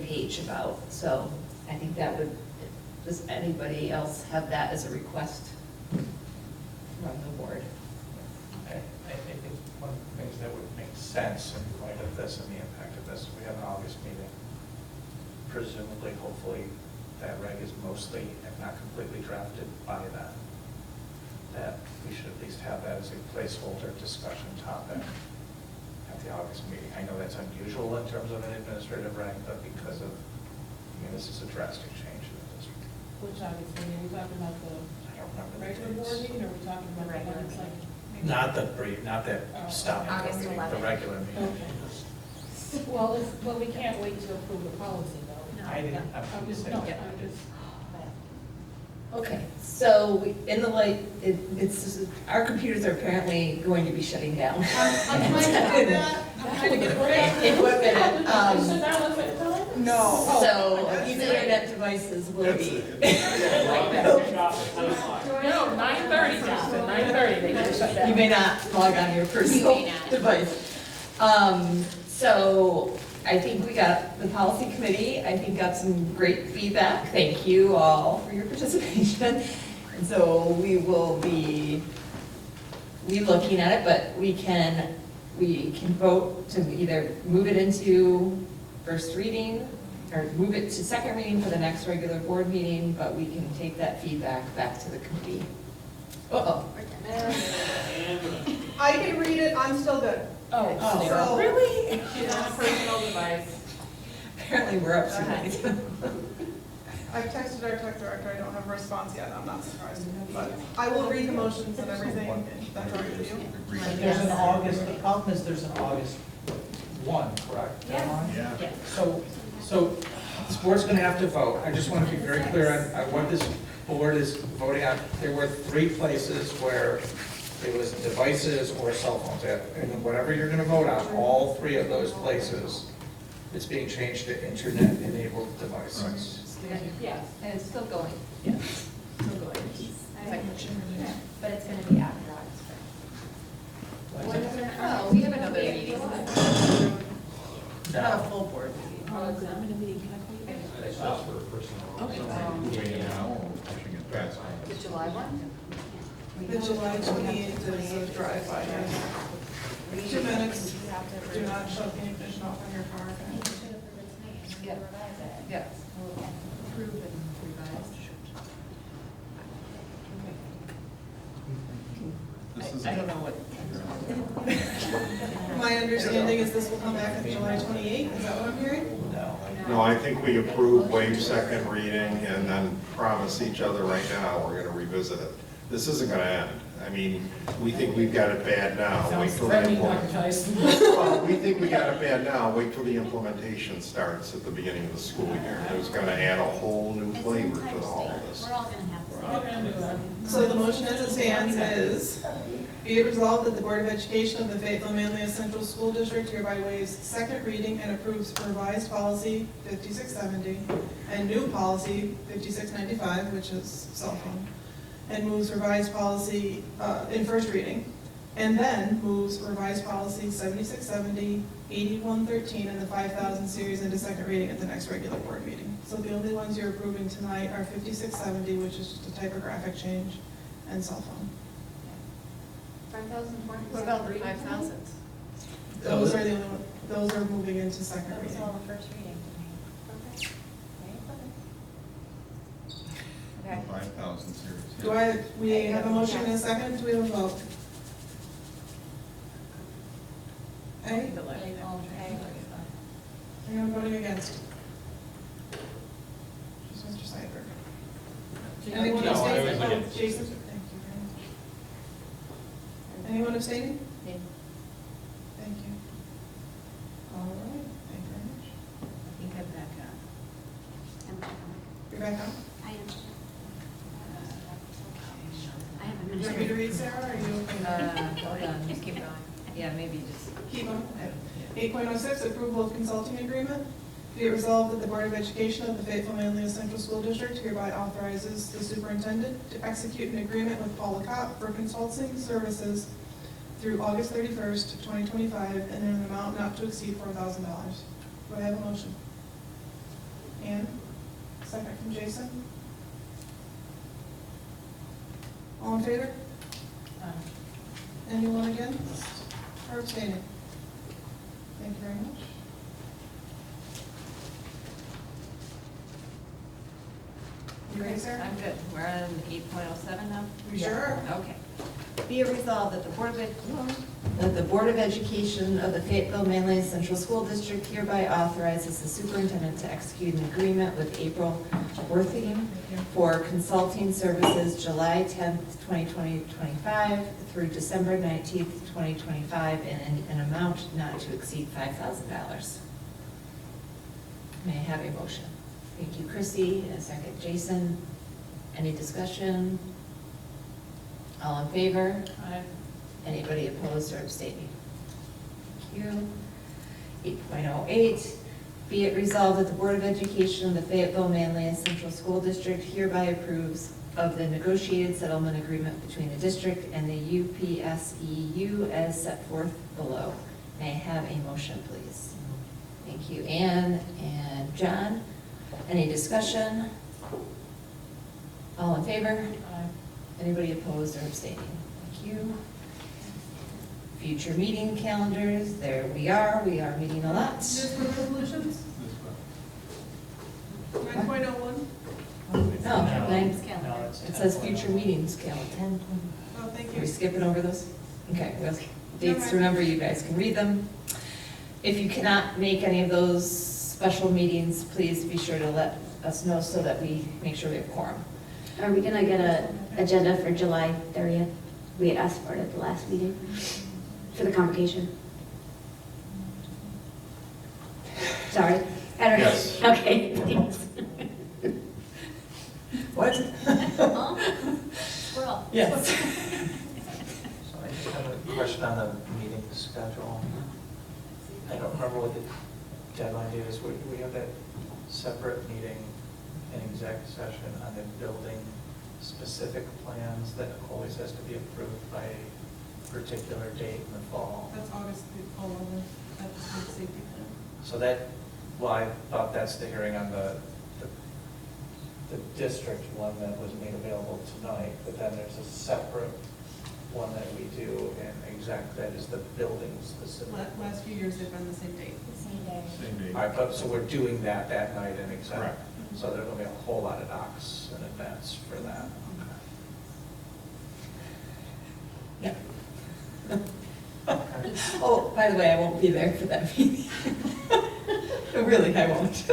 page about. So I think that would, does anybody else have that as a request from the board? I think one of the things that would make sense in light of this and the impact of this, we have an August meeting. Presumably, hopefully, that reg is mostly, if not completely drafted by then. That we should at least have that as a placeholder discussion topic at the August meeting. I know that's unusual in terms of an administrative reg, but because of, this is a drastic change in the district. Which obviously, are we talking about the I don't remember the regular board dates. meeting, or are we talking about the Regular one that's like? Not that stop August meeting, 11th. the regular meeting. Okay. Well, we can't wait to approve the policy, though. I didn't, I'm just, saying no, that. I'm just. Okay, so in the light, our computers are apparently going to be shutting down. I'm trying to do that. I'm trying to get it right. Equipment, Shut down one at a time? No. so these internet devices will be. No, 9:30, Justin, 9:30, they can shut down. You may not log on your personal device. So I think we got the policy committee, I think got some great feedback. Thank you all for your participation. And so we will be looking at it, but we can vote to either move it into first reading or move it to second reading for the next regular board meeting, but we can take that feedback back to the committee. Uh-oh. I can read it, I'm still good. Oh, So- really? She's on a personal device. Apparently we're up tonight. I've texted our tech director, I don't have a response yet, I'm not surprised. But I will read the motions and everything, if that's all right with you. There's an August, the problem is there's an August one, correct? Caroline? Yeah. So this board's gonna have to vote. I just want to be very clear on what this board is voting on. There were 3 places where it was devices or cell phones. And whatever you're gonna vote on, all 3 of those places, it's being changed to internet-enabled devices. Yes, and it's still going. Yes. Still going. But it's gonna be after August. Oh, we have another meeting. Not a full board meeting. Oh, I'm gonna be, can The July one? The July 28th is a drive-by. 2 minutes. Do not shut the ignition off on your car. Yeah. Yes. Approve and revise. I don't know what. My understanding is this will come back on July 28th, is that what I'm hearing? No, I think we approve, waive second reading, and then promise each other right now, we're gonna revisit it. This isn't gonna end. I mean, we think we've got it bad now, wait till the implementation. Well, we think we got it bad now, wait till the implementation starts at the beginning of the school year. It's gonna add a whole new flavor to all of this. We're all gonna have to. So the motion as it stands is, be it resolved that the Board of Education of the Fayetteville-Manlius Central School District hereby waives second reading and approves revised policy 5670 and new policy 5695, which is cell phone, and moves revised policy in first reading, and then moves revised policy 7670, 8113, and the 5000 series into second reading at the next regular board meeting. So the only ones you're approving tonight are 5670, which is just a typographic change, and cell phone. 5,000, what about the 5,000? Those are the only, those are moving into second That was reading. all the first reading. Okay. 5,000 series. We have a motion and a second, do we have a vote? A? Anyone voting against? Just Mr. Seibert. Anyone No, abstaining? I was against. Jason? Thank you very much. Anyone abstaining? Yeah. Thank you. All right, thank you very much. I think I'm back on. You're back on? I am. I have Do you want me to read, Sarah, or are you okay? Hold on, just keep going. Yeah, maybe just. Keep on. 8.06, approval of consulting agreement. Be it resolved that the Board of Education of the Fayetteville-Manlius Central School District hereby authorizes the superintendent to execute an agreement with Paula Kopp for consulting services through August 31st, 2025, and in an amount not to exceed $4,000. Do I have a motion? Ann? Second from Jason? All in favor? Anyone against or abstaining? Thank you very much. You ready, Sarah? I'm good. We're on 8.07 now? You sure are. Okay. Be it resolved that the Board of Education of the Fayetteville-Manlius Central School District hereby authorizes the superintendent to execute an agreement with April Worthing for consulting services July 10th, 2025 through December 19th, 2025 in an amount not to exceed $5,000. May I have a motion? Thank you, Chrissy. And a second, Jason. Any discussion? All in favor? Aye. Anybody opposed or abstaining? Thank you. 8.08, be it resolved that the Board of Education of the Fayetteville-Manlius Central School District hereby approves of the negotiated settlement agreement between the district and the UPSEU as set forth below. May I have a motion, please? Thank you, Ann and John. Any discussion? All in favor? Anybody opposed or abstaining? Thank you. Future meeting calendars, there we are meeting a lot. Just for resolutions? 9.01? No, No, it says future meetings calendar. Oh, thank Are we you. skipping over those? Okay, well, dates to remember, you guys can read them. If you cannot make any of those special meetings, please be sure to let us know so that we make sure we have quorum. Are we gonna get an agenda for July 30th? We asked for it at the last meeting for the convocation. Sorry. I don't know. Yes. Okay, thanks. What? Squirrel. Yes. So I just have a question on the meeting schedule. I don't remember what the deadline date is. We have that separate meeting, an exec session on the building specific plans that always has to be approved by a particular date in the fall. That's August 11th, that's the safety plan. So that, well, I thought that's the hearing on the district one that was made available tonight, but then there's a separate one that we do in exec that is the building specific. Last few years, they've been the same date. Same day. Same date. All right, but, so we're doing that night in exec? Correct. So there's gonna be a whole lot of docs in advance for that. Yeah. Oh, by the way, I won't be there for that meeting. Really, I won't.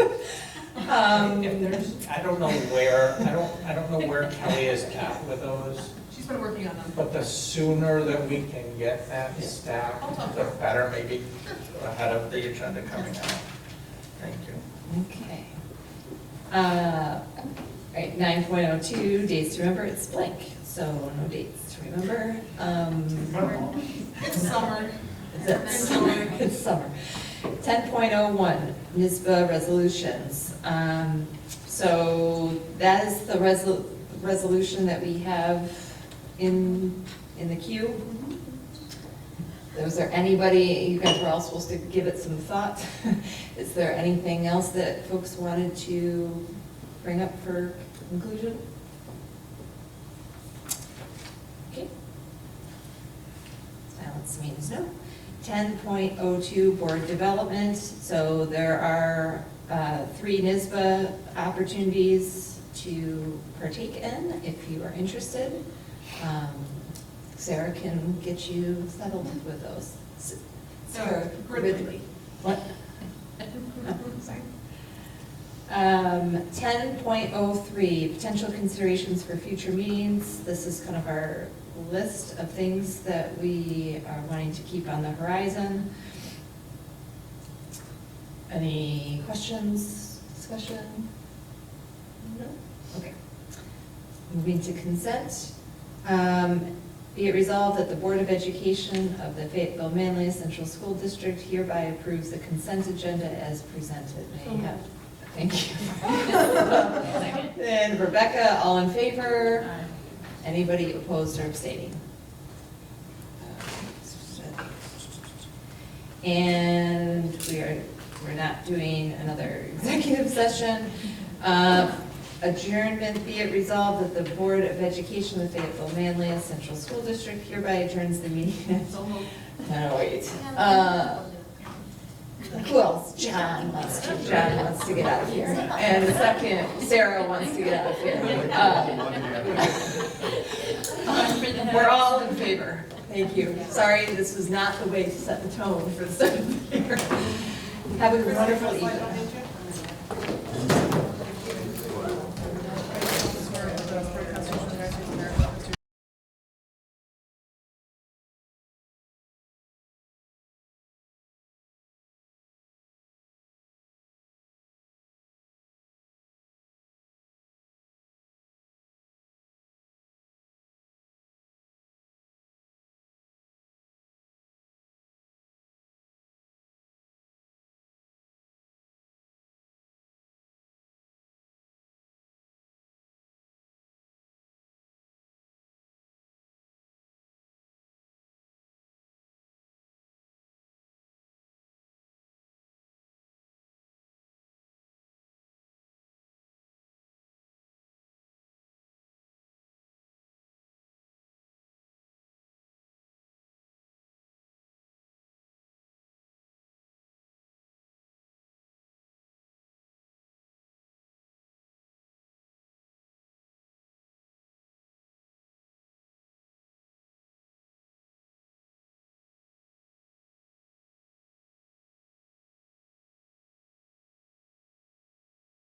If there's, I don't know where Kelly is at with those, She's been working on them. but the sooner that we can get that stacked, the better, maybe ahead of the agenda coming out. Thank you. Okay. Right, 9.02, dates to remember, it's blank, so no dates to remember. It's summer. It's summer. It's summer. 10.01, NISBA resolutions. So that is the resolution that we have in the queue. Was there anybody, you guys were all supposed to give it some thought. Is there anything else that folks wanted to bring up for conclusion? Okay. Silence means no. 10.02, board development. So there are 3 NISBA opportunities to partake in if you are interested. Sarah can get you settled with those. Sarah Ridley. What? Oh, sorry. 10.03, potential considerations for future meetings. This is kind of our list of things that we are wanting to keep on the horizon. Any questions, discussion? No? Okay. Moving to consent. Be it resolved that the Board of Education of the Fayetteville-Manlius Central School District hereby approves the consent agenda as presented. May I have? Thank you. And Rebecca, all in favor? Anybody opposed or abstaining? And we're not doing another executive session. Adjournment, be it resolved that the Board of Education of the Fayetteville-Manlius Central School District hereby adjourns the meeting at 10:08. Who else? John wants to get out of here. And the second, Sarah wants to get out of here. We're all in favor. Thank you. Sorry, this was not the way to set the tone for the second year. Have a wonderful evening.